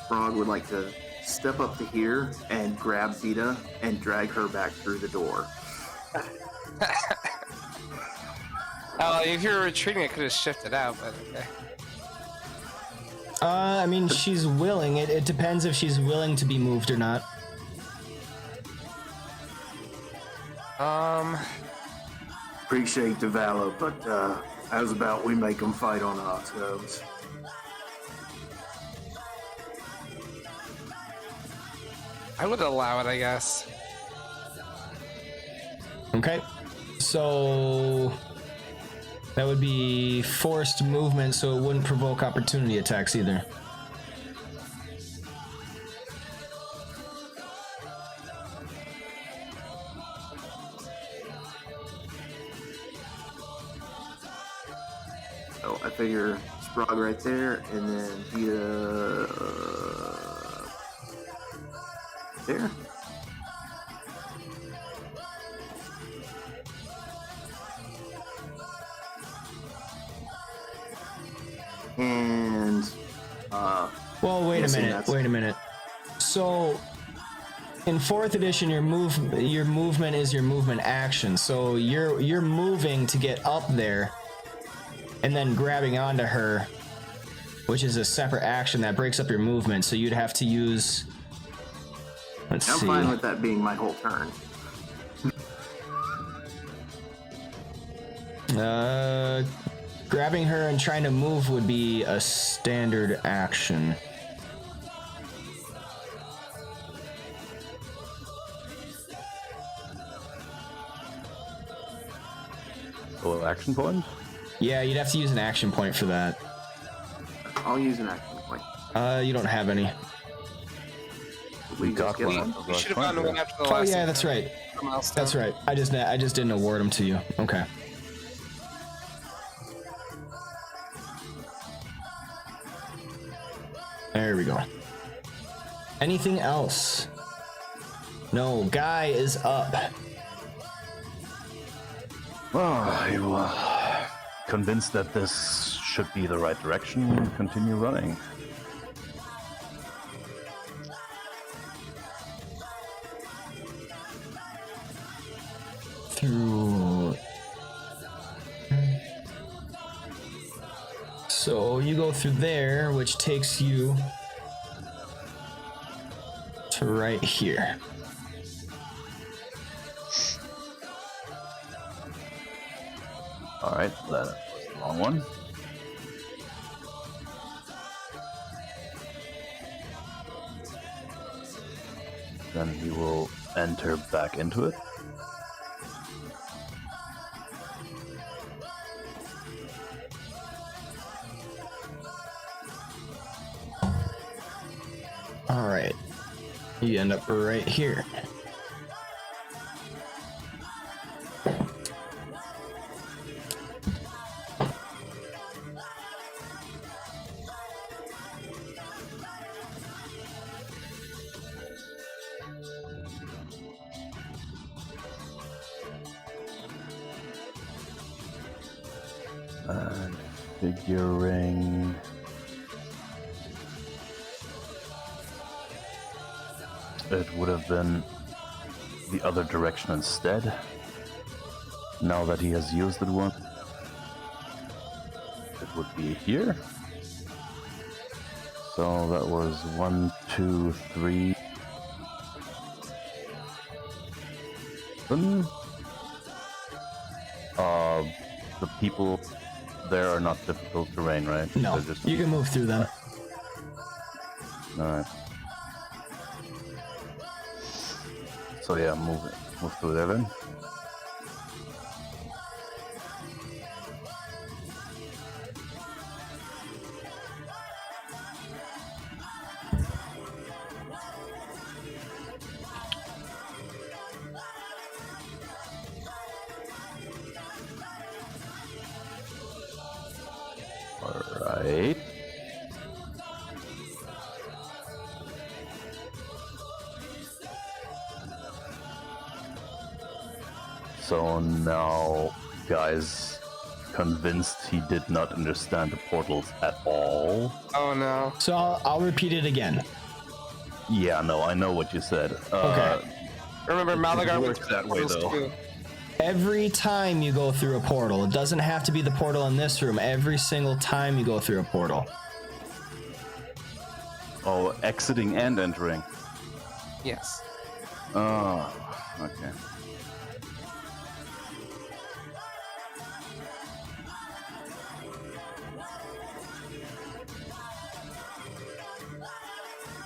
Sprog would like to step up to here and grab Vita and drag her back through the door. Oh, if you're retreating, I could have shifted out, but okay. I mean, she's willing. It depends if she's willing to be moved or not. Appreciate the valor, but how's about we make them fight on our terms? I would allow it, I guess. Okay. So that would be forced movement, so it wouldn't provoke opportunity attacks either. So I figure Sprog right there, and then there. And well, wait a minute. So in 4th edition, your movement is your movement action. So you're moving to get up there, and then grabbing onto her, which is a separate action that breaks up your movement. So you'd have to use. I'm fine with that being my whole turn. Grabbing her and trying to move would be a standard action. Oh, action point? Yeah, you'd have to use an action point for that. I'll use an action point. You don't have any. We got just get one. one. We should have gotten one after the Oh last. yeah, that's right. Milestone. That's right. I just didn't award them to you. Okay. There we go. Anything else? No, Guy is up. Well, you convinced that this should be the right direction, continue running. Through. So you go through there, which takes you to right here. Alright, that was the wrong one. Then he will enter back into it. All right. You end up right here. And figuring... it would have been the other direction instead. Now that he has used it once, it would be here. So that was 1, 2, 3. The people there are not difficult terrain, right? No, They're just... you can move through them. Alright. So yeah, move through there then. Alright. So now, guys, convinced he did not understand the portals at all. Oh no. So I'll repeat it again. Yeah, no, I know what you said. Okay. Remember, Malagar went works through that way, portals though. too. Every time you go through a portal, it doesn't have to be the portal in this room. Every single time you go through a portal. Oh, exiting and entering. Yes. Oh, okay.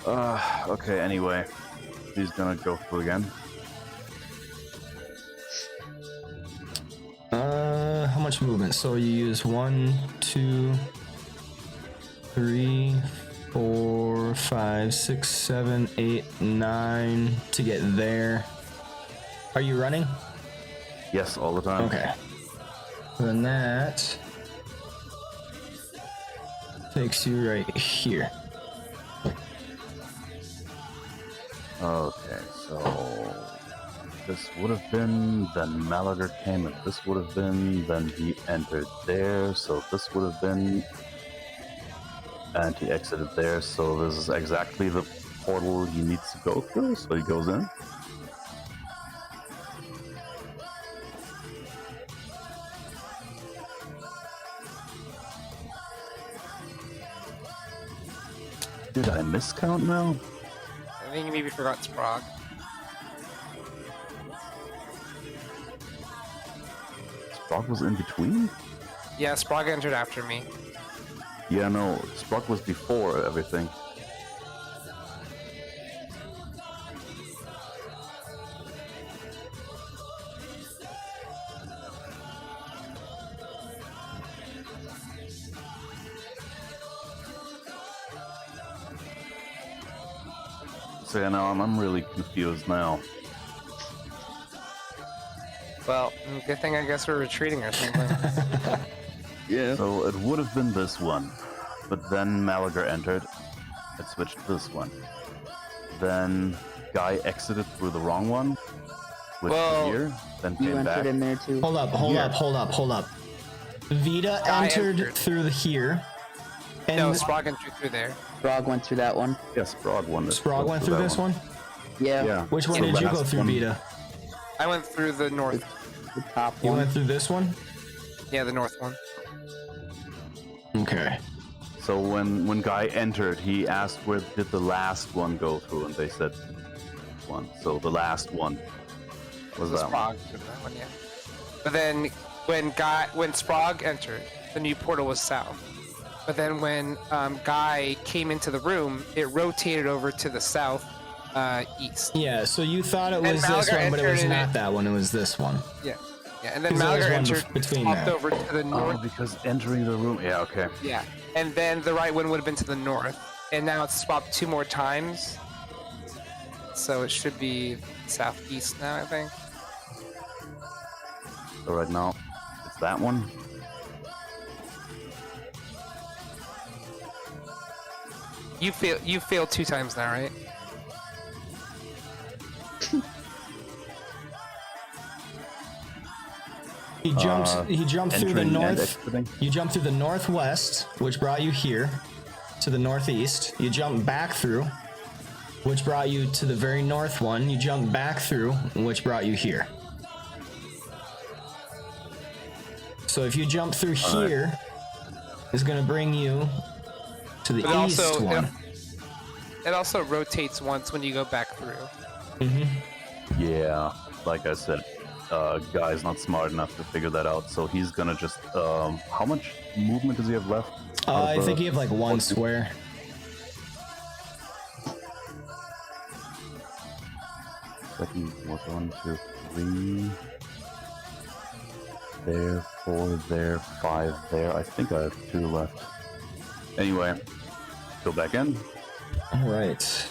Okay, anyway. He's gonna go through again. How much movement? So you use 1, 2, 3, 4, 5, 6, 7, 8, 9 to get there. Are you running? Yes, all the time. Okay. Then that takes you right here. Okay, so this would have been, then Malaga came, and this would have been, then he entered there, so this would have been, and he exited there, so this is exactly the portal he needs to go through, so he goes in. Did I miscount now? I think you maybe forgot Sprog. Sprog was in between? Yeah, Sprog entered after me. Yeah, no, Sprog was before everything. So yeah, now I'm really confused now. Well, good thing I guess we're retreating or something. Yeah. So it would have been this one, but then Malaga entered. It switched to this one. Then Guy exited through the wrong one, switched Well, to here, then You came entered back. in there too. Hold up. Vita I entered entered. through here. And No, Sprog entered through there. Frog went through that one. Yes, Sprog won. Sprog went through that this one? Yeah. Yeah. Which one So did you last go through, one- Vita? I went through the north. The top You one. went through this one? Yeah, the north one. Okay. So when Guy entered, he asked where did the last one go through, and they said one. So the last one was The that one. Sprog through that one, yeah. But then when Sprog entered, the new portal was south. But then when Guy came into the room, it rotated over to the south east. Yeah, so you thought it And was this Malaga one, but it was entered in not it. that one, it was this one. Yeah. Yeah, and then 'Cause there was Malaga one entered, between swapped that. over to the north. Oh, because entering the room. Yeah, okay. Yeah, and then the right one would have been to the north, and now it's swapped 2 more times. So it should be southeast now, I think. So right now, it's that one. You failed 2 times now, right? He jumped through the Entering and north. exiting. You jumped through the northwest, which brought you here to the northeast. You jumped back through, which brought you to the very north one. You jumped back through, which brought you here. So if you jump through here, it's gonna bring you to the But east also, one. it also rotates once when you go back through. Yeah, like I said, Guy's not smart enough to figure that out, so he's gonna just. How much movement does he have left? I think you have like one square. Second was 1, 2, 3. There, 4 there, 5 there. I think I have 2 left. Anyway, go back in. All right.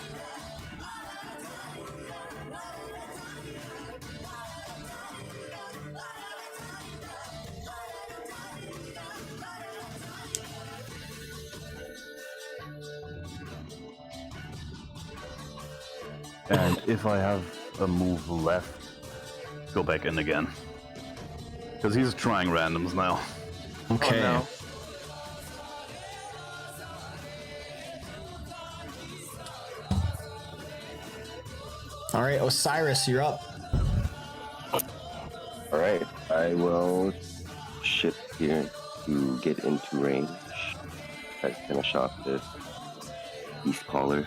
And if I have a move left, go back in again. Because he's trying randoms now. Okay. Oh, no. All right, Osiris, you're up. All right, I will shift here to get into range. Try to finish off this beast caller.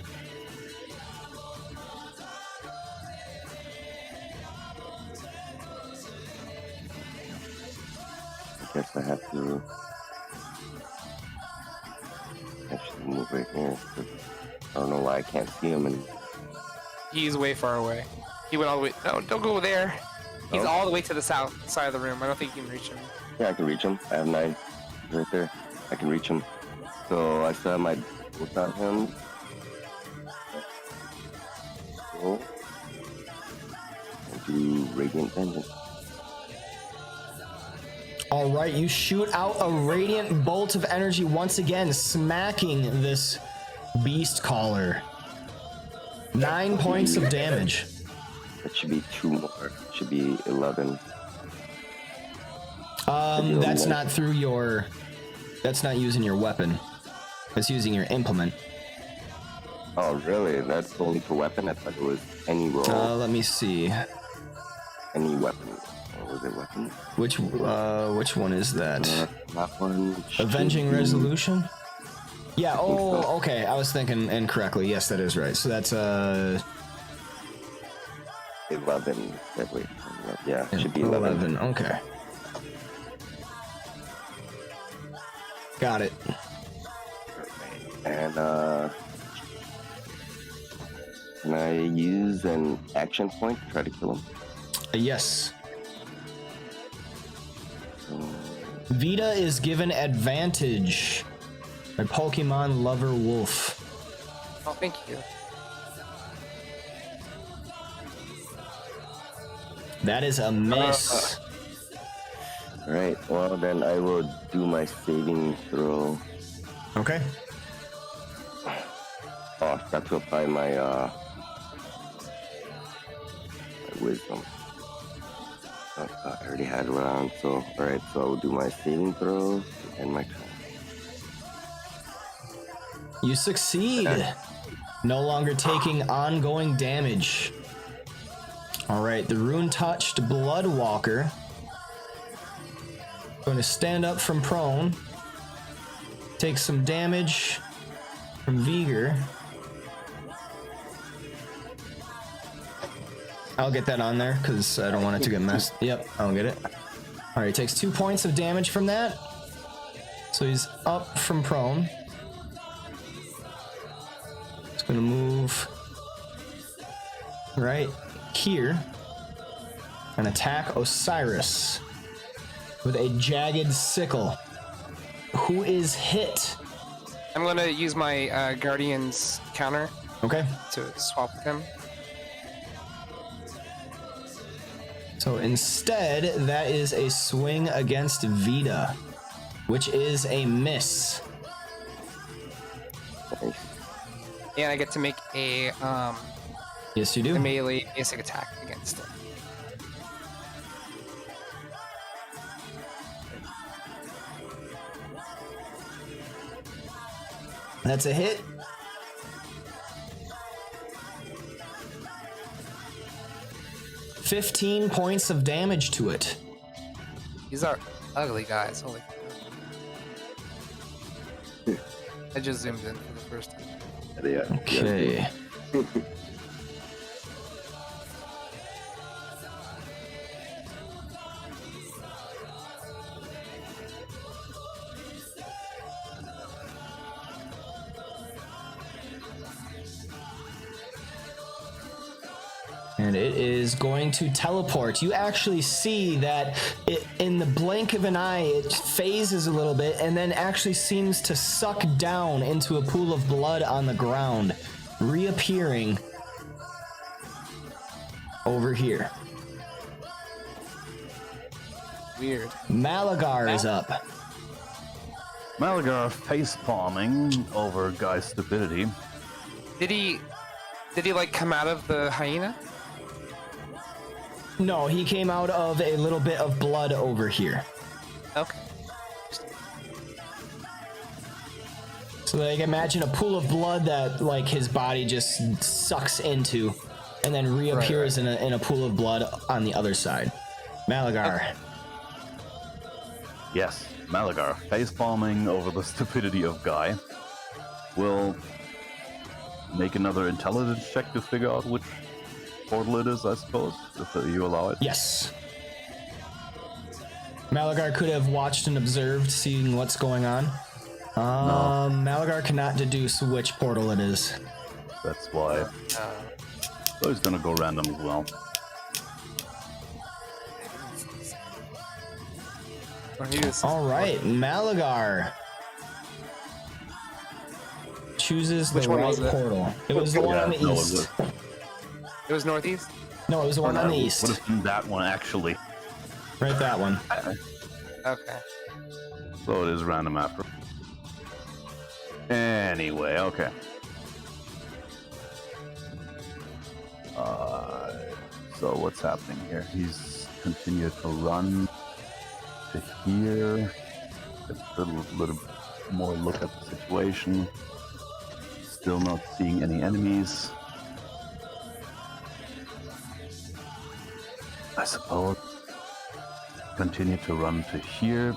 I guess I have to actually move right here. I don't know why I can't see him. And He's way far away. He went all the way. No, don't go there. He's Oh. all the way to the south side of the room. I don't think you can reach him. yeah, I can reach him. I have 9 right there. I can reach him. So I still have my bolt on him. Go. And do Radiant Vengeance. All right, you shoot out a radiant bolt of energy once again, smacking this beast caller. 9 points of damage. That should be 2 more. It should be 11. That's not through your. That's not using your weapon. That's using your implement. Oh, really? That's only for weapon? I thought it was any roll, Let me see. any weapon. Or was it weapon? Which one is that? That one. should Avenging be Resolution? Yeah, think so. okay. I was thinking incorrectly. Yes, that is right. So that's 11. Wait, yeah, it should be 11. Okay. Got it. And can I use an action point to try to kill him? Yes. Vita is given advantage by Pokemon Lover Wolf. Oh, thank you. That is a miss. Alright, well then I will do my saving throw. Okay. Oh, I forgot to apply my wisdom. Oh, I already had it around, so alright, so I will do my saving throw and my turn. You succeed. No longer taking ongoing damage. Alright, the rune-touched Bloodwalker. Going to stand up from prone. Take some damage from Vigor. I'll get that on there because I don't want it to get messed. Yep, I'll get it. Alright, he takes 2 points of damage from that. So he's up from prone. He's going to move right here and attack Osiris with a jagged sickle. Who is hit? I'm gonna use my Guardian's counter Okay. to swap with him. So instead, that is a swing against Vita, which is a miss. And I get to make a Yes, you do. melee basic attack against it. That's a hit. $15 points of damage to it. These are ugly guys. Holy. I just zoomed in for the first time. Yeah. Okay. And it is going to teleport. You actually see that it, in the blink of an eye, it phases a little bit and then actually seems to suck down into a pool of blood on the ground, reappearing over here. Weird. Malagar is up. Malagar face palming over Guy's stupidity. Did he like come out of the hyena? No, he came out of a little bit of blood over here. Okay. So like imagine a pool of blood that like his body just sucks into and then reappears in a pool of blood on the other side. Malagar. Okay. Yes, Malagar face palming over the stupidity of Guy will make another intelligence check to figure out which portal it is, I suppose, if you allow it. Yes. Malagar could have watched and observed, seeing what's going on. No. Malagar cannot deduce which portal it is. That's why. So he's gonna go random as well. All right, Malagar chooses Which the one right was it? portal. It was the one on the no, east. It was northeast? No, it was the one on the Would east. have been that one actually. Right, that one. Okay. So it is random after. Anyway, okay. So what's happening here? He's continued to run to here. Get a little more look at the situation. Still not seeing any enemies. I suppose. Continue to run to here.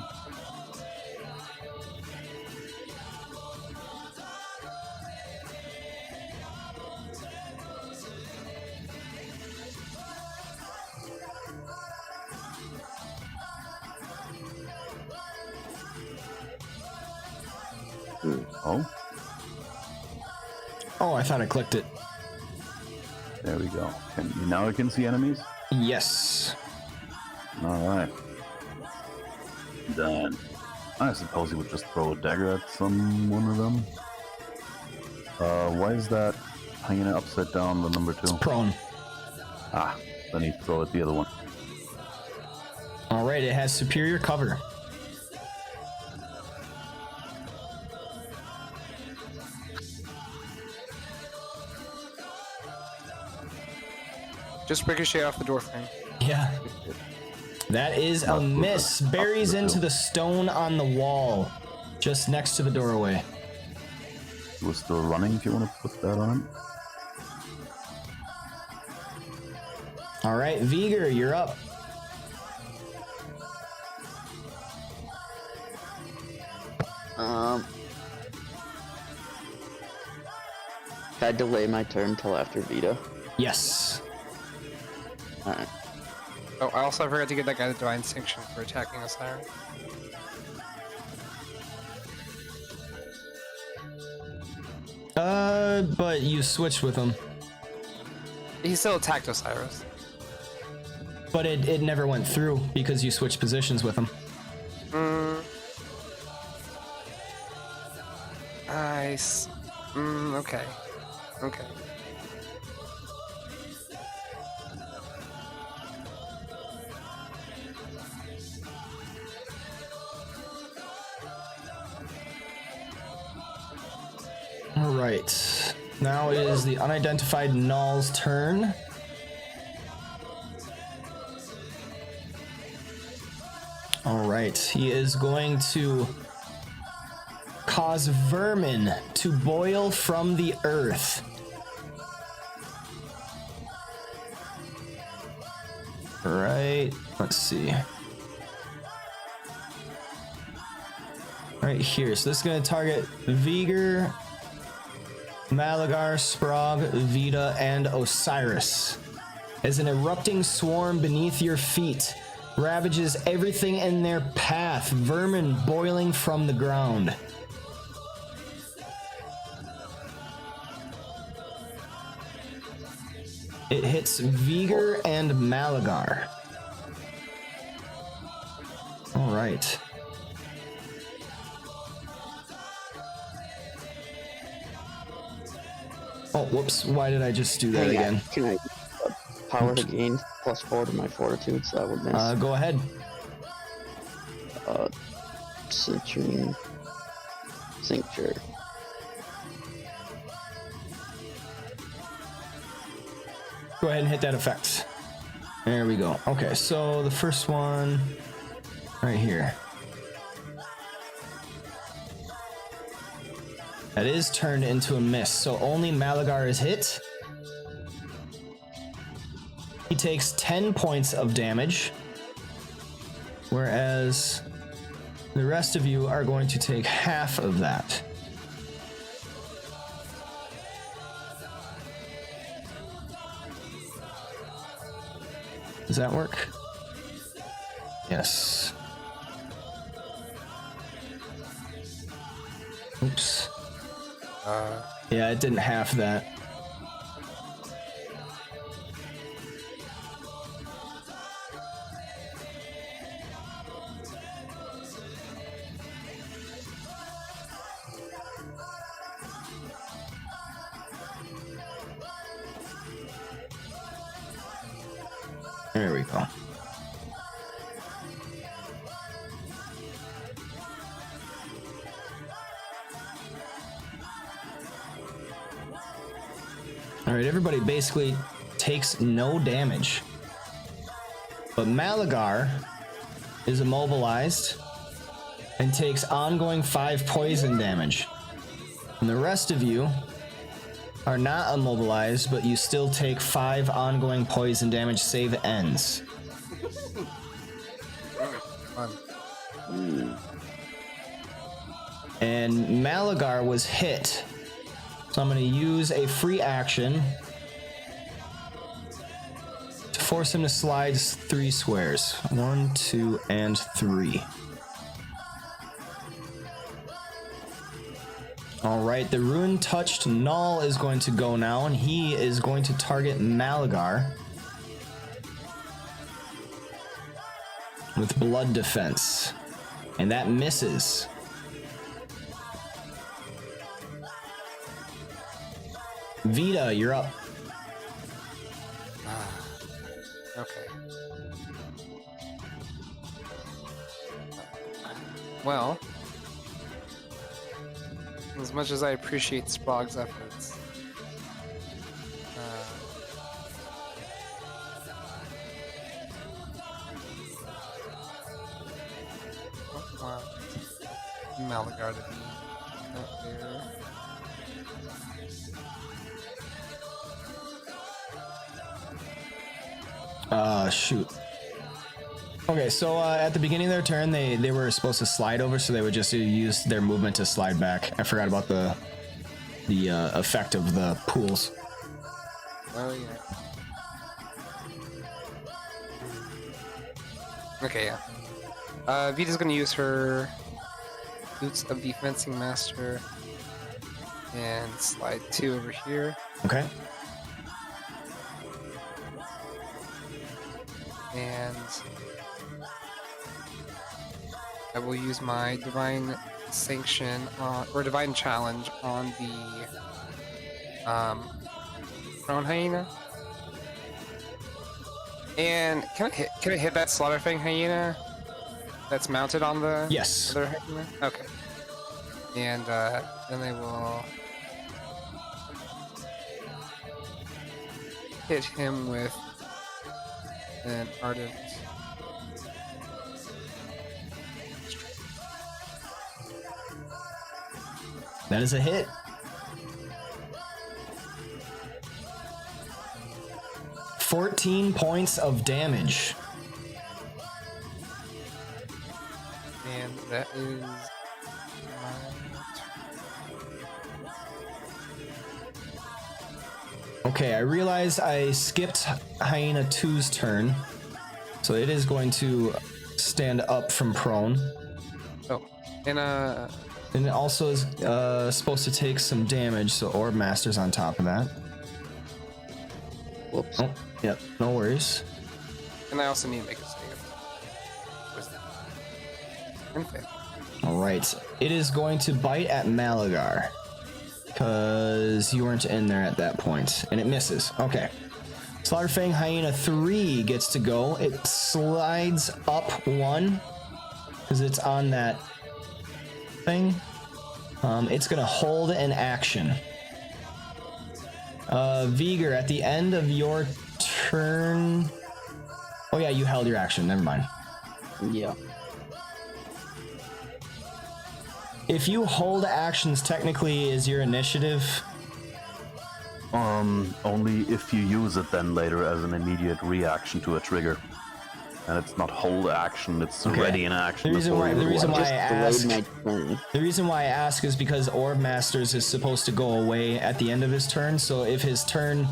Oh, Oh, I thought I clicked it. there we go. Now I can see enemies? Yes. Alright. Then I suppose he would just throw a dagger at one of them. Why is that hanging upside down, the number 2? Prone. Ah, then he'd throw at the other one. All right, it has superior cover. Just ricochet off the door frame. Yeah. That is a miss. Buries into the stone on the wall, just next to the doorway. He was still running if you want to put that on him. All right, Viger, you're up. Can I delay my turn till after Vita? Yes. Alright. Oh, I also forgot to get that guy the Divine Sanction for attacking Osiris. But you switched with him. He still attacked Osiris. But it never went through because you switched positions with him. Nice. Okay. Okay. All right. Now it is the unidentified Null's turn. All right. He is going to cause vermin to boil from the earth. All right. Let's see. Right here. So this is going to target Viger, Malagar, Sprague, Vita, and Osiris. As an erupting swarm beneath your feet ravages everything in their path, vermin boiling from the ground. It hits Viger and Malagar. All right. Oh, whoops. Why did I just do that again? Can I power to gain +4 to my fortitude, so I would miss? Go ahead. Citrine. Cincture. Go ahead and hit that effect. There we go. Okay, so the first one right here. That is turned into a miss, so only Malagar is hit. He takes 10 points of damage, whereas the rest of you are going to take half of that. Does that work? Yes. Oops. Yeah, it didn't half that. There we go. Alright, everybody basically takes no damage. But Malagar is immobilized and takes ongoing 5 poison damage. And the rest of you are not immobilized, but you still take 5 ongoing poison damage, save ends. And Malagar was hit. So I'm going to use a free action to force him to slide 3 squares. 1, 2, and 3. Alright, the Ruin Touched Null is going to go now, and he is going to target Malagar with Blood Defense. And that misses. Vita, you're up. Okay. Well, as much as I appreciate Sprog's efforts, I want Malagar to be up there. Shoot. Okay, so at the beginning of their turn, they were supposed to slide over, so they would just use their movement to slide back. I forgot about the effect of the pools. Oh yeah. Okay, yeah. Vita's gonna use her Boots of the Fencing Master and slide 2 over here. Okay. And I will use my Divine Sanction or Divine Challenge on the Prone Hyena. And can I hit that Slaughterfang Hyena that's mounted on the Yes. other hyena? Okay. And then I will hit him with an Ardent. That is a hit. $14 points of damage. And that is my Okay, I realized I skipped Hyena 2's turn, so it is going to stand up from prone. Oh, and And it also is supposed to take some damage, so Orb Master's on top of that. Whoops. Oh, yep, no worries. and I also need to make a save. Wisdom. And fail. Alright, it is going to bite at Malagar, because you weren't in there at that point, and it misses. Okay. Slaughterfang Hyena 3 gets to go. It slides up 1, because it's on that thing. It's gonna hold an action. Viger, at the end of your turn... Oh yeah, you held your action, never mind. Yeah. If you hold actions, technically is your initiative. Only if you use it then later as an immediate reaction to a trigger. And it's not hold action, it's Okay. ready in action. The reason why I ask is because Orb Masters is supposed to go away at the end of his turn, so if his turn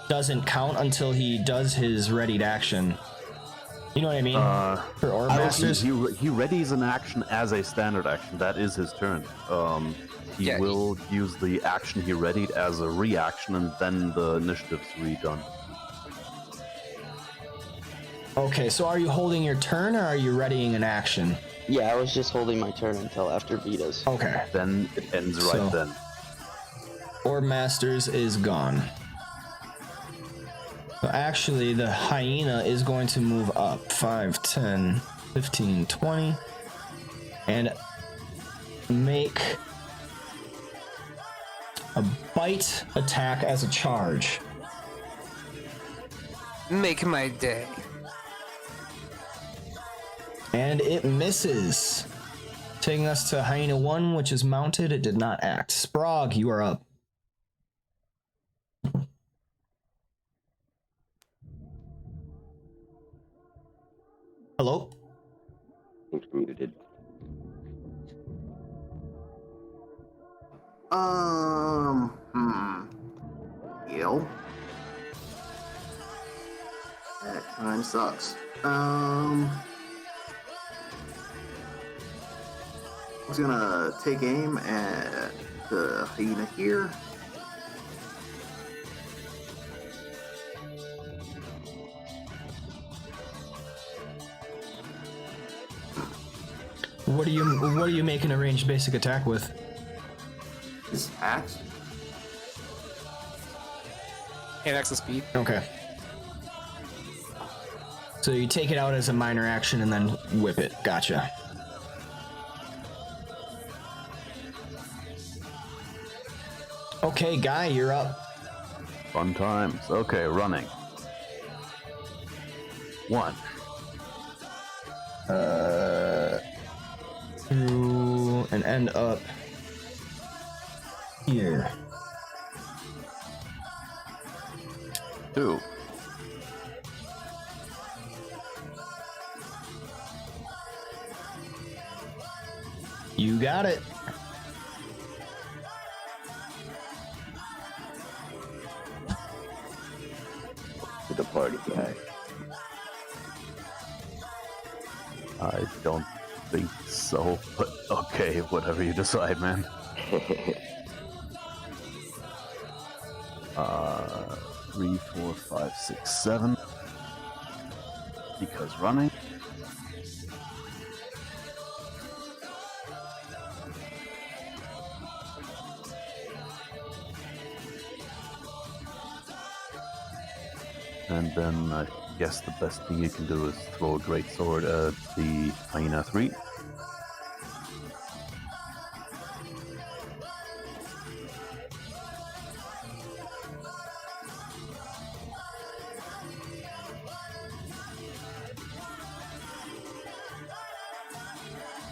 doesn't count until he does his readied action, you know what I mean? For Orb Masters, He readies an action as a standard action. That is his turn. He Yeah, will use the action he readied as a reaction, and then the initiative's redone. okay, so are you holding your turn or are you readying an action? Yeah, I was just holding my turn until after Vita's. Okay, Then it ends right So- then. Orb Masters is gone. So actually, the hyena is going to move up 5, 10, 15, 20, and make a bite attack as a charge. Make my day. And it misses. Taking us to hyena 1, which is mounted. It did not act. Sprog, you are up. Hello? Seems muted. Heal. That kind of sucks. I was gonna take aim at the hyena here. What are you making a ranged basic attack with? His axe. 8x the speed. Okay. So you take it out as a minor action and then whip it. Gotcha. Okay, Guy, you're up. Fun times. Okay, running. 1. Through and end up here. 2. You got it. To the party guy. I don't think so, but okay, whatever you decide, man. 3, 4, 5, 6, 7. Because running. And then I guess the best thing you can do is throw a great sword at the hyena 3.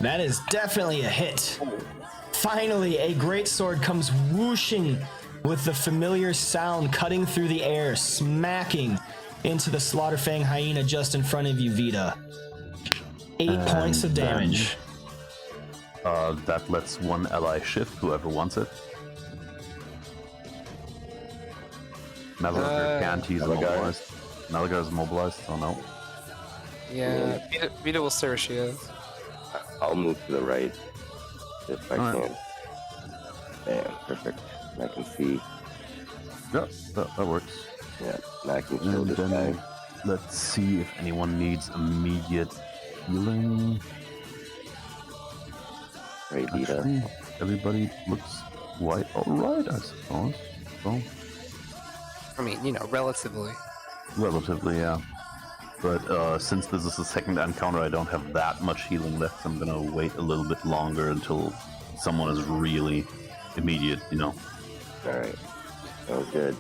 That is definitely a hit. Finally, a great sword comes whooshing with the familiar sound cutting through the air, smacking into the Slaughterfang hyena just in front of you, Vita. 8 points of damage. That lets one ally shift, whoever wants it. Malagar can't, he's mobilized. Malagar is mobilized, so no. Yeah, Vita will stay where she is. I'll move to the right if I Alright. can. Bam, perfect. I can see. Yeah, that works. Yeah, now I can kill And this then guy. let's see if anyone needs immediate healing. Right, Vita. Actually, everybody looks quite alright, I suppose. So, I mean, you know, relatively. relatively, yeah. But since this is the second encounter, I don't have that much healing left. So I'm gonna wait a little bit longer until someone is really immediate, you know. Alright. Sounds good.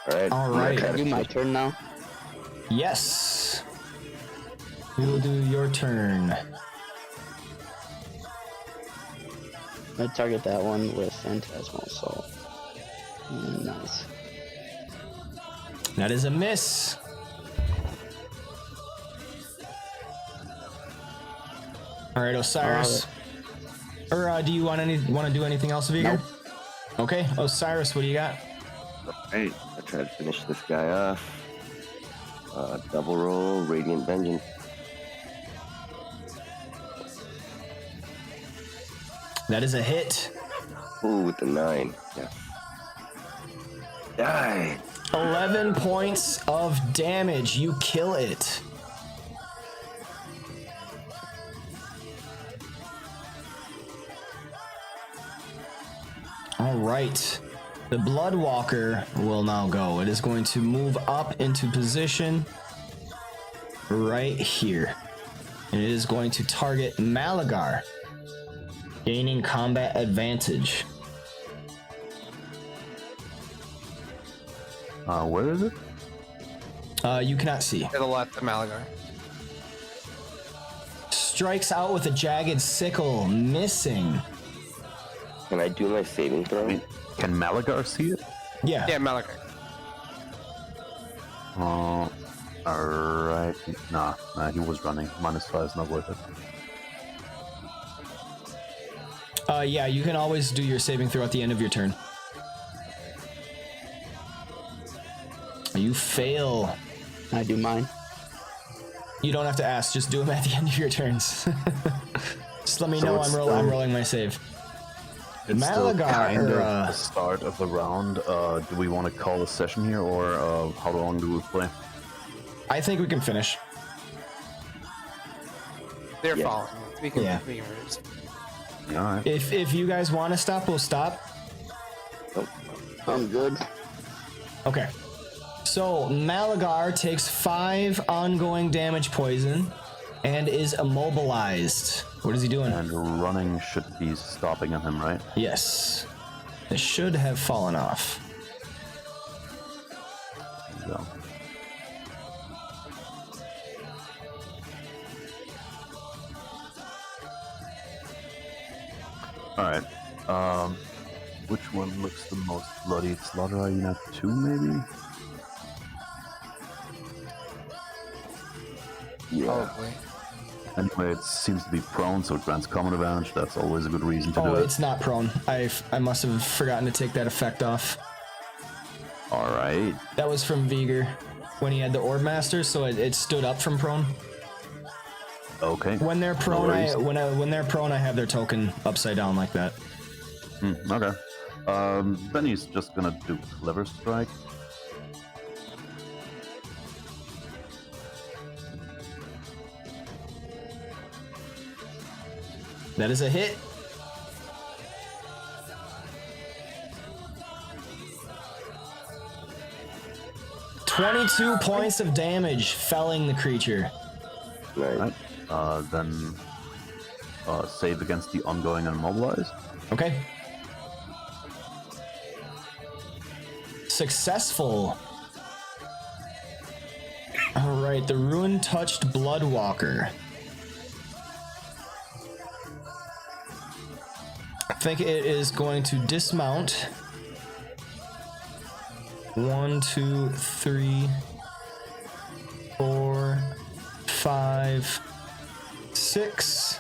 Alright. All right. Can I do my turn now? Yes. We will do your turn. I target that one with Phantasmal Assault. Nice. That is a miss. All right, Osiris. Or do you want to do anything else, Vigor? Nope. Okay, Osiris, what do you got? Alright. I try to finish this guy off. Double roll, Radiant Vengeance. That is a hit. Ooh, with the 9. Yes. Die! 11 points of damage. You kill it. All right. The Bloodwalker will now go. It is going to move up into position right here. And it is going to target Malagar, gaining combat advantage. Where is it? You cannot see. To the left of Malagar. Strikes out with a jagged sickle, missing. Can I do my saving throw? Can Malagar see it? Yeah. Yeah, Malagar. Alright. Nah, he was running. -5 is not worth it. Yeah, you can always do your saving throw at the end of your turn. You fail. I do mine. You don't have to ask, just do them at the end of your turns. Just let me So know it's I'm still- rolling my save. It's still Malagar, kind of or, the start of the round. Do we want to call a session here, or how long do we play? I think we can finish. They're Yeah. following. We can, Yeah. we can reduce. Alright. If you guys want to stop, we'll stop. I'm good. Okay. So Malagar takes 5 ongoing damage poison and is immobilized. What is he doing? And running should be stopping him, right? Yes. It should have fallen off. There you go. Alright. Which one looks the most bloody? Slaughter Hyena 2, maybe? Yeah. Probably. Anyway, it seems to be prone, so it grants common advantage. That's always a good reason to do Oh, it. it's not prone. I must have forgotten to take that effect off. Alright. That was from Vigor when he had the Orb Master, so it stood up from prone. Okay. When they're prone, worries. when they're prone, I have their token upside down like that. Okay. Then he's just gonna do Clever Strike. That is a hit. $22 points of damage, felling the creature. Nice. Right. Then save against the ongoing and immobilized. Okay. Successful. All right, the ruin-touched Bloodwalker. I think it is going to dismount. 1, 2, 3, 4, 5, 6.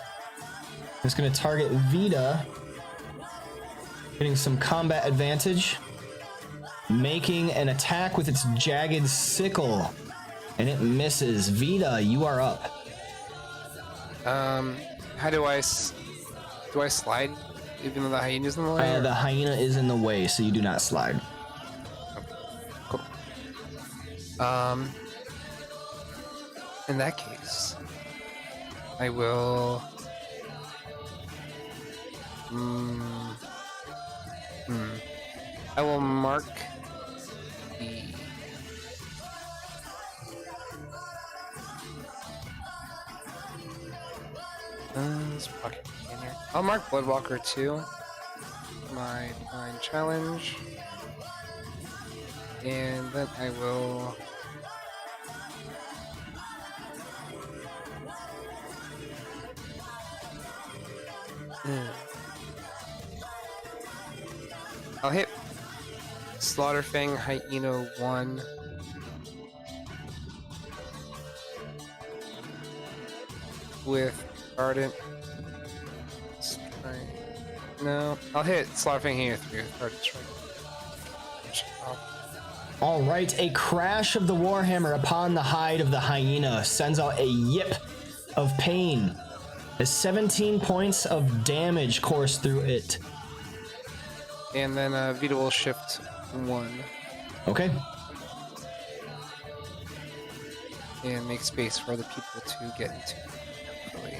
It's going to target Vita, getting some combat advantage, making an attack with its jagged sickle, and it misses. Vita, you are up. How do I slide? Even though the hyena's in the way? The hyena is in the way, so you do not slide. Cool. In that case, I will. I will mark the. Let's pocket in here. I'll mark Bloodwalker 2. My divine challenge. And then I will. I'll hit Slaughterfang Hyena 1. With Ardent Strike. No, I'll hit Slaughterfang Hyena 3 with Ardent Strike. All right, a crash of the Warhammer upon the hide of the hyena sends out a yip of pain as 17 points of damage course through it. And then Vita will shift 1 Okay. and make space for other people to get into. Hopefully.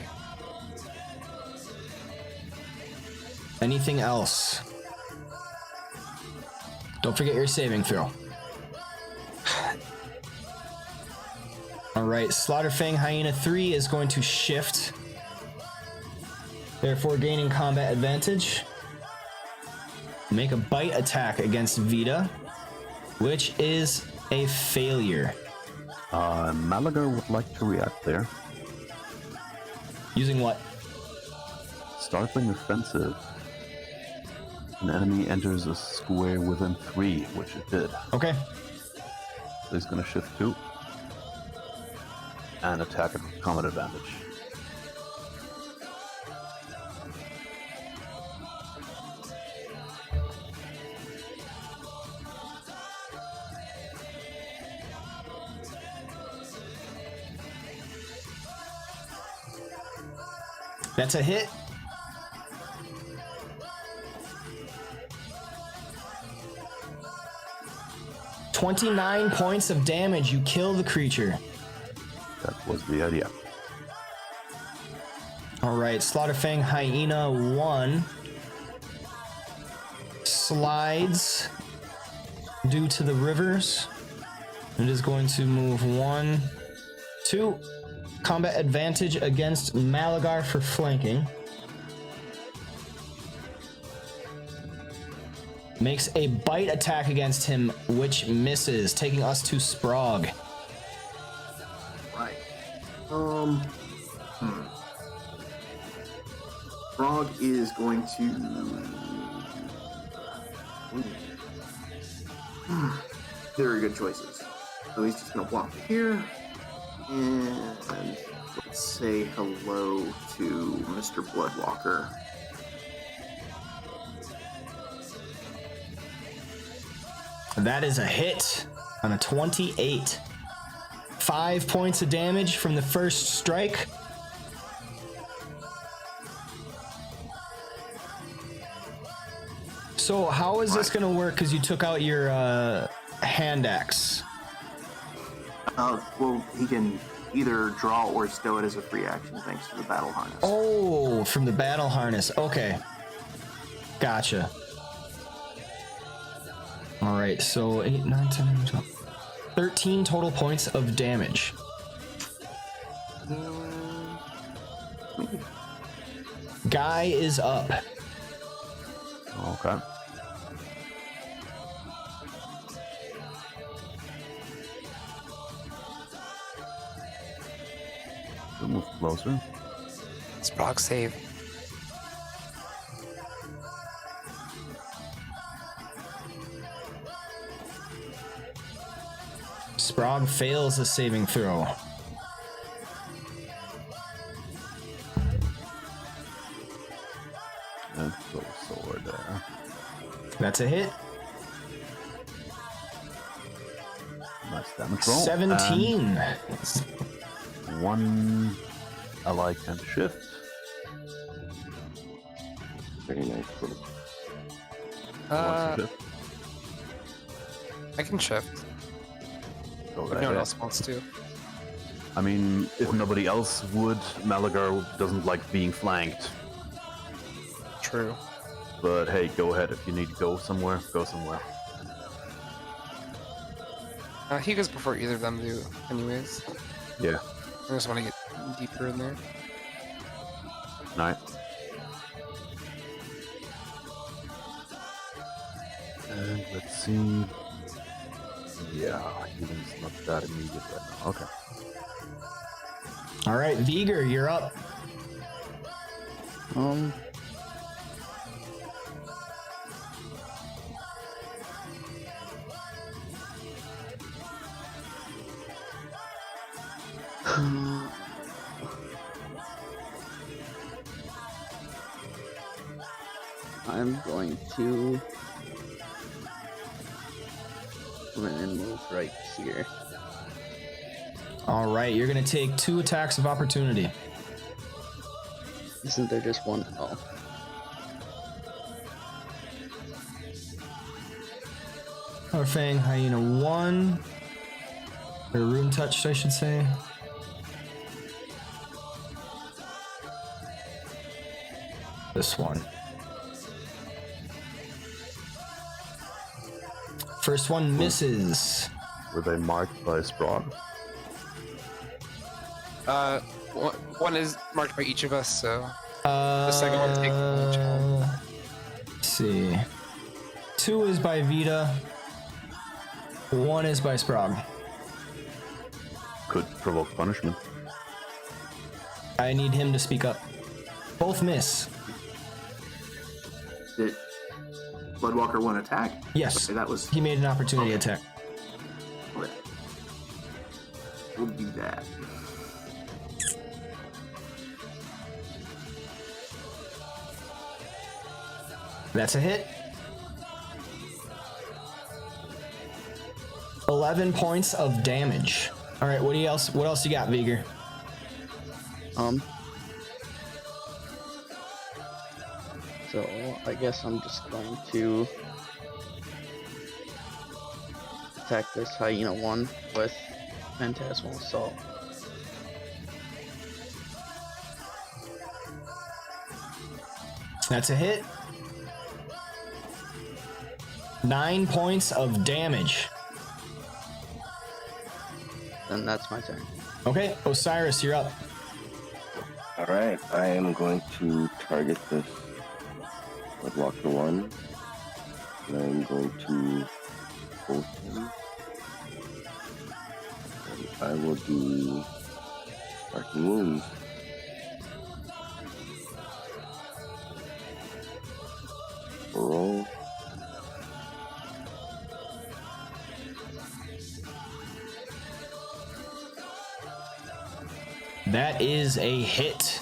Anything else? Don't forget your saving throw. All right, Slaughterfang Hyena 3 is going to shift, therefore gaining combat advantage. Make a bite attack against Vita, which is a failure. Malaga would like to react there. Using what? Startling offensive. An enemy enters a square within 3, which it did. Okay. So he's going to shift 2 and attack it with combat advantage. That's a hit. $29 points of damage. You kill the creature. That was the idea. All right, Slaughterfang Hyena 1 slides due to the rivers. It is going to move 1, 2. Combat advantage against Malagar for flanking. Makes a bite attack against him, which misses, taking us to Sprague. Right. Frog is going to. Very good choices. So he's just going to walk here and let's say hello to Mr. Bloodwalker. That is a hit on a 28. 5 points of damage from the first strike. So how is this going to work? Because you took out your hand axe. Well, he can either draw or stow it as a free action thanks to the battle harness. Oh, from the battle harness. Okay. Gotcha. All right, so 8, 9, 10, 12. 13 total points of damage. Guy is up. Okay. We'll move closer. Sprague save. Sprague fails the saving throw. And throw a sword there. That's a hit. Nice damage roll. 17. And 1 ally can shift. Very nice. Wants to shift. I can shift. Go If right no one ahead. else wants to. I mean, if nobody else would, Malagar doesn't like being flanked. True. But hey, go ahead. If you need to go somewhere, go somewhere. He goes before either of them do, anyways. Yeah. I just want to get deeper in there. Alright. And let's see. Yeah, healing's not that immediate right now. Okay. All right, Viger, you're up. I'm going to come in and move right here. All right, you're going to take 2 attacks of opportunity. Isn't there just one? Oh. Fang Hyena 1. Or room touched, I should say. This one. First one misses. Were they marked by Sprague? One is marked by each of us, so the second one takes each one. Let's see. 2 is by Vita. 1 is by Sprague. Could provoke punishment. I need him to speak up. Both miss. Did Bloodwalker one attack? Yes. Okay, that was. He made an opportunity attack. Okay. We'll do that. That's a hit. 11 points of damage. All right, what else you got, Vigor? So I guess I'm just going to attack this hyena one with Phantasmal Assault. That's a hit. 9 points of damage. Then that's my turn. Okay, Osiris, you're up. All right, I am going to target this Bloodwalker one, and I'm going to hold him. And I will do Sparking Wounds. Roll. That is a hit.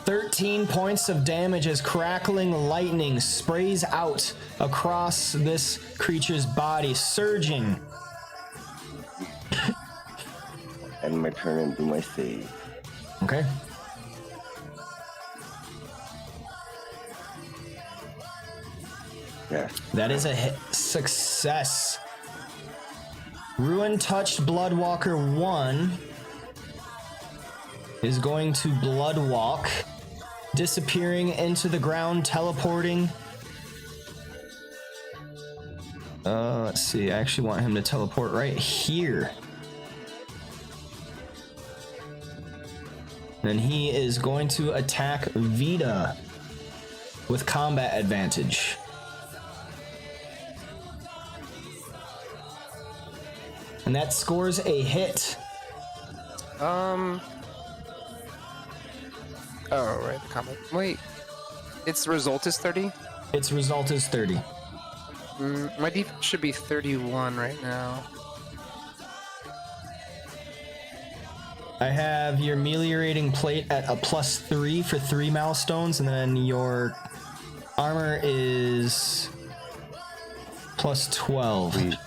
13 points of damage as crackling lightning sprays out across this creature's body, surging. End my turn and do my save. Okay. Yes. That is a hit. Success. Ruin touched Bloodwalker 1 is going to Bloodwalk, disappearing into the ground, teleporting. Let's see. I actually want him to teleport right here. Then he is going to attack Vita with combat advantage. And that scores a hit. Oh, right, the comment. Wait, its result is 30? Its result is 30. My defense should be 31 right now. I have your ameliorating plate at a +3 for 3 milestones, and then your armor is +12.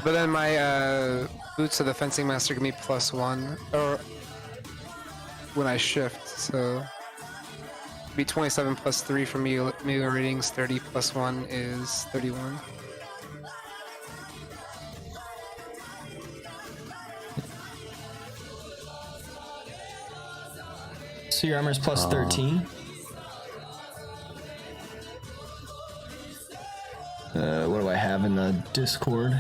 But then my boots of the fencing master give me +1, or when I shift, so be 27 +3 for amelioratings, 30 +1 is 31. So your armor is +13. What do I have in the Discord?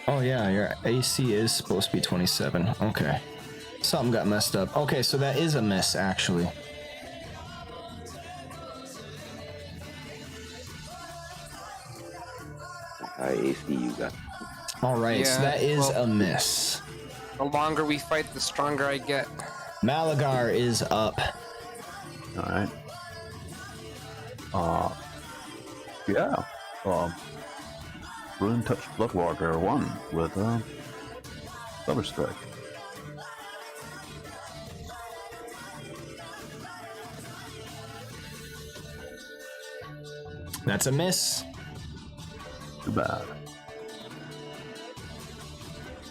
Oh yeah, your AC is supposed to be 27. Okay. Something got messed up. Okay, so that is a miss, actually. High AC you got. Alright, so Yeah, that is well- a miss. The longer we fight, the stronger I get. Malagar is up. Alright. Yeah. Ruin touch Bloodwalker 1 with Double Strike. That's a miss. Too bad.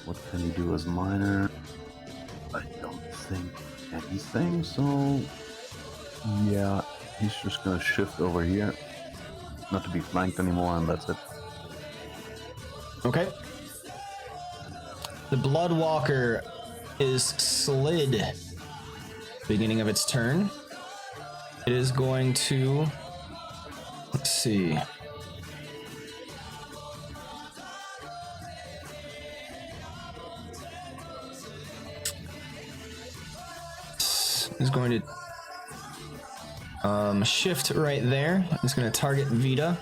What can he do as minor? I don't think anything, so yeah, he's just gonna shift over here. Not to be flanked anymore, and that's it. Okay. The Bloodwalker is slid beginning of its turn, it is going to, let's see. Is going to shift right there. It's going to target Vita.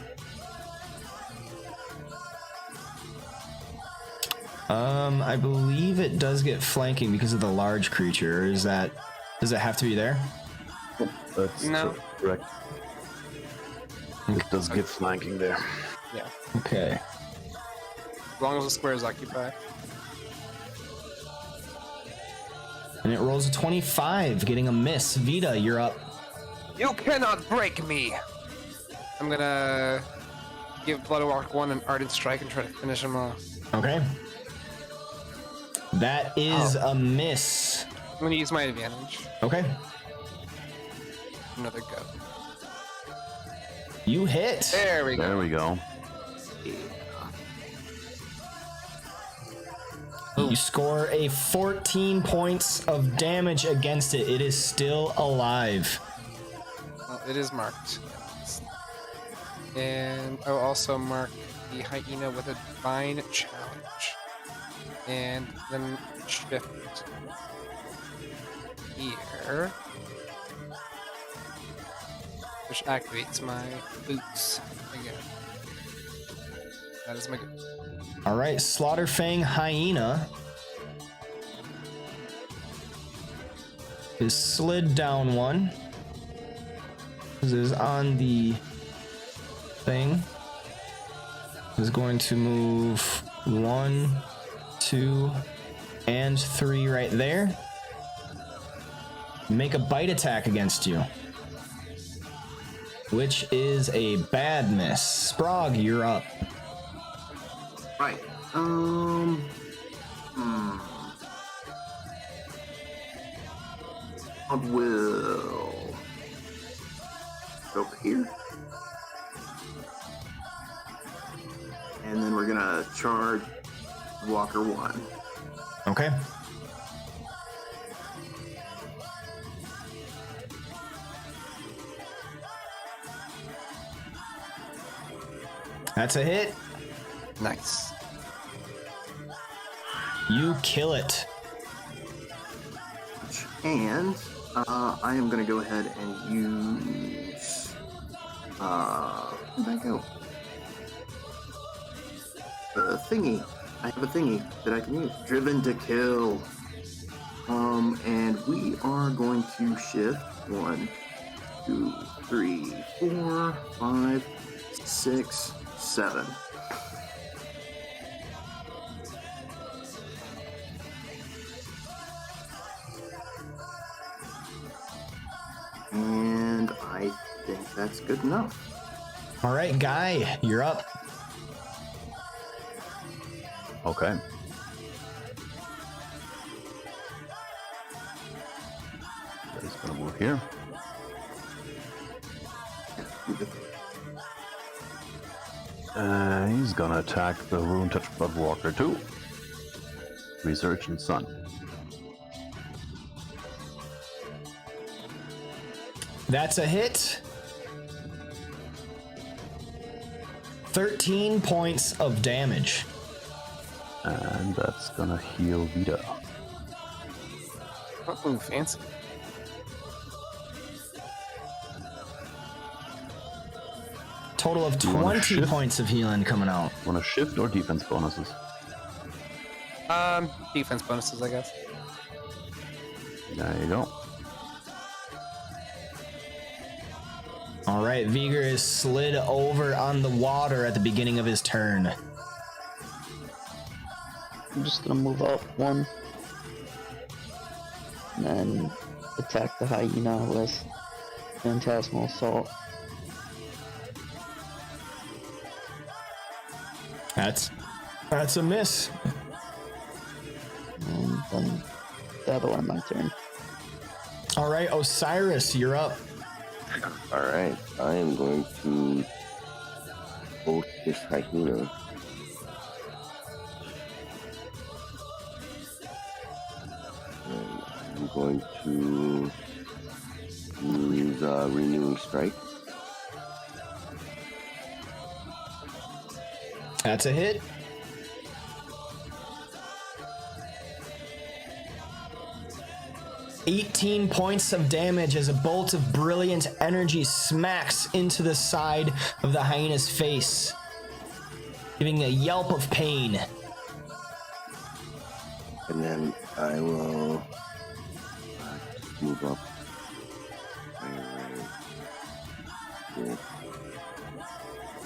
I believe it does get flanking because of the large creature. Does it have to be there? That's No. correct. It does get flanking there. Yeah. Okay. As long as the square is occupied. And it rolls a 25, getting a miss. Vita, you're up. You cannot break me! I'm gonna give Bloodwalk 1 an Ardent Strike and try to finish him off. Okay. That is a miss. I'm gonna use my advantage. Okay. Another go. You hit. There we go. There we go. You score a 14 points of damage against it. It is still alive. Well, it is marked. And I will also mark the hyena with a divine challenge. And then shift here. Which activates my boots again. That is my go. All right, Slaughterfang Hyena is slid down one. This is on the thing. Is going to move 1, 2, and 3 right there. Make a bite attack against you, which is a bad miss. Sprog, you're up. Right. I will go over here. And then we're gonna charge Walker 1. Okay. That's a hit. Nice. You kill it. And I am gonna go ahead and use where'd that go? The thingy. I have a thingy that I can use. Driven to kill. And we are going to shift 1, 2, 3, 4, 5, 6, 7. And I think that's good enough. All right, Guy, you're up. Okay. He's gonna move here. He's gonna attack the Rune Touch Bloodwalker 2. Resurgent Sun. That's a hit. 13 points of damage. And that's gonna heal Vita. Oh, fancy. Total of You wanna 20 shift? points of healing coming out. Wanna shift or defense bonuses? Defense bonuses, I guess. There you go. All right, Vigor is slid over on the water at the beginning of his turn. I'm just gonna move up 1. And then attack the hyena with Phantasmal Assault. That's a miss. And then that'll end my turn. All right, Osiris, you're up. Alright, I am going to bolt this hyena. And I'm going to use renewing strike. That's a hit. $18 points of damage as a bolt of brilliant energy smacks into the side of the hyena's face, giving a yelp of pain. And then I will move up. Here.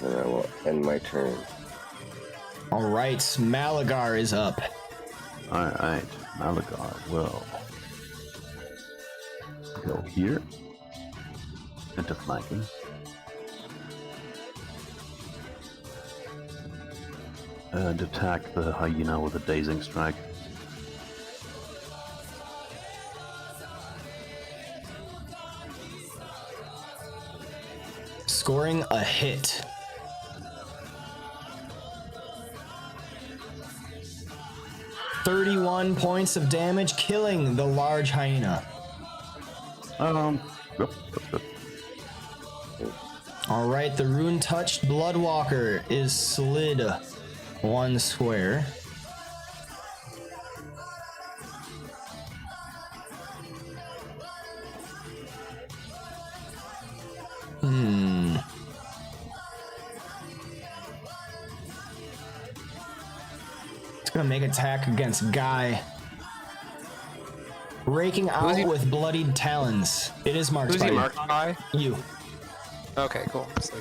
And I will end my turn. All right, Malagar is up. Alright, Malagar will go here into flanking. And attack the hyena with a dazing strike. Scoring a hit. $31 points of damage, killing the large hyena. Yep, that's good. All right, the rune-touched Bloodwalker is slid 1 square. It's gonna make attack against Guy. Raking out with bloodied talons. It is marked Who's by he you. marked by? You. Okay, cool. So,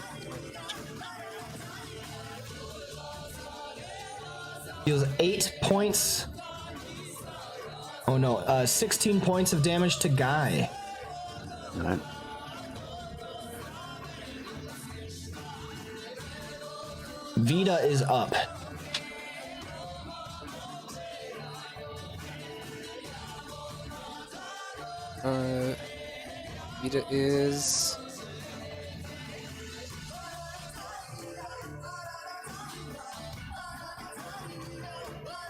Deals 8 points. Oh no, 16 points of damage to Guy. Alright. Vita is up. Vita is.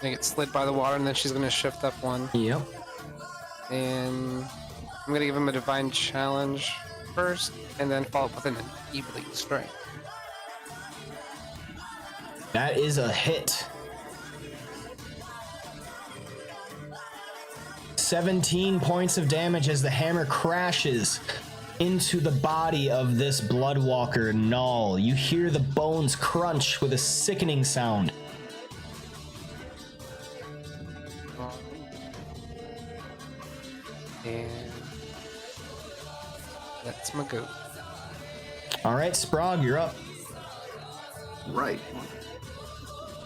Gonna get slid by the water, and then she's gonna shift up 1. Yep. And I'm gonna give him a divine challenge first, and then follow up with an evenly strike. That is a hit. 17 points of damage as the hammer crashes into the body of this Bloodwalker Null. You hear the bones crunch with a sickening sound. And that's my go. All right, Sprague, you're up. Right.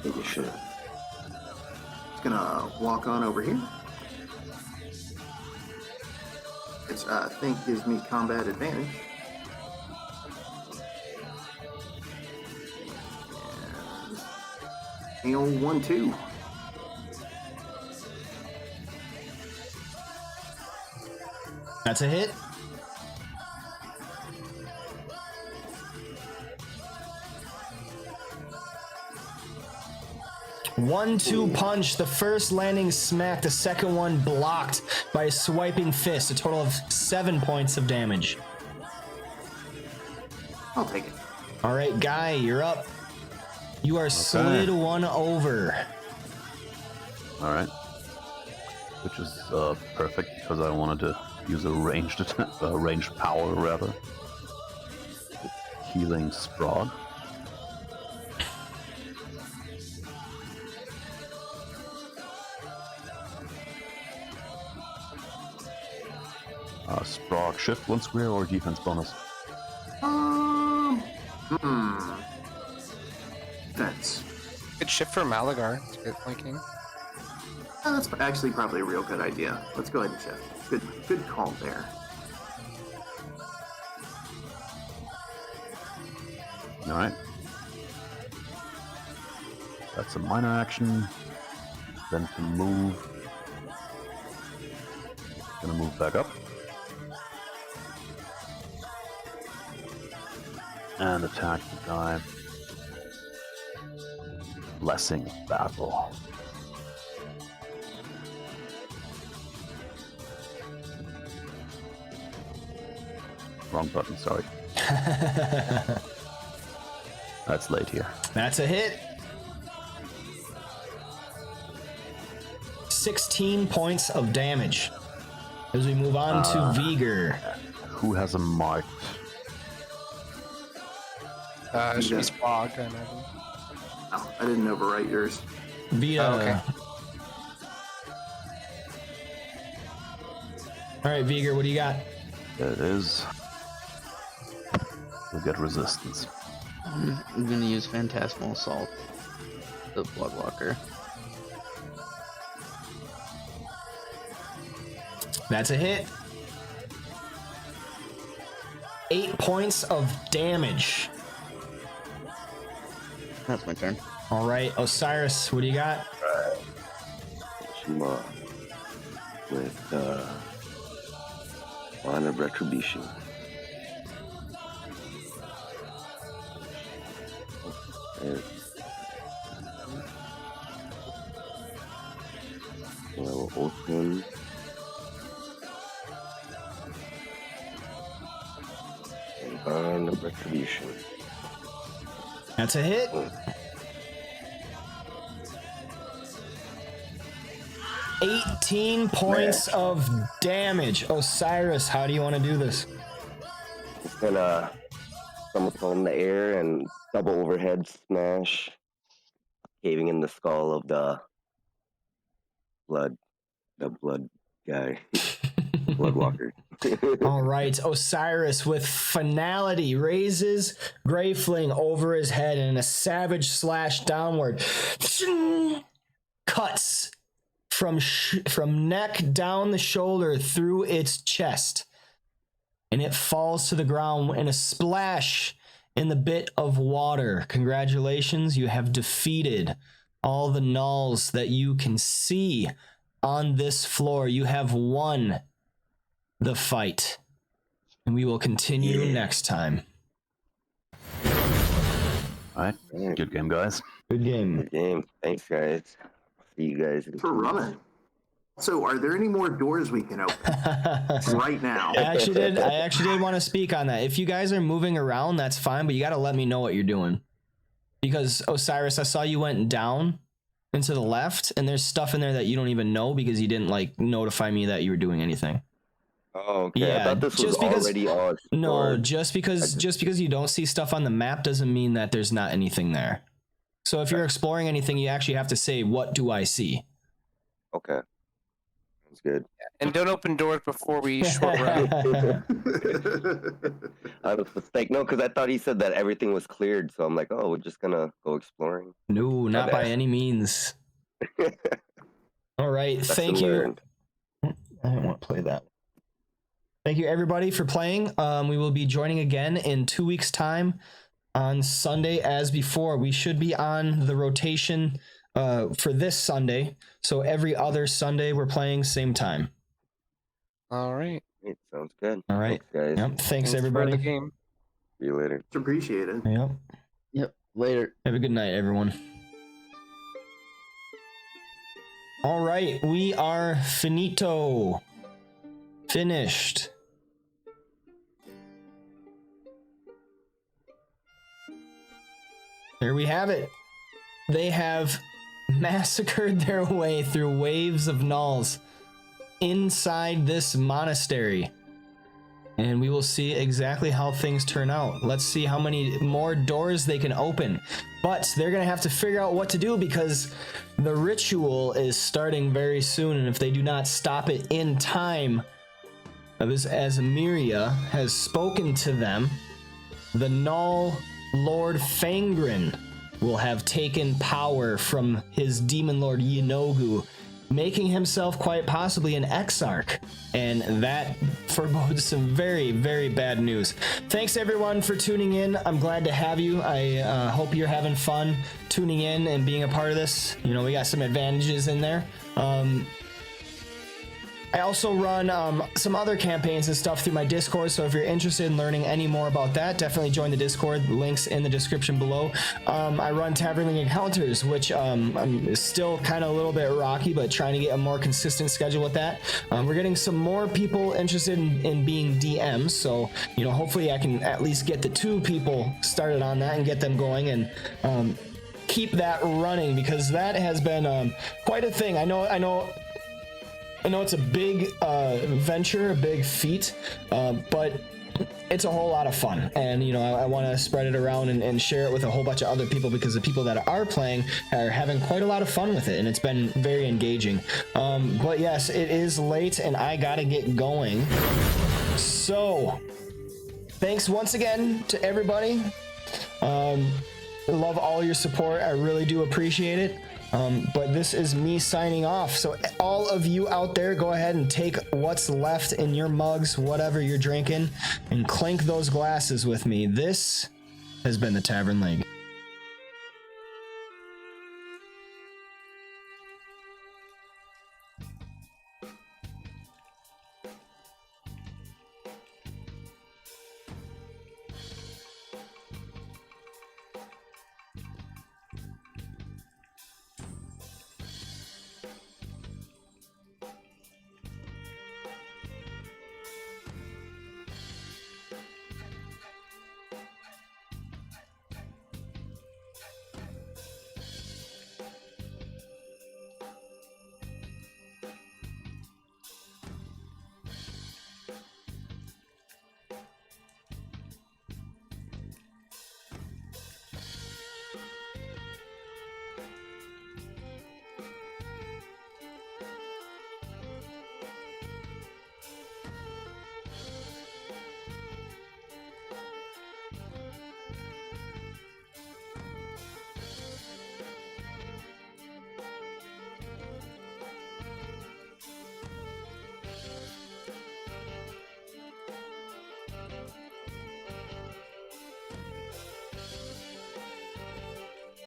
Take a shit. It's gonna walk on over here. It's I think gives me combat advantage. And the old 1-2. That's a hit. One-two punch. The first landing smacked. The second one blocked by a swiping fist. A total of 7 points of damage. I'll take it. All right, Guy, you're up. You are slid 1 over. Alright. Which is perfect because I wanted to use a ranged attack, ranged power rather. Healing Sprague. Sprague shift 1 square or defense bonus? Defense. Good shift for Malagar to get flanking. That's actually probably a real good idea. Let's go ahead and shift. Good call there. Alright. That's a minor action. Then to move. Gonna move back up. And attack the guy. Blessing of Battle. wrong button, sorry. That's late here. That's a hit. 16 points of damage. As we move on to Vigor. Who has a mark? It should be Sprog, I imagine. Oh, I didn't overwrite yours. Via. Oh, okay. All right, Vigor, what do you got? There it is. We'll get resistance. I'm gonna use Phantasmal Assault, the Bloodwalker. That's a hit. 8 points of damage. That's my turn. All right, Osiris, what do you got? Some, with Line of Retribution. So I will open. And Line of Retribution. That's a hit. $18 points of damage. Osiris, how do you want to do this? Just gonna somersault in the air and double overhead smash, caving in the skull of the blood guy, Bloodwalker. All right, Osiris with finality raises Greyfling over his head and in a savage slash downward cuts from neck down the shoulder through its chest, and it falls to the ground in a splash in the bit of water. Congratulations, you have defeated all the gnolls that you can see on this floor. You have won the fight, and we will continue next time. Alright, good game, guys. Good game. Good game. Thanks, guys. See you guys. For running. So, are there any more doors we can open right now? I actually did want to speak on that. If you guys are moving around, that's fine, but you got to let me know what you're doing. Because Osiris, I saw you went down and to the left, and there's stuff in there that you don't even know because you didn't like notify me that you were doing anything. Oh, okay. Yeah, I thought this was just because- already on. No, just because you don't see stuff on the map doesn't mean that there's not anything there. So if you're exploring anything, you actually have to say, "What do I see?" Okay. Sounds good. And don't open doors before we short run. I was like, no, because I thought he said that everything was cleared. So I'm like, oh, we're just gonna go exploring. No, not by any means. All right, Lesson thank you. learned. I didn't want to play that. Thank you, everybody, for playing. We will be joining again in 2 weeks' time on Sunday as before. We should be on the rotation for this Sunday. So every other Sunday we're playing same time. All right. Great, sounds good. All right. Thanks, guys. Yep. Thanks, Thanks for everybody. the game. See you later. It's appreciated. Yep. Yep. Later. Have a good night, everyone. All right. We are finito. Finished. There we have it. They have massacred their way through waves of gnolls inside this monastery. And we will see exactly how things turn out. Let's see how many more doors they can open. But they're going to have to figure out what to do because the ritual is starting very soon. And if they do not stop it in time, as Amiria has spoken to them, the Gnoll Lord Fangren will have taken power from his demon lord Yenogu, making himself quite possibly an exarch, and that forebodes some very, very bad news. Thanks everyone for tuning in. I'm glad to have you. I hope you're having fun tuning in and being a part of this. You know, we got some advantages in there. I also run some other campaigns and stuff through my Discord, so if you're interested in learning any more about that, definitely join the Discord. Links in the description below. I run Tavern League Encounters, which I'm still kind of a little bit rocky, but trying to get a more consistent schedule with that. We're getting some more people interested in being DMs, so you know, hopefully I can at least get the 2 people started on that and get them going, and keep that running, because that has been quite a thing. I know it's a big venture, a big feat, but it's a whole lot of fun, and you know, I want to spread it around and share it with a whole bunch of other people, because the people that are playing are having quite a lot of fun with it, and it's been very engaging. But yes, it is late and I gotta get going, so thanks once again to everybody. Love all your support, I really do appreciate it. But this is me signing off. So all of you out there, go ahead and take what's left in your mugs, whatever you're drinking, and clink those glasses with me. This has been the Tavern League.